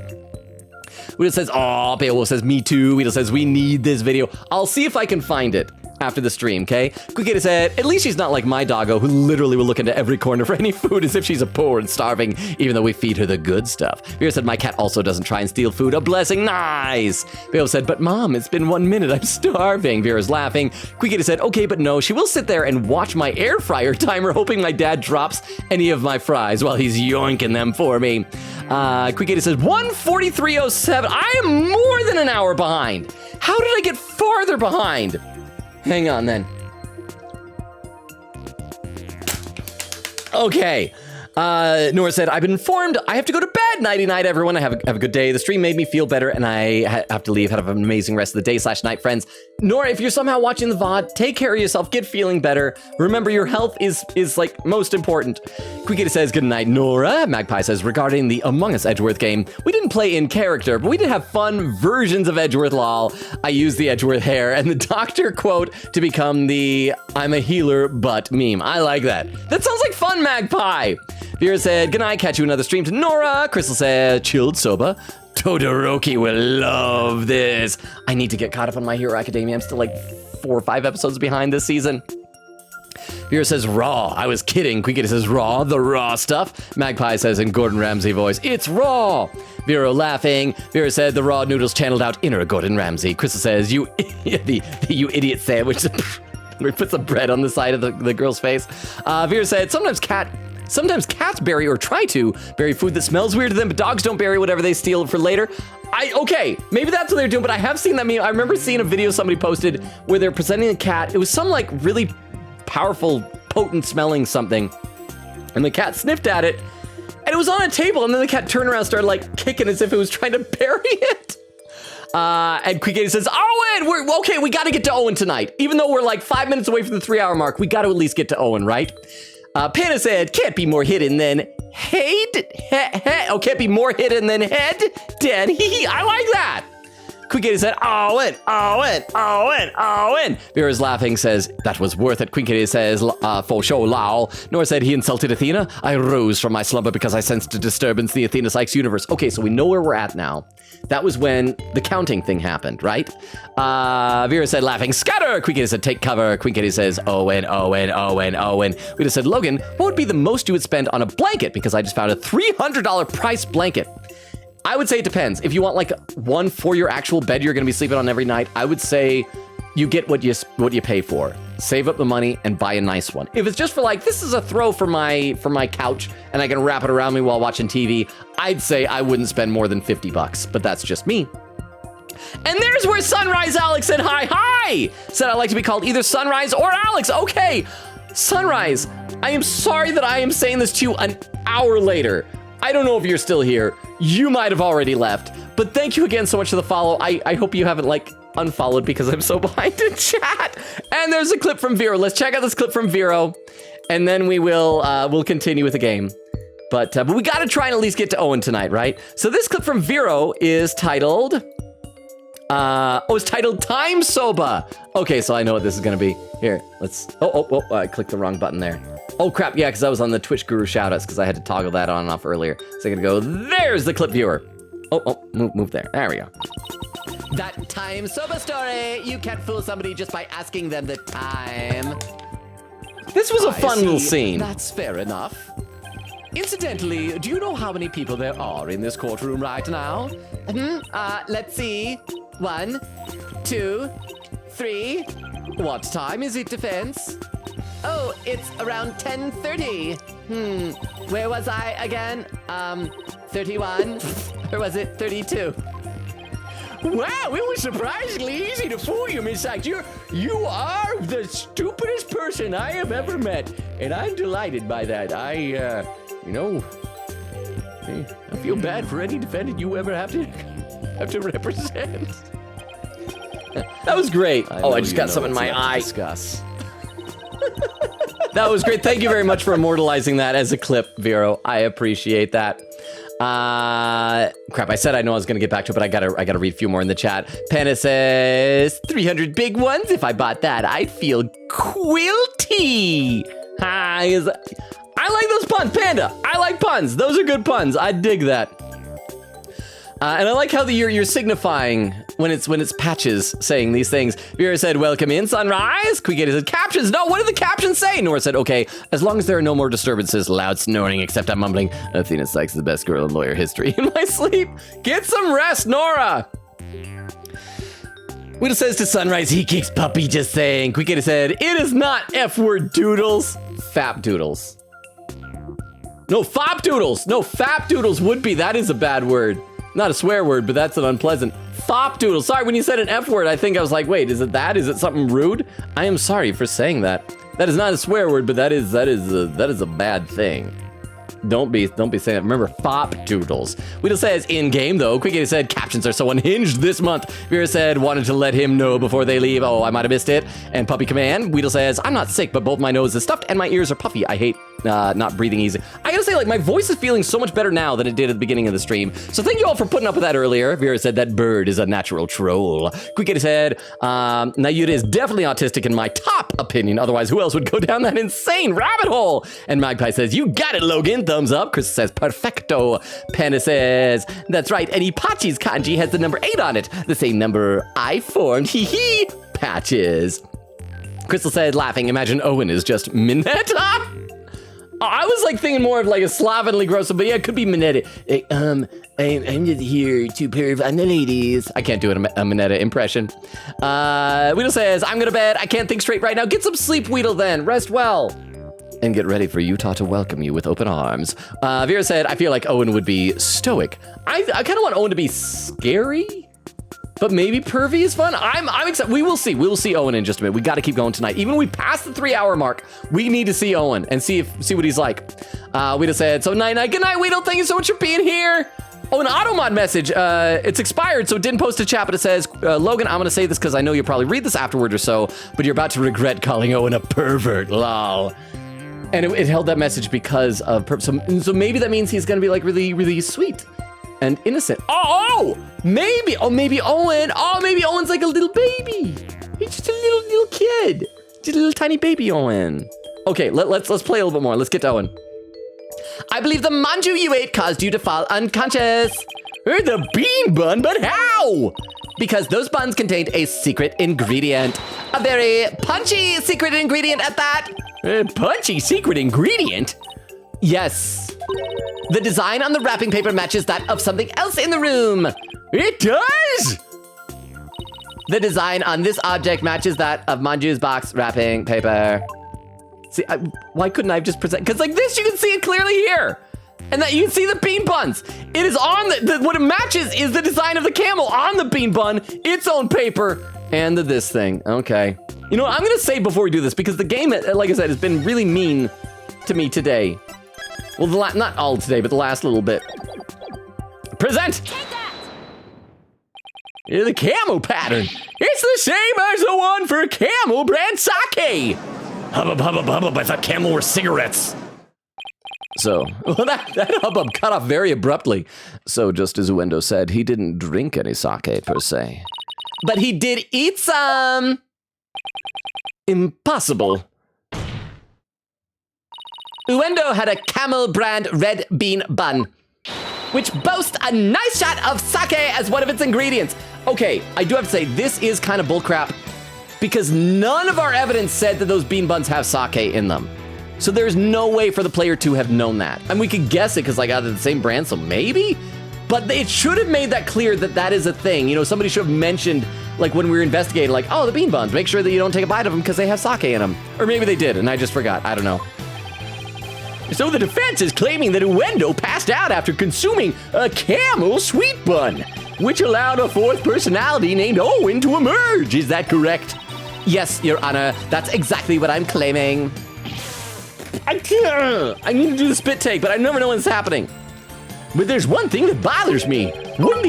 Weedle says, "Oh," Beowulf says, "Me too." Weedle says, "We need this video." I'll see if I can find it. after the stream, okay? Quickita said, at least she's not like my doggo, who literally will look into every corner for any food as if she's a poor and starving, even though we feed her the good stuff. Vera said, my cat also doesn't try and steal food. A blessing, nice! Vero said, but Mom, it's been 1 minute, I'm starving. Vera's laughing. Quickita said, okay, but no, she will sit there and watch my air fryer timer, hoping my dad drops any of my fries while he's yoinking them for me. Quickita says, 1:43:07. I am more than an hour behind. How did I get farther behind? Hang on then. Okay. Nora said, I've been informed I have to go to bed. Nighty night, everyone. Have a good day. The stream made me feel better, and I have to leave. Have an amazing rest of the day / night, friends. Nora, if you're somehow watching the VOD, take care of yourself. Get feeling better. Remember, your health is like most important. Quickita says, good night, Nora. Magpie says, regarding the Among Us Edgeworth game, we didn't play in character, but we did have fun versions of Edgeworth lol. I used the Edgeworth hair and the doctor quote to become the I'm a healer but meme. I like that. That sounds like fun, Magpie. Vera said, good night, catch you another stream to Nora. Crystal said, chilled soba. Todoroki will love this. I need to get caught up on My Hero Academia. I'm still like 4 or 5 episodes behind this season. Vera says, raw. I was kidding. Quickita says, raw, the raw stuff. Magpie says in Gordon Ramsay voice, it's raw. Vera laughing. Vera said, the raw noodles channeled out inner Gordon Ramsay. Crystal says, you idiot sandwich. Where he puts the bread on the side of the girl's face. Vera said, sometimes cats bury or try to bury food that smells weird to them, but dogs don't bury whatever they steal for later. Okay, maybe that's what they're doing, but I have seen that meme. I remember seeing a video somebody posted where they're presenting a cat. It was some like really powerful, potent smelling something, and the cat sniffed at it, and it was on a table, and then the cat turned around and started like kicking as if it was trying to bury it. And Quickity says, Owen, okay, we gotta get to Owen tonight. Even though we're like 5 minutes away from the 3-hour mark, we gotta at least get to Owen, right? Panda said, can't be more hidden than can't be more hidden than head. Dead. I like that. Quickity said, Owen. Vera's laughing, says, that was worth it. Quickity says, for show lol. Nora said, he insulted Athena. I rose from my slumber because I sensed a disturbance in the Athena Sykes universe. Okay, so we know where we're at now. That was when the counting thing happened, right? Vera said, laughing, scatter. Quickity said, take cover. Quickity says, Owen. We just said, Logan, what would be the most you would spend on a blanket? Because I just found a $300 price blanket. I would say it depends. If you want like one for your actual bed you're gonna be sleeping on every night, I would say you get what you pay for. Save up the money and buy a nice one. If it's just for like, this is a throw for my couch and I can wrap it around me while watching TV, I'd say I wouldn't spend more than $50, but that's just me. And there's where Sunrise Alex said hi. Said I like to be called either Sunrise or Alex. Okay, Sunrise, I am sorry that I am saying this to you an hour later. I don't know if you're still here. You might have already left, but thank you again so much for the follow. I hope you haven't like unfollowed because I'm so behind in chat. And there's a clip from Vero. Let's check out this clip from Vero, and then we'll continue with the game. But we got to try and at least get to Owen tonight, right? So this clip from Vero is titled, it's titled Time Soba. Okay, so I know what this is gonna be. Here, let's, I clicked the wrong button there. Oh crap, yeah, because I was on the Twitch Guru shoutouts because I had to toggle that on and off earlier. So I'm gonna go, there's the clip viewer. Move there. There we go. That Time Soba story. You can't fool somebody just by asking them the time. This was a fun little scene. That's fair enough. Incidentally, do you know how many people there are in this courtroom right now? Let's see. 1, 2, 3. What time is it, defense? Oh, it's around 10:30. Where was I again? 31? Or was it 32? Wow, it was surprisingly easy to fool you, Miss Sykes. You are the stupidest person I have ever met, and I'm delighted by that. I feel bad for any defendant you ever have to represent. That was great. I just got some in my eye. Discuss. That was great. Thank you very much for immortalizing that as a clip, Vero. I appreciate that. Crap, I said I know I was gonna get back to it, but I gotta read a few more in the chat. Panda says 300 big ones. If I bought that, I'd feel quilty. I like those puns, Panda. I like puns. Those are good puns. I dig that. And I like how you're signifying when it's Patches saying these things. Vera said, welcome in, Sunrise. Quickity said, captions. No, what did the captions say? Nora said, okay, as long as there are no more disturbances, loud snoring, except I'm mumbling, Athena Sykes is the best girl in lawyer history. In my sleep, get some rest, Nora. Whittle says to Sunrise, he kicks puppy, just saying. Quickity said, it is not F-word doodles. Fap doodles. No, fop doodles. No, fap doodles would be. That is a bad word. Not a swear word, but that's an unpleasant. Fop doodle. Sorry, when you said an F word, I think I was like, wait, is it that? Is it something rude? I am sorry for saying that. That is not a swear word, but that is a bad thing. Don't be saying that. Remember, fop doodles. Weedle says, in-game, though. Quickity said, captions are so unhinged this month. Vera said, wanted to let him know before they leave. Oh, I might have missed it. And Puppy Command. Weedle says, I'm not sick, but both my nose is stuffed and my ears are puffy. I hate not breathing easy. I gotta say, like, my voice is feeling so much better now than it did at the beginning of the stream. So thank you all for putting up with that earlier. Vera said, that bird is a natural troll. Quickity said, Nayuda is definitely autistic in my top opinion. Otherwise, who else would go down that insane rabbit hole? And Magpie says, you got it, Logan. Thumbs up. Chris says, perfecto. Penna says, that's right. And Ipachi's kanji has the number 8 on it. The same number I formed. Hee hee. Patches. Crystal said, laughing, imagine Owen is just Minetta. I was like thinking more of like a slovenly gross, but yeah, it could be Minetta. I'm just here to perv on the ladies. I can't do a Minetta impression. Weedle says, I'm gonna bed. I can't think straight right now. Get some sleep, Weedle, then. Rest well. And get ready for Utah to welcome you with open arms. Vera said, I feel like Owen would be stoic. I kind of want Owen to be scary, but maybe pervy is fun. I'm excited. We will see. We will see Owen in just a minute. We got to keep going tonight. Even when we pass the 3-hour mark, we need to see Owen and see what he's like. Weedle said, so night. Good night, Weedle. Thank you so much for being here. Oh, an automod message. It's expired, so it didn't post a chat, but it says, Logan, I'm going to say this because I know you'll probably read this afterward or so, but you're about to regret calling Owen a pervert. Lol. And it held that message because of so maybe that means he's gonna be like really, really sweet and innocent. Maybe Owen. Oh, maybe Owen's like a little baby. He's just a little kid, just a little tiny baby Owen. Okay, let's play a little bit more. Let's get to Owen. I believe the manju you ate caused you to fall unconscious. The bean bun, but how? Because those buns contained a secret ingredient. A very punchy secret ingredient at that. A punchy secret ingredient? Yes. The design on the wrapping paper matches that of something else in the room. It does! The design on this object matches that of Manju's box wrapping paper. See, why couldn't I have just present? Because like this, you can see it clearly here. And that you can see the bean buns. It is on what it matches is the design of the camel on the bean bun, its own paper, and this thing. Okay. You know what, I'm gonna say before we do this, because the game, like I said, has been really mean to me today. Well, not all today, but the last little bit. Present! Take that! The camo pattern. It's the same as the one for Camel brand sake. Hubbub, hubbub, hubbub, I thought Camel were cigarettes. So, well, that hubbub cut off very abruptly. So, just as Uendo said, he didn't drink any sake per se. But he did eat some. Impossible. Uendo had a Camel brand red bean bun, which boasts a nice shot of sake as one of its ingredients. Okay, I do have to say, this is kind of bullcrap, because none of our evidence said that those bean buns have sake in them. So there's no way for the player to have known that. And we could guess it because like they're the same brand, so maybe? But it should have made that clear that that is a thing. You know, somebody should have mentioned, like when we were investigating, like, oh, the bean buns, make sure that you don't take a bite of them because they have sake in them. Or maybe they did and I just forgot, I don't know. So the defense is claiming that Uendo passed out after consuming a camel sweet bun, which allowed a fourth personality named Owen to emerge. Is that correct? Yes, Your Honor, that's exactly what I'm claiming. I need to do the spit take, but I never know when it's happening. But there's one thing that bothers me. But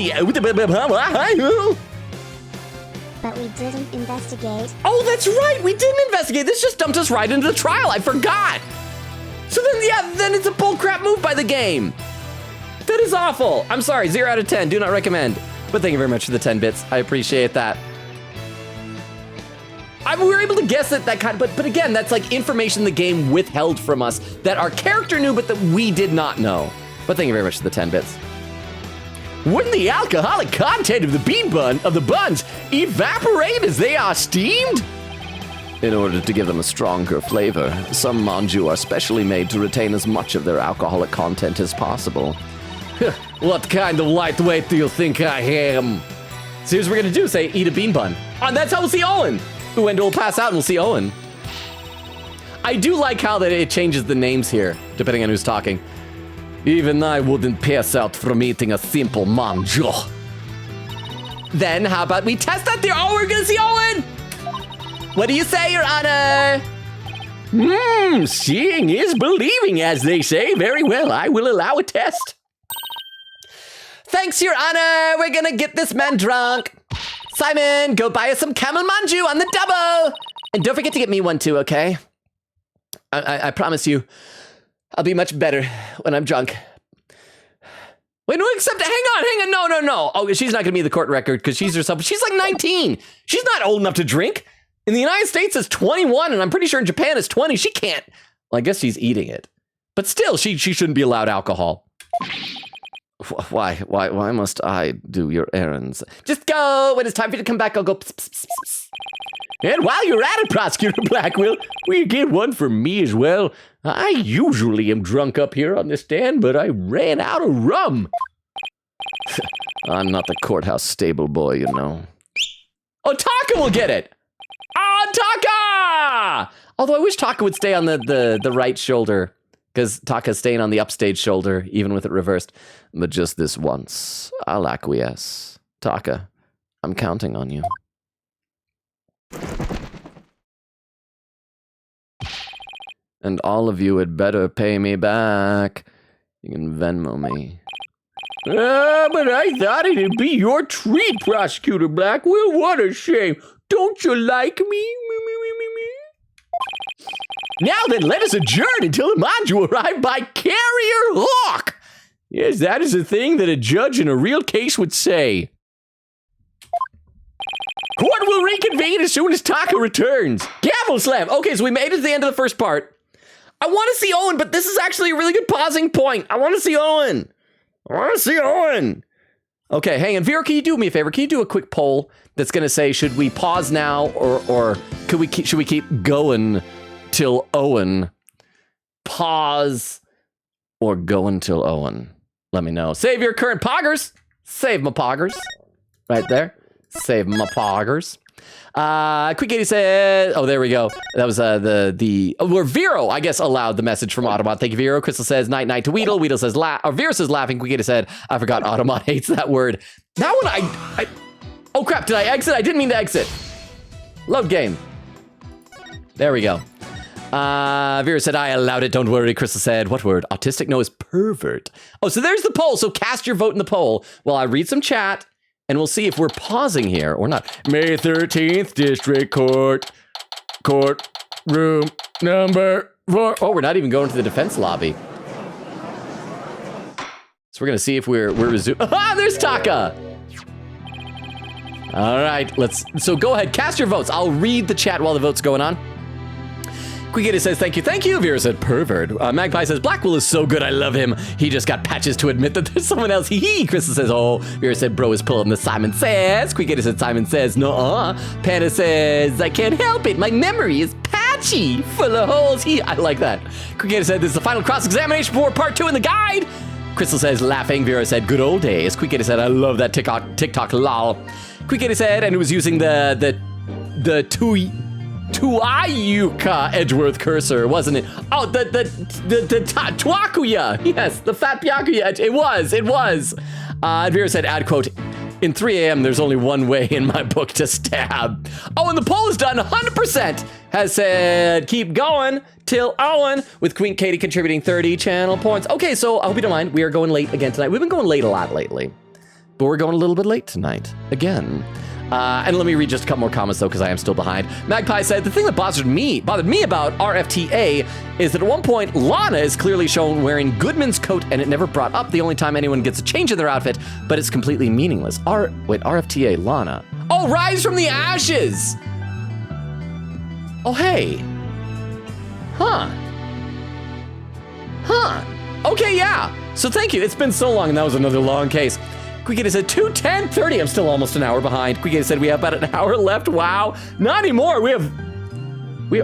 we didn't investigate. Oh, that's right, we didn't investigate. This just dumped us right into the trial. I forgot. So then, yeah, then it's a bullcrap move by the game. That is awful. I'm sorry, 0 out of 10, do not recommend. But thank you very much for the 10 bits. I appreciate that. We were able to guess it, that kind of, but again, that's like information the game withheld from us that our character knew, but that we did not know. But thank you very much for the 10 bits. Wouldn't the alcoholic content of the buns evaporate as they are steamed? In order to give them a stronger flavor, some manju are specially made to retain as much of their alcoholic content as possible. What kind of lightweight do you think I am? So here's what we're gonna do, say, eat a bean bun. And that's how we'll see Owen. Wendell will pass out and we'll see Owen. I do like how that it changes the names here, depending on who's talking. Even I wouldn't pass out from eating a simple manju. Then how about we test that there? Oh, we're gonna see Owen! What do you say, Your Honor? Seeing is believing, as they say. Very well, I will allow a test. Thanks, Your Honor. We're gonna get this man drunk. Simon, go buy us some camel manju on the double. And don't forget to get me one too, okay? I promise you, I'll be much better when I'm drunk. Wait, no, except, hang on, no. Oh, she's not gonna be in the court record because she's herself. She's like 19. She's not old enough to drink. In the United States, it's 21, and I'm pretty sure in Japan it's 20. She can't. Well, I guess she's eating it. But still, she shouldn't be allowed alcohol. Why must I do your errands? Just go. When it's time for you to come back, I'll go pss, pss, pss, pss. And while you're at it, Prosecutor Blackwell, will you get one for me as well? I usually am drunk up here on the stand, but I ran out of rum. I'm not the courthouse stable boy, you know. Oh, Taka will get it. Taka! Although I wish Taka would stay on the right shoulder, because Taka's staying on the upstage shoulder, even with it reversed. But just this once, I'll acquiesce. Taka, I'm counting on you. And all of you had better pay me back. You can Venmo me. But I thought it'd be your treat, Prosecutor Blackwell. What a shame. Don't you like me? Now then, let us adjourn until the manju arrive by carrier hawk. Yes, that is a thing that a judge in a real case would say. Court will reconvene as soon as Taka returns. Gavel slam. Okay, so we made it to the end of the first part. I want to see Owen, but this is actually a really good pausing point. I want to see Owen. Okay, hang on. Vera, can you do me a favor? Can you do a quick poll that's going to say, should we pause now or should we keep going till Owen? Pause or go until Owen? Let me know. Save your current poggers. Save my poggers. Right there. Save my poggers. Quick Katie said, oh, there we go. That was where Vero, I guess, allowed the message from Autobot. Thank you, Vero. Crystal says, night, night to Weedle. Weedle says, Vero says, laughing. Quick Katie said, I forgot Autobot hates that word. That one, oh crap, did I exit? I didn't mean to exit. Load game. There we go. Vera said, I allowed it. Don't worry. Crystal said, what word? Autistic? No, it's pervert. Oh, so there's the poll. So cast your vote in the poll while I read some chat. And we'll see if we're pausing here or not. May 13th, District Court. Room number 4. Oh, we're not even going to the defense lobby. So we're going to see if we're resuming. Ah, there's Taka! All right, so go ahead, cast your votes. I'll read the chat while the vote's going on. Quickity says, thank you. Vera said, pervert. Magpie says, Blackwell is so good, I love him. He just got patches to admit that there's someone else. Hee. Crystal says, oh. Vera said, bro is pulling the Simon says. Quickity said, Simon says, nuh-uh. Panda says, I can't help it. My memory is patchy, full of holes. I like that. Quickity said, this is the final cross-examination for part 2 in the guide. Crystal says, laughing. Vera said, good old days. Quickity said, I love that TikTok lol. Quickity said, and it was using the Tuayuka Edgeworth cursor, wasn't it? Oh, the Twakuya. Yes, the fat Pyakuya. It was. And Vera said, add quote, in 3 a.m. there's only one way in my book to stab. Oh, and the poll is done. 100% has said keep going till Owen, with Queen Katie contributing 30 channel points. Okay, so I hope you don't mind. We are going late again tonight. We've been going late a lot lately, but we're going a little bit late tonight again. And let me read just a couple more comments though, because I am still behind. Magpie said, the thing that bothered me about RFTA is that at one point, Lana is clearly shown wearing Goodman's coat and it never brought up the only time anyone gets a change in their outfit, but it's completely meaningless. RFTA, Lana. Oh, Rise from the Ashes! Oh, hey. Huh. Okay, yeah. So thank you. It's been so long and that was another long case. Quigata said 2:10:30. I'm still almost an hour behind. Quigata said we have about an hour left. Wow. Not anymore.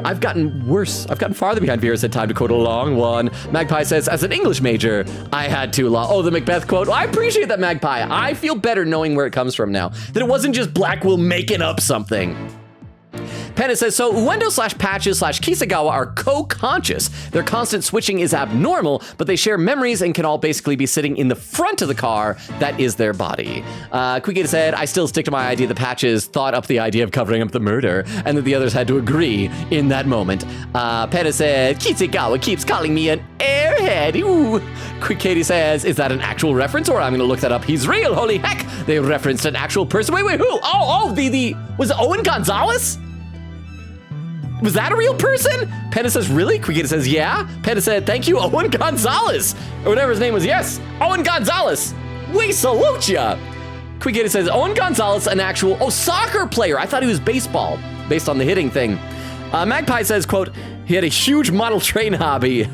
I've gotten worse. I've gotten farther behind. Vera said time to quote a long one. Magpie says, as an English major, I had to law. Oh, the Macbeth quote. Well, I appreciate that, Magpie. I feel better knowing where it comes from now. That it wasn't just Blackwell making up something. Panda says, so Uendo/Patches/Kisagawa are co-conscious. Their constant switching is abnormal, but they share memories and can all basically be sitting in the front of the car that is their body. Quigata said, I still stick to my idea that Patches thought up the idea of covering up the murder, and that the others had to agree in that moment. Panda said, Kisagawa keeps calling me an airhead. Ooh. Quigata says, is that an actual reference, or I'm gonna look that up? He's real, holy heck! They referenced an actual person. Wait, who? Was it Owen Gonzalez? Was that a real person? Panda says, really? Quigata says, yeah. Panda said, thank you, Owen Gonzalez. Or whatever his name was. Yes, Owen Gonzalez. We salute ya. Quigata says, Owen Gonzalez, an actual, soccer player. I thought he was baseball, based on the hitting thing. Magpie says, quote, he had a huge model train hobby.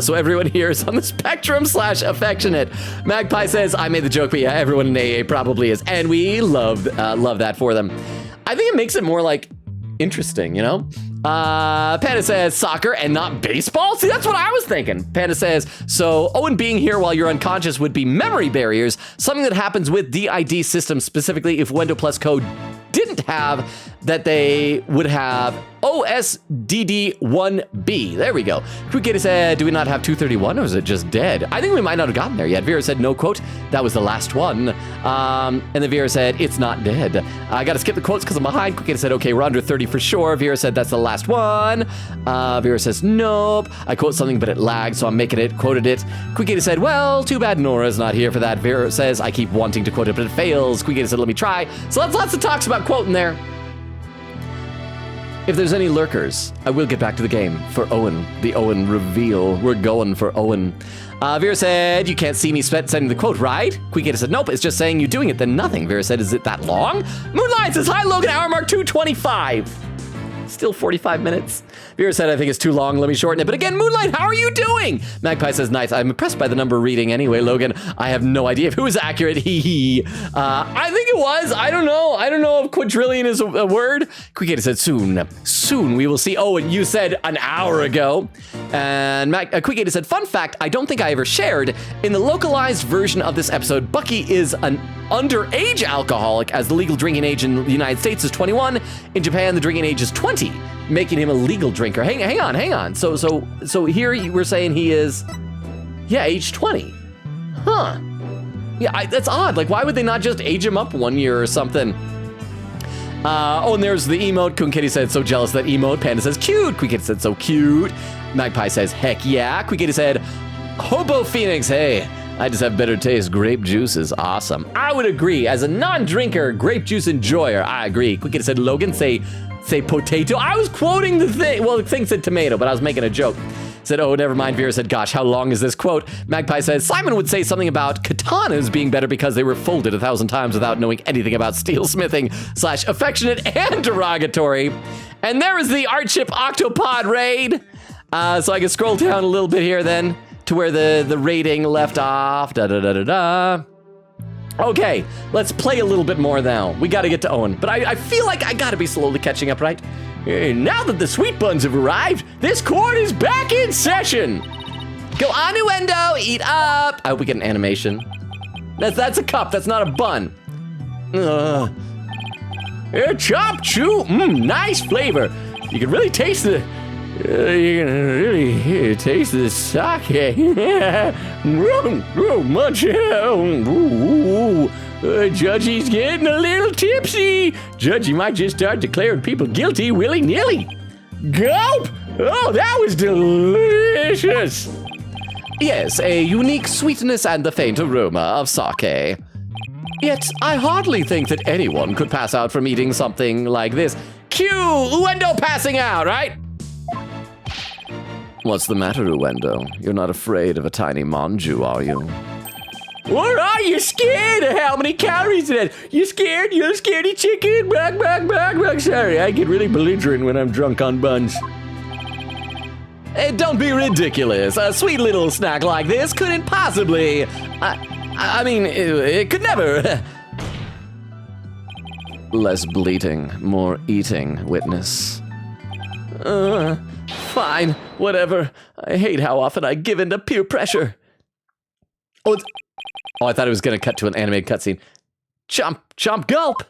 So everyone here is on the spectrum /affectionate. Magpie says, I made the joke, but yeah, everyone in AA probably is. And we love that for them. I think it makes it more like interesting, you know? Panda says soccer and not baseball? See, that's what I was thinking. Panda says, so Owen being here while you're unconscious would be memory barriers, something that happens with DID systems, specifically if Wendo Plus Code didn't have, that they would have OSDD1B. There we go. Quigata said, do we not have 231 or is it just dead? I think we might not have gotten there yet. Vera said, no quote, that was the last one. And then Vera said, it's not dead. I gotta skip the quotes because I'm behind. Quigata said, okay, we're under 30 for sure. Vera said, that's the last one. Vera says, nope. I quote something, but it lagged, so I'm making it, quoted it. Quigata said, well, too bad Nora's not here for that. Vera says, I keep wanting to quote it, but it fails. Quigata said, let me try. So that's lots of talks about quoting there. If there's any lurkers, I will get back to the game for Owen, the Owen reveal. We're going for Owen. Vera said, you can't see me sending the quote, right? Quigata said, nope, it's just saying you doing it, then nothing. Vera said, is it that long? Moonlight says, hi, Logan, hour mark 2:25. Still 45 minutes. Vera said, I think it's too long. Let me shorten it. But again, Moonlight, how are you doing? Magpie says, nice. I'm impressed by the number reading anyway, Logan. I have no idea if it was accurate. Hee hee. I think it was. I don't know. I don't know if quadrillion is a word. Quigata said, soon. Soon we will see. Oh, and you said an hour ago. And Quigata said, fun fact, I don't think I ever shared. In the localized version of this episode, Bucky is an underage alcoholic, as the legal drinking age in the United States is 21. In Japan, the drinking age is 20, making him a legal drinker. Hang on. So here we're saying he is, yeah, age 20. Huh. Yeah, that's odd. Like, why would they not just age him up 1 year or something? And there's the emote. Quigata said, so jealous of that emote. Panda says, cute. Quigata said, so cute. Magpie says, heck yeah. Quigata said, Hobo Phoenix, hey. I just have better taste. Grape juice is awesome. I would agree. As a non-drinker, grape juice enjoyer, I agree. Quigata said, Logan, say potato. I was quoting the thing. Well, the thing said tomato, but I was making a joke. Said, oh, never mind. Vera said, gosh, how long is this quote? Magpie says, Simon would say something about katanas being better because they were folded 1,000 times without knowing anything about steelsmithing / affectionate and derogatory. And there is the Artship Octopod raid. So I can scroll down a little bit here then to where the rating left off. Okay, let's play a little bit more now. We got to get to Owen, but I feel like I got to be slowly catching up, right? Now that the sweet buns have arrived, this court is back in session. Go on, Uendo, eat up. I hope we get an animation. That's a cup, that's not a bun. Chop, chew, nice flavor. You can really taste the... you can really taste the sake. Much. Judgy's getting a little tipsy. Judgy might just start declaring people guilty willy-nilly. Gulp! Oh, that was delicious. Yes, a unique sweetness and the faint aroma of sake. Yet, I hardly think that anyone could pass out from eating something like this. Cue Uendo passing out, right? What's the matter, Uendo? You're not afraid of a tiny manju, are you? Or are you scared of how many calories it has? You scared? You're a scaredy chicken? Back. Sorry, I get really belligerent when I'm drunk on buns. Hey, don't be ridiculous. A sweet little snack like this couldn't possibly... I mean, it could never. Less bleating, more eating, witness. Fine, whatever. I hate how often I give in to peer pressure. Oh, I thought it was going to cut to an animated cutscene. Chomp, chomp, gulp.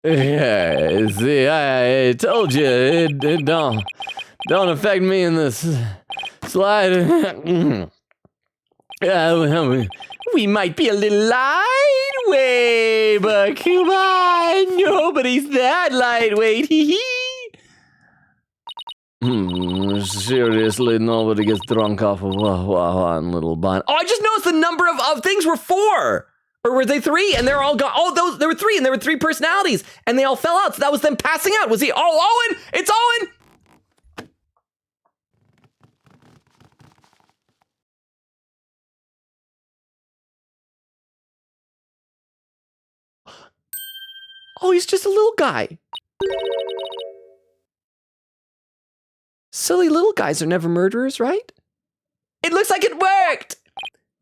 Yeah, see, I told you, it don't affect me in this slide. We might be a little lightweight, but come on, nobody's that lightweight. Hee hee. Seriously, nobody gets drunk off of one little bun. Oh, I just noticed the number of things were 4. Or were they 3? And they're all gone. Oh, there were 3, and there were 3 personalities, and they all fell out. So that was them passing out. Was he? Oh, Owen! It's Owen! Oh, he's just a little guy. Silly little guys are never murderers, right? It looks like it worked!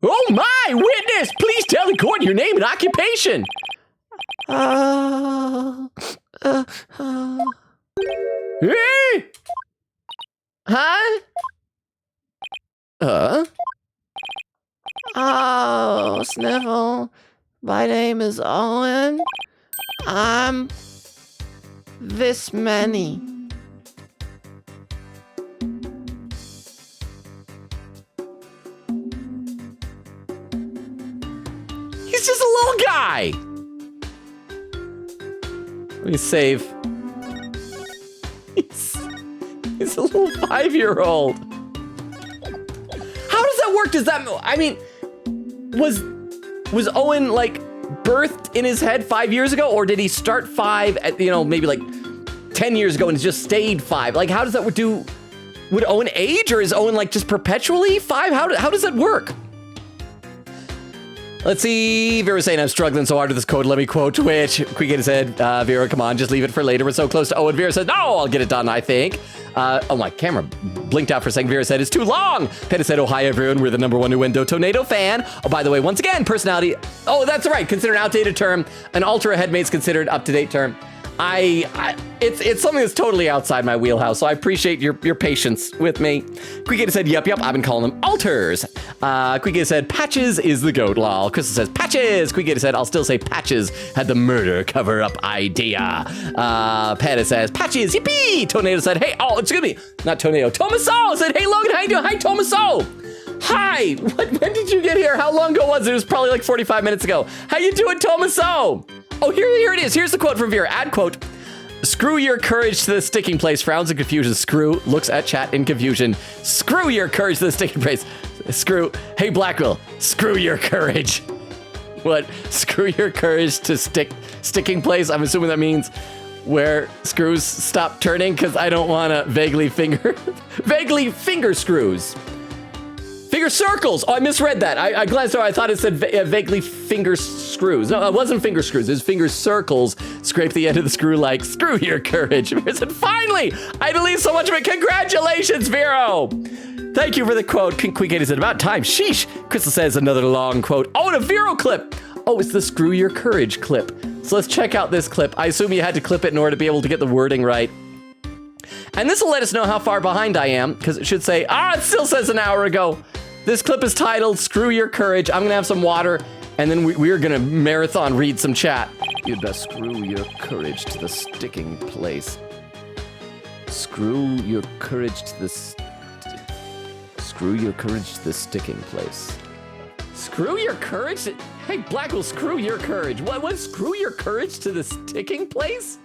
Oh my! Witness! Please tell the court your name and occupation! Hey! Huh? Oh, Sniffle. My name is Owen. I'm this many. He's just a little guy! Let me save. He's a little 5-year-old. How does that work? Does that, I mean, was Owen like birthed in his head 5 years ago, or did he start 5 at, maybe like 10 years ago and just stayed 5? Like, how does that do? Would Owen age, or is Owen like just perpetually 5? How does that work? Let's see. Vera's saying, I'm struggling so hard with this code. Let me quote Twitch. Quick said, Vera, come on, just leave it for later. We're so close to Owen. Vera said, no, I'll get it done, I think. Oh, my camera blinked out for a second. Vera said, it's too long. Peta said, oh, hi, everyone. We're the #1 Nuendo Tornado fan. Oh, by the way, once again, personality. Oh, that's right. Considered an outdated term. An ultra headmate's considered up-to-date term. It's something that's totally outside my wheelhouse, so I appreciate your patience with me. Quickgator said, yep, I've been calling them alters. Quickgator said, Patches is the goat, lol. Crystal says, Patches! Quickgator said, I'll still say Patches had the murder cover-up idea. Peta says, Patches, yippee! Tornado said, hey, oh, excuse me, not Tornado. Tomaso said, hey, Logan, how you doing? Hi, Tomaso! Hi! When did you get here? How long ago was it? It was probably like 45 minutes ago. How you doing, Tomaso? Oh, here it is. Here's the quote from Vera. Ad quote. Screw your courage to the sticking place. Frowns in confusion. Screw. Looks at chat in confusion. Screw your courage to the sticking place. Screw. Hey, Blackwell. Screw your courage. What? Screw your courage to sticking place. I'm assuming that means where screws stop turning, because I don't want to vaguely finger screws. Finger circles. Oh, I misread that. I glanced over. I thought it said vaguely finger screws. No, it wasn't finger screws. It was finger circles. Scrape the end of the screw like, screw your courage. Vera said, finally, I believe so much of it. Congratulations, Vero. Thank you for the quote. Quick said, about time. Sheesh. Crystal says, another long quote. Oh, and a Vero clip. Oh, it's the screw your courage clip. So let's check out this clip. I assume you had to clip it in order to be able to get the wording right. And this will let us know how far behind I am, because it should say, it still says an hour ago. This clip is titled, Screw Your Courage. I'm gonna have some water, and then we're gonna marathon read some chat. You'd best screw your courage to the sticking place. Screw your courage to the sticking place. Screw your courage? Hey, Blackwell, screw your courage. What? Screw your courage to the sticking place?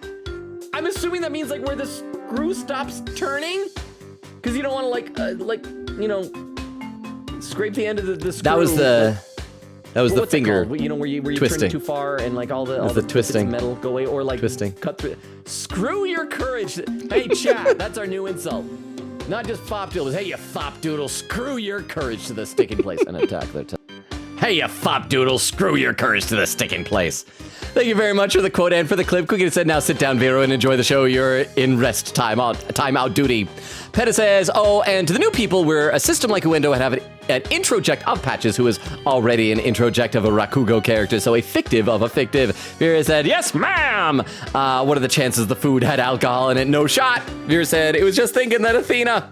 I'm assuming that means like where the screw stops turning? Because you don't want to scrape the end of the screw. That was the finger. Where you twisting. turn too far and like all the twisting. metal go away, or like Twisting. cut through. Screw your courage. Hey, chat, that's our new insult. Not just fop doodles. Hey, you fop doodle, screw your courage to the sticking place and attack their Hey, you fop doodle, screw your courage to the sticking place. Thank you very much for the quote and for the clip. Quickly said, now sit down, Vero, and enjoy the show. You're in time out duty. Peta says, oh, and to the new people, we're a system like a window and an introject of Patches, who is already an introject of a Rakugo character, so a fictive of a fictive. Vera said, yes, ma'am! What are the chances the food had alcohol in it? No shot! Vera said, it was just thinking that Athena.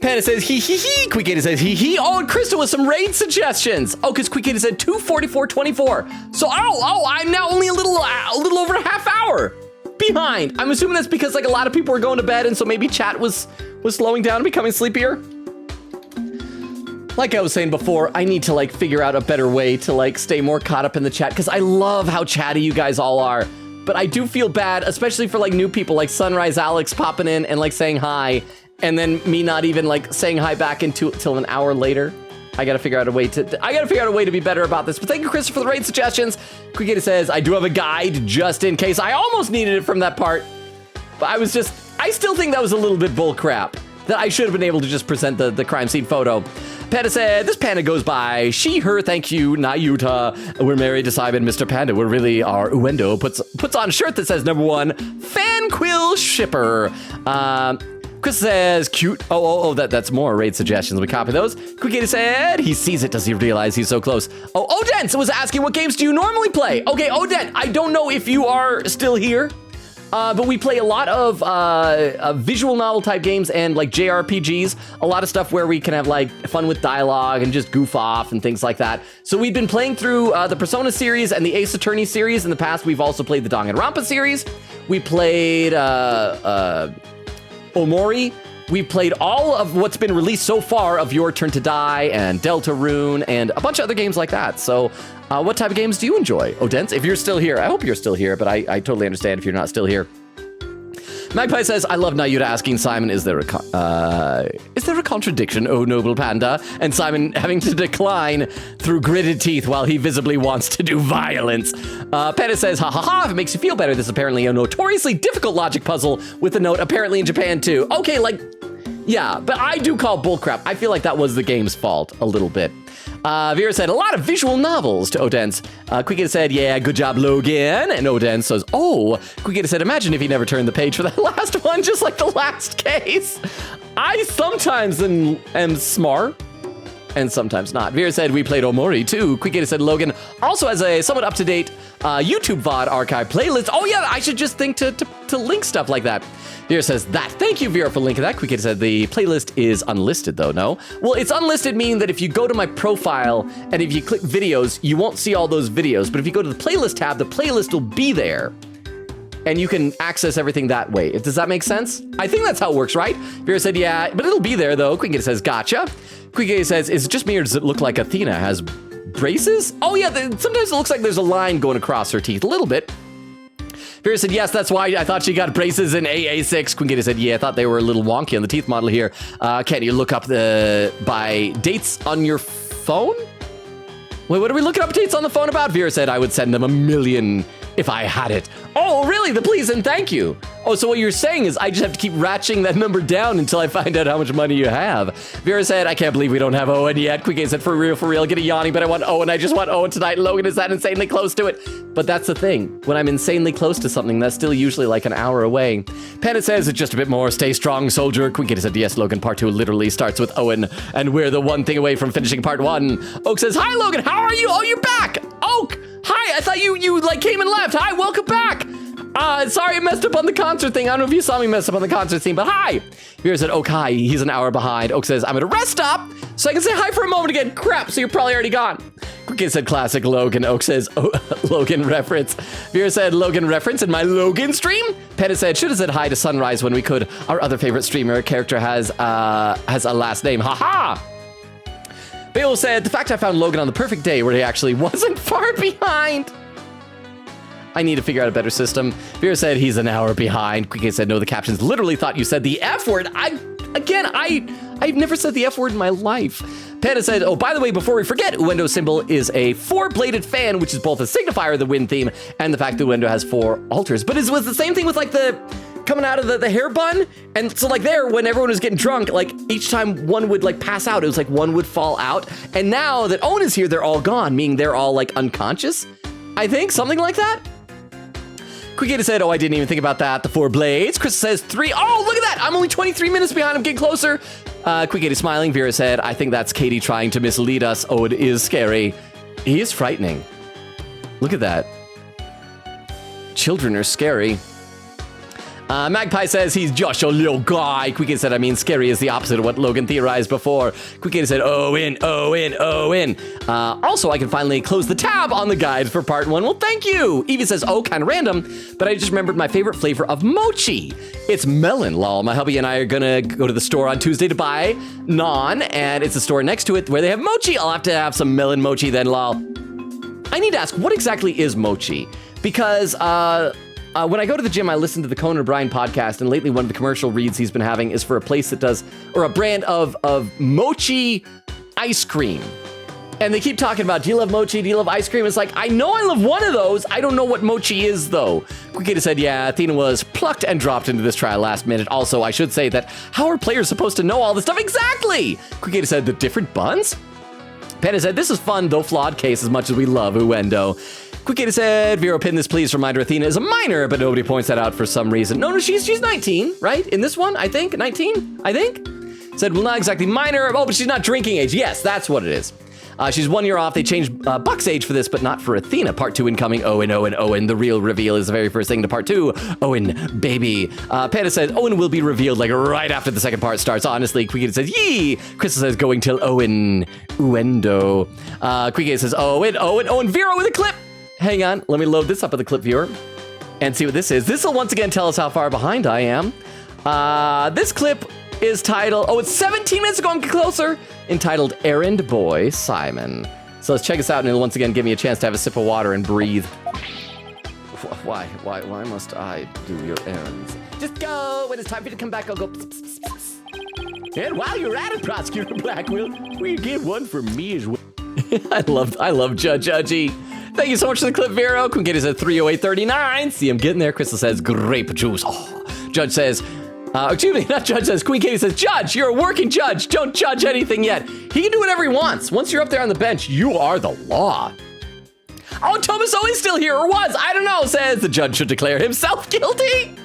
Panda says, hee hee hee. Quickgator says, hee hee. Oh, and Crystal with some raid suggestions. Oh, because Quickgator said 2:44:24. So, I'm now only a little over a half hour behind. I'm assuming that's because like a lot of people were going to bed, and so maybe chat was slowing down and becoming sleepier. Like I was saying before, I need to like figure out a better way to like stay more caught up in the chat, because I love how chatty you guys all are. But I do feel bad, especially for like new people like Sunrise Alex popping in and like saying hi, and then me not even like saying hi back till an hour later. I gotta figure out a way to be better about this. But thank you, Christopher, for the raid suggestions. Quickgator says, I do have a guide just in case. I almost needed it from that part, but I still think that was a little bit bull crap. That I should have been able to just present the crime scene photo. Panda said, this panda goes by she, her, thank you, Nayuta. We're married to Simon, Mr. Panda. We're really our Uendo. Puts on a shirt that says #1, Fan Quill Shipper. Chris says, cute. That's more raid suggestions. We copy those. Quickgator said, he sees it. Does he realize he's so close? Oh, Odent was asking, what games do you normally play? Okay, Odent, I don't know if you are still here. But we play a lot of visual novel type games and like JRPGs, a lot of stuff where we can have like fun with dialogue and just goof off and things like that. So we've been playing through the Persona series and the Ace Attorney series. In the past, we've also played the Danganronpa series. We played Omori. We played all of what's been released so far of Your Turn to Die and Deltarune and a bunch of other games like that. So what type of games do you enjoy, Odents? If you're still here, I hope you're still here, but I totally understand if you're not still here. Magpie says, I love Nayuta asking Simon, is there a contradiction, oh noble panda? And Simon having to decline through gritted teeth while he visibly wants to do violence. Panda says, ha ha ha, if it makes you feel better, this is apparently a notoriously difficult logic puzzle with a note apparently in Japan too. Okay, like, yeah, but I do call bullcrap. I feel like that was the game's fault a little bit. Vera said, a lot of visual novels to Odence. Quickgator said, yeah, good job, Logan. And Odence says, oh. Quickgator said, imagine if he never turned the page for that last one, just like the last case. I sometimes am smart and sometimes not. Vera said, we played Omori too. Quickgator said, Logan also has a somewhat up-to-date YouTube VOD archive playlist. Oh yeah, I should just think to link stuff like that. Vera says that. Thank you, Vera, for linking that. Quickgator said the playlist is unlisted, though, no? Well, it's unlisted, meaning that if you go to my profile and if you click videos, you won't see all those videos. But if you go to the playlist tab, the playlist will be there. And you can access everything that way. Does that make sense? I think that's how it works, right? Vera said, yeah, but it'll be there, though. Quickgator says, gotcha. Quickgator says, is it just me or does it look like Athena has braces? Oh, yeah, sometimes it looks like there's a line going across her teeth. A little bit. Vera said, yes, that's why I thought she got braces in AA6. Quickgator said, yeah, I thought they were a little wonky on the teeth model here. Can't you look up by dates on your phone? Wait, what are we looking up dates on the phone about? Vera said, I would send them 1 million if I had it. Oh, really? The please and thank you. Oh, so what you're saying is I just have to keep ratcheting that number down until I find out how much money you have. Vera said, I can't believe we don't have Owen yet. Quickgator said, for real, get a yawning, but I want Owen. I just want Owen tonight. Logan is that insanely close to it. But that's the thing. When I'm insanely close to something, that's still usually like an hour away. Panda says, it's just a bit more. Stay strong, soldier. Quickgator said, yes, Logan, part 2 literally starts with Owen, and we're the one thing away from finishing part 1. Oak says, hi, Logan, how are you? Oh, you're back. Oak, hi, I thought you like came and left. Hi, welcome back. Sorry I messed up on the concert thing. I don't know if you saw me mess up on the concert scene, but hi. Vera said, Oak, hi. He's an hour behind. Oak says, I'm at a rest stop, so I can say hi for a moment again. Crap, so you're probably already gone. Quickgator said, classic Logan. Oak says, Logan reference. Vera said, Logan reference in my Logan stream? Peta said, should have said hi to Sunrise when we could. Our other favorite streamer character has a last name. Haha. Bale said, the fact I found Logan on the perfect day where he actually wasn't far behind. I need to figure out a better system. Vera said he's an hour behind. Quickgator said, no, the captions literally thought you said the F word. I've never said the F word in my life. Panda said, oh, by the way, before we forget, Uendo's symbol is a 4-bladed fan, which is both a signifier of the wind theme and the fact that Uendo has 4 altars. But it was the same thing with like the coming out of the hair bun. And so like there, when everyone was getting drunk, like each time one would like pass out, it was like one would fall out. And now that Owen is here, they're all gone, meaning they're all like unconscious. I think something like that. Quickgator said, oh, I didn't even think about that. The 4 blades. Chris says 3. Oh, look at that. I'm only 23 minutes behind. I'm getting closer. Quick Katie smiling. Vera said, I think that's Katie trying to mislead us. Oh, it is scary. He is frightening. Look at that. Children are scary. Magpie says he's just a little guy. Quick Katie said, I mean, scary is the opposite of what Logan theorized before. Quick Katie said, Owen. Also, I can finally close the tab on the guide for part 1. Well, thank you. Evie says, oh, kind of random, but I just remembered my favorite flavor of mochi. It's melon, lol. My hubby and I are gonna go to the store on Tuesday to buy naan, and it's a store next to it where they have mochi. I'll have to have some melon mochi then, lol. I need to ask, what exactly is mochi? Because, when I go to the gym, I listen to the Conan O'Brien podcast, and lately one of the commercial reads he's been having is for a place that does, or a brand of mochi ice cream. And they keep talking about, do you love mochi? Do you love ice cream? It's like, I know I love one of those. I don't know what mochi is, though. Quikita said, yeah, Athena was plucked and dropped into this trial last minute. Also, I should say that how are players supposed to know all this stuff? Exactly! Quikita said, the different buns? Panda said, this is fun, though flawed case as much as we love Uendo. Quickita said, Vero, pin this please. Reminder, Athena is a minor, but nobody points that out for some reason. No, she's 19, right? In this one, I think. 19, I think? Said, well, not exactly minor. Oh, but she's not drinking age. Yes, that's what it is. She's 1 year off. They changed Buck's age for this, but not for Athena. Part 2 incoming. Owen. The real reveal is the very first thing to part 2. Owen, baby. Panda says, Owen will be revealed like right after the second part starts. Honestly, Quickita says, yee. Crystal says, going till Owen. Uendo. Quickita says, Owen. Vero with a clip. Hang on, let me load this up at the clip viewer and see what this is. This will once again tell us how far behind I am. This clip is titled, it's 17 minutes ago, I'm closer, entitled Errand Boy Simon. So let's check this out, and it'll once again give me a chance to have a sip of water and breathe. Why must I do your errands? Just go, when it's time for you to come back, I'll go pss, pss, pss, pss. And while you're at it, Prosecutor Blackwell, will you get one for me as well? I love Judge Udgy. Thank you so much for the clip, Vero. Quinkita says 308.39. See, I'm getting there. Crystal says grape juice. Oh. Judge says, excuse me, not Judge says, Queen Katie says, Judge, you're a working judge. Don't judge anything yet. He can do whatever he wants. Once you're up there on the bench, you are the law. Oh, Thomas always still here, or was. I don't know, says the judge should declare himself guilty.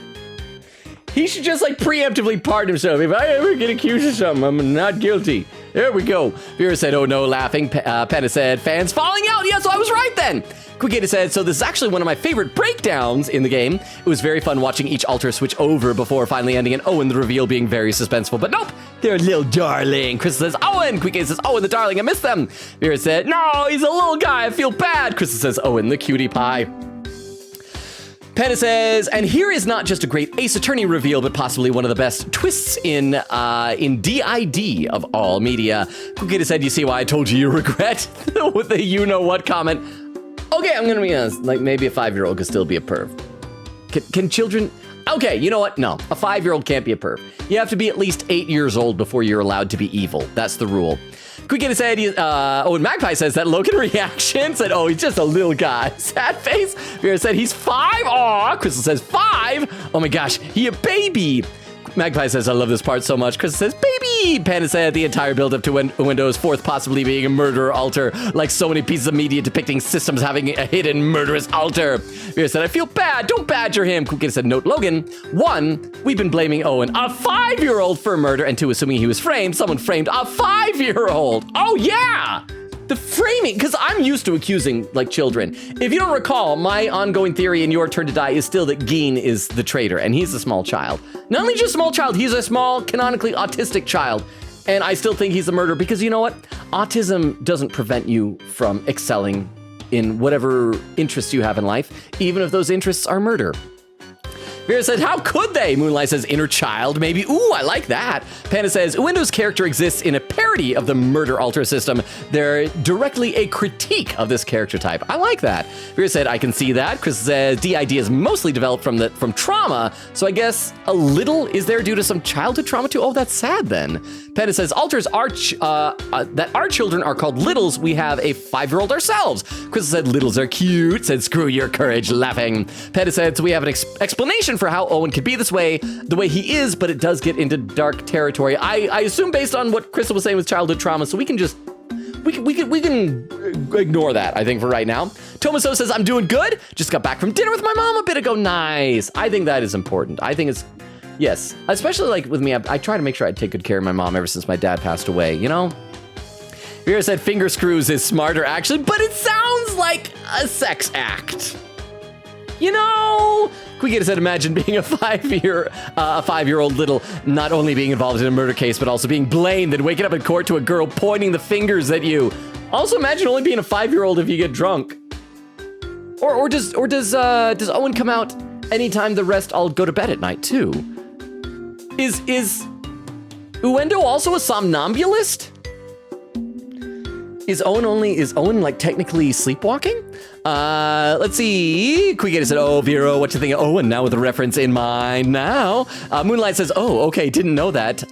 He should just like preemptively pardon himself. If I ever get accused of something, I'm not guilty. There we go. Vera said, oh no, laughing. Pena said, fans falling out. Yeah, so I was right then. Quickita said, so this is actually one of my favorite breakdowns in the game. It was very fun watching each altar switch over before finally ending in Owen, the reveal being very suspenseful. But nope, they're a little darling. Chris says, Owen. Quickita says, Owen, the darling, I miss them. Vera said, no, he's a little guy, I feel bad. Chris says, Owen, the cutie pie. Pena says, and here is not just a great Ace Attorney reveal, but possibly one of the best twists in DID of all media. Quickita said, you see why I told you regret? With the you-know-what comment. Okay, I'm gonna be honest, like maybe a 5-year-old could still be a perv. Can children... Okay, you know what? No, a 5-year-old can't be a perv. You have to be at least 8 years old before you're allowed to be evil. That's the rule. Quickita said, and Magpie says that Logan reaction said, oh, he's just a little guy. Sad face. Vera said, he's 5. Aw, Crystal says, 5? Oh my gosh, he a baby. Magpie says, I love this part so much. Crystal says, baby. Panda said, the entire build-up to Windows 4th possibly being a murderer altar, like so many pieces of media depicting systems having a hidden murderous altar. Vera said, I feel bad. Don't badger him. Quickita said, note Logan. 1, we've been blaming Owen, a 5-year-old, for murder, and 2, assuming he was framed, someone framed a 5-year-old. Oh, yeah. The framing, because I'm used to accusing, like, children. If you don't recall, my ongoing theory in Your Turn to Die is still that Geen is the traitor, and he's a small child. Not only just a small child, he's a small, canonically autistic child. And I still think he's the murderer, because you know what? Autism doesn't prevent you from excelling in whatever interests you have in life, even if those interests are murder. Vera said, how could they? Moonlight says, inner child, maybe. Ooh, I like that. Panda says, Windows' character exists in a parody of the murder altar system. They're directly a critique of this character type. I like that. Vera said, I can see that. Chris says, DID is mostly developed from trauma, so I guess a little is there due to some childhood trauma too? Oh, that's sad then. Panda says, altars are that our children are called littles. We have a 5-year-old ourselves. Chris said, littles are cute. Said, screw your courage, laughing. Panda said, so we have an explanation for how Owen could be this way, the way he is, but it does get into dark territory. I assume based on what Crystal was saying with childhood trauma, so we can just, we can ignore that, I think, for right now. Tomaso says, I'm doing good. Just got back from dinner with my mom a bit ago. Nice. I think that is important. I think it's Yes, especially like with me, I try to make sure I take good care of my mom ever since my dad passed away, you know? Vera said finger screws is smarter, actually, but it sounds like a sex act. You know? Quigita said, imagine being a 5-year-old little, not only being involved in a murder case, but also being blamed and waking up in court to a girl pointing the fingers at you. Also, imagine only being a 5-year-old if you get drunk. Or does Owen come out anytime the rest all go to bed at night too? Is Uendo also a somnambulist? Is Owen like technically sleepwalking? Let's see. Quigata said, oh, Vero, what you think of Owen now with a reference in mind now? Moonlight says, oh, okay, didn't know that.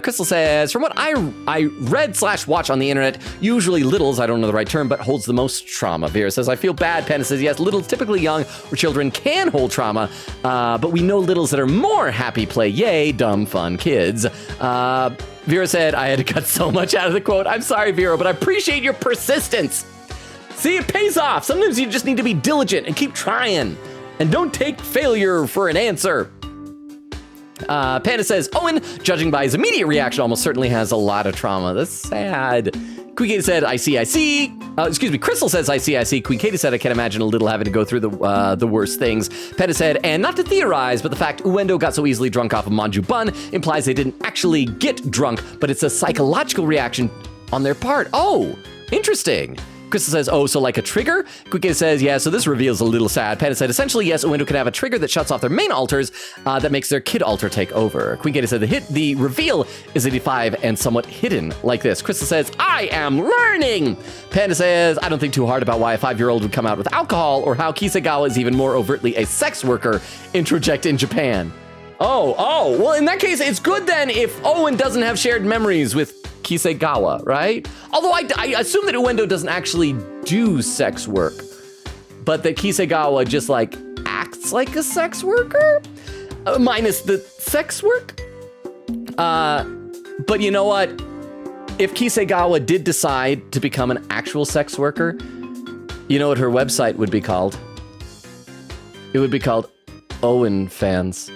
Crystal says, from what I read/watch on the internet, usually littles, I don't know the right term, but holds the most trauma. Vera says, I feel bad. Panda says, yes, littles typically young or children can hold trauma, but we know littles that are more happy play, yay, dumb, fun kids. Vera said, I had to cut so much out of the quote. I'm sorry, Vera, but I appreciate your persistence. See, it pays off. Sometimes you just need to be diligent and keep trying. And don't take failure for an answer. Panda says, Owen, judging by his immediate reaction, almost certainly has a lot of trauma. That's sad. Quigata said, I see. Crystal says, I see. Quigata said, I can't imagine a little having to go through the worst things. Panda said, and not to theorize, but the fact Uendo got so easily drunk off of manju bun implies they didn't actually get drunk, but it's a psychological reaction on their part. Oh, interesting. Crystal says, oh, so like a trigger? Quigata says, yeah, so this reveal's a little sad. Panda said, essentially, yes, Uendo can have a trigger that shuts off their main altars that makes their kid altar take over. Quigata said, the reveal is 85 and somewhat hidden like this. Crystal says, I am learning. Panda says, I don't think too hard about why a 5-year-old would come out with alcohol or how Kisegawa is even more overtly a sex worker, introject in Japan. Oh, well, in that case, it's good then if Owen doesn't have shared memories with Kisegawa, right? Although I assume that Uendo doesn't actually do sex work, but that Kisegawa just like acts like a sex worker, minus the sex work. But you know what? If Kisegawa did decide to become an actual sex worker, you know what her website would be called? It would be called Owen Fans.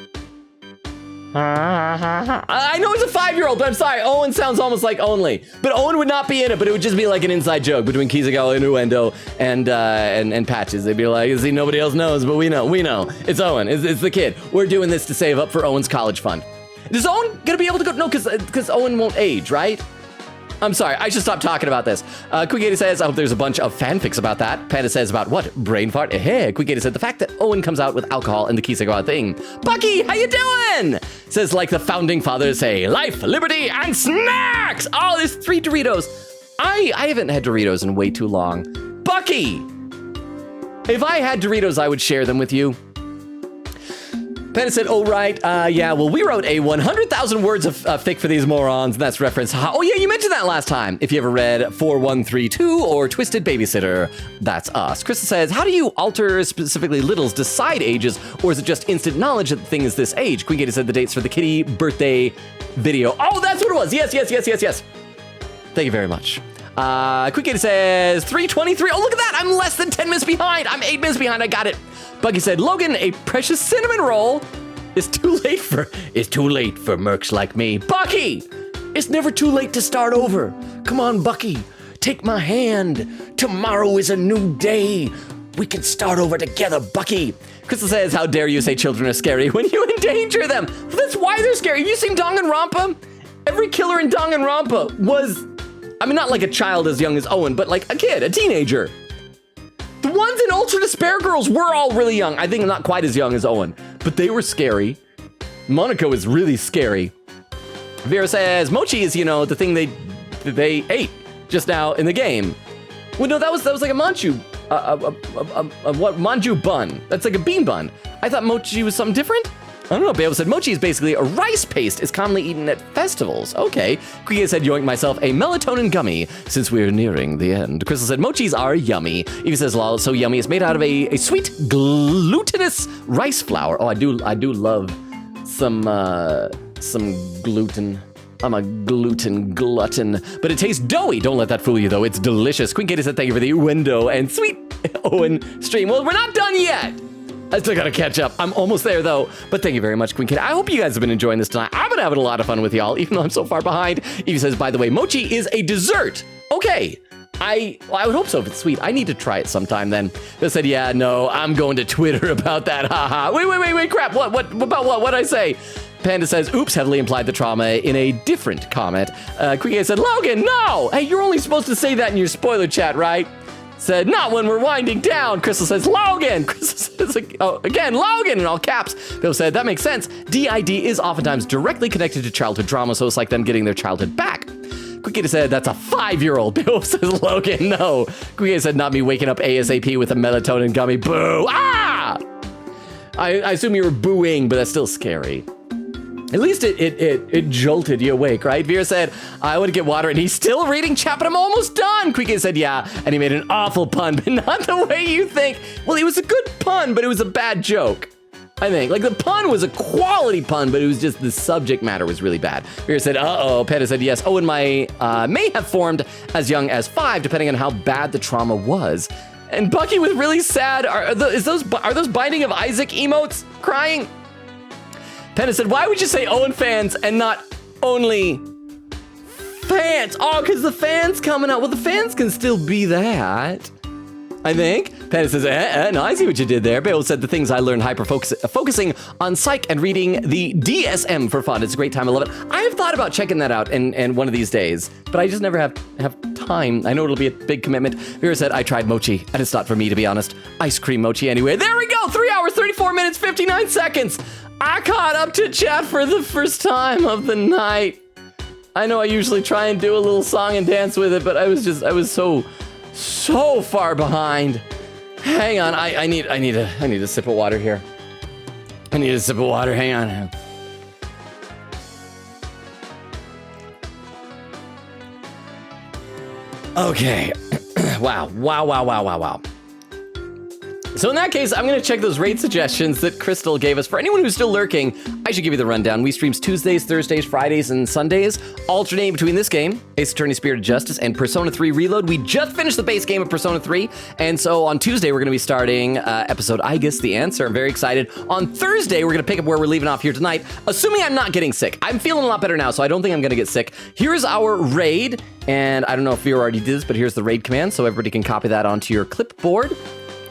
I know he's a 5-year-old, but I'm sorry. Owen sounds almost like Only. But Owen would not be in it, but it would just be like an inside joke between Kisegawa and Uendo and Patches. They'd be like, see, nobody else knows, but we know. It's Owen. It's the kid. We're doing this to save up for Owen's college fund. Is Owen gonna be able to go? No, because Owen won't age, right? I'm sorry, I should stop talking about this. Quigata says, I hope there's a bunch of fanfics about that. Panda says, about what? Brain fart? Hey, Quigata said, the fact that Owen comes out with alcohol and the Kisegawa thing. Bucky, how you doing? Says, like the founding fathers say, life, liberty, and snacks! Oh, there's 3 Doritos. I haven't had Doritos in way too long. Bucky! If I had Doritos, I would share them with you. Panda said, oh, right, yeah, well, we wrote a 100,000 words of fic for these morons, and that's reference. Oh, yeah, you mentioned that last time. If you ever read 4132 or Twisted Babysitter, that's us. Crystal says, how do you alter, specifically littles, decide ages, or is it just instant knowledge that the thing is this age? Queen Gator said the dates for the kitty birthday video. Oh, that's what it was. Yes. Thank you very much. Queen Gator says, 3:23. Oh, look at that. I'm less than 10 minutes behind. I'm 8 minutes behind. I got it. Buggy said, Logan, a precious cinnamon roll is too late for mercs like me. Bucky, it's never too late to start over. Come on, Bucky, take my hand. Tomorrow is a new day. We can start over together, Bucky. Crystal says, how dare you say children are scary when you endanger them? Well, that's why they're scary. Have you seen Danganronpa? Every killer in Danganronpa was, I mean, not like a child as young as Owen, but like a kid, a teenager. The ones in Ultra Despair Girls were all really young. I think not quite as young as Owen, but they were scary. Monaco is really scary. Vera says, mochi is, the thing they ate just now in the game. Well, no, that was like a manju, what manju bun. That's like a bean bun. I thought mochi was something different. I don't know. Bale said, mochi is basically a rice paste. It's commonly eaten at festivals. Okay. Quiggy said, yoink myself a melatonin gummy since we're nearing the end. Crystal said, mochis are yummy. Evie says, lol, it's so yummy. It's made out of a sweet glutinous rice flour. Oh, I do love some gluten. I'm a gluten glutton, but it tastes doughy. Don't let that fool you, though. It's delicious. Queen Katie said, thank you for the window and sweet Owen stream. Well, we're not done yet. I still gotta catch up. I'm almost there though. But thank you very much, Queen Kid. I hope you guys have been enjoying this tonight. I've been having a lot of fun with y'all, even though I'm so far behind. Evie says, by the way, mochi is a dessert. Okay. I would hope so if it's sweet. I need to try it sometime then. They said, yeah, no, I'm going to Twitter about that. Haha. Wait, crap. What about what? What'd I say? Panda says, oops, heavily implied the trauma in a different comment. Queen said, Logan, no! Hey, you're only supposed to say that in your spoiler chat, right? Said, not when we're winding down. Crystal says, Logan. Crystal says, again, Logan in all caps. Bill said, that makes sense. DID is oftentimes directly connected to childhood trauma, so it's like them getting their childhood back. Quickie said, that's a 5-year-old. Bill says, Logan, no. Quickie said, not me waking up ASAP with a melatonin gummy. Boo! Ah! I assume you were booing, but that's still scary. At least it jolted you awake, right? Vera said, I want to get water, and he's still reading chat, but I'm almost done. Quickie said, yeah, and he made an awful pun, but not the way you think. Well, it was a good pun, but it was a bad joke. I think. Like, the pun was a quality pun, but it was just the subject matter was really bad. Vera said, uh-oh. Peta said, yes. Owen may have formed as young as 5, depending on how bad the trauma was. And Bucky with really sad, are those Binding of Isaac emotes crying? Peta said, why would you say Owen fans and not only fans? Oh, because the fans coming out. Well, the fans can still be that, I think. Panda says, no, I see what you did there. Bale said the things I learned focusing on psych and reading the DSM for fun. It's a great time. I love it. I have thought about checking that out and one of these days, but I just never have time. I know it'll be a big commitment. Vera said, I tried mochi, and it's not for me, to be honest. Ice cream mochi anyway. There we go. 3 hours, 34 minutes, 59 seconds. I caught up to chat for the first time of the night. I know I usually try and do a little song and dance with it, but I was so far behind. Hang on, I need a sip of water here. I need a sip of water. Hang on. Okay. Wow. So in that case, I'm going to check those raid suggestions that Crystal gave us. For anyone who's still lurking, I should give you the rundown. We streams Tuesdays, Thursdays, Fridays, and Sundays, alternating between this game, Ace Attorney Spirit of Justice, and Persona 3 Reload. We just finished the base game of Persona 3, and so on Tuesday, we're going to be starting episode I Guess the Answer. I'm very excited. On Thursday, we're going to pick up where we're leaving off here tonight, assuming I'm not getting sick. I'm feeling a lot better now, so I don't think I'm going to get sick. Here's our raid, and I don't know if you already did this, but here's the raid command, so everybody can copy that onto your clipboard.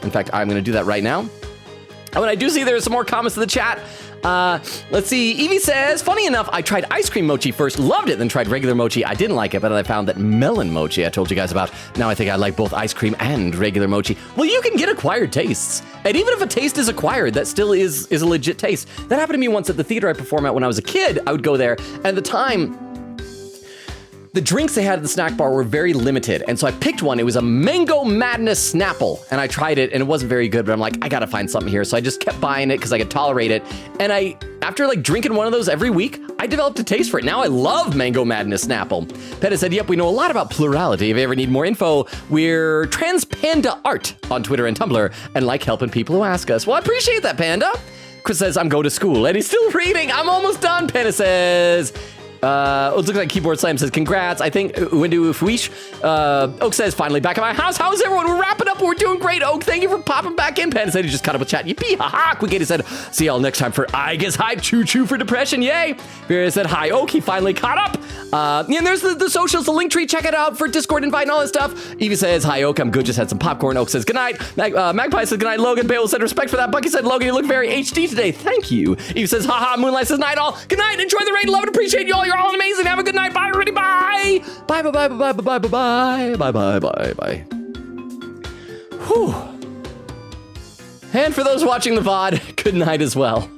In fact, I'm going to do that right now. And when I do see there's some more comments in the chat, let's see. Evie says, funny enough, I tried ice cream mochi first, loved it, then tried regular mochi. I didn't like it, but then I found that melon mochi I told you guys about. Now I think I like both ice cream and regular mochi. Well, you can get acquired tastes. And even if a taste is acquired, that still is a legit taste. That happened to me once at the theater I performed at when I was a kid. I would go there, and at the time, the drinks they had at the snack bar were very limited, and so I picked one. It was a Mango Madness Snapple, and I tried it, and it wasn't very good, but I'm like, I gotta find something here, so I just kept buying it because I could tolerate it, and after like drinking one of those every week, I developed a taste for it. Now I love Mango Madness Snapple. Peta said, yep, we know a lot about plurality. If you ever need more info, we're Trans Panda Art on Twitter and Tumblr, and like helping people who ask us. Well, I appreciate that, Panda. Chris says, I'm going to school, and he's still reading. I'm almost done, Panda says. It looks like Keyboard Slam says, congrats. I think Windu Fuish. Oak says, finally back at my house. How's everyone? We're wrapping up. We're doing great. Oak, thank you for popping back in. Panda said he just caught up with chat. Yippee, haha. Quickity said, see y'all next time for I Guess Hype. Choo choo for depression. Yay. Vera said, hi, Oak. He finally caught up. And there's the socials, the link tree. Check it out for Discord invite and all that stuff. Evie says, hi, Oak. I'm good. Just had some popcorn. Oak says, good night. Magpie says, good night. Logan Bale said, respect for that. Bucky said, Logan, you look very HD today. Thank you. Evie says, haha. Moonlight says, night all. Good night. Enjoy the raid. Love and appreciate y'all. You're all amazing. Have a good night. Bye, everybody. Bye. Bye, bye, bye, bye, bye, bye, bye, bye, bye, bye, bye. Whew. And for those watching the VOD, good night as well.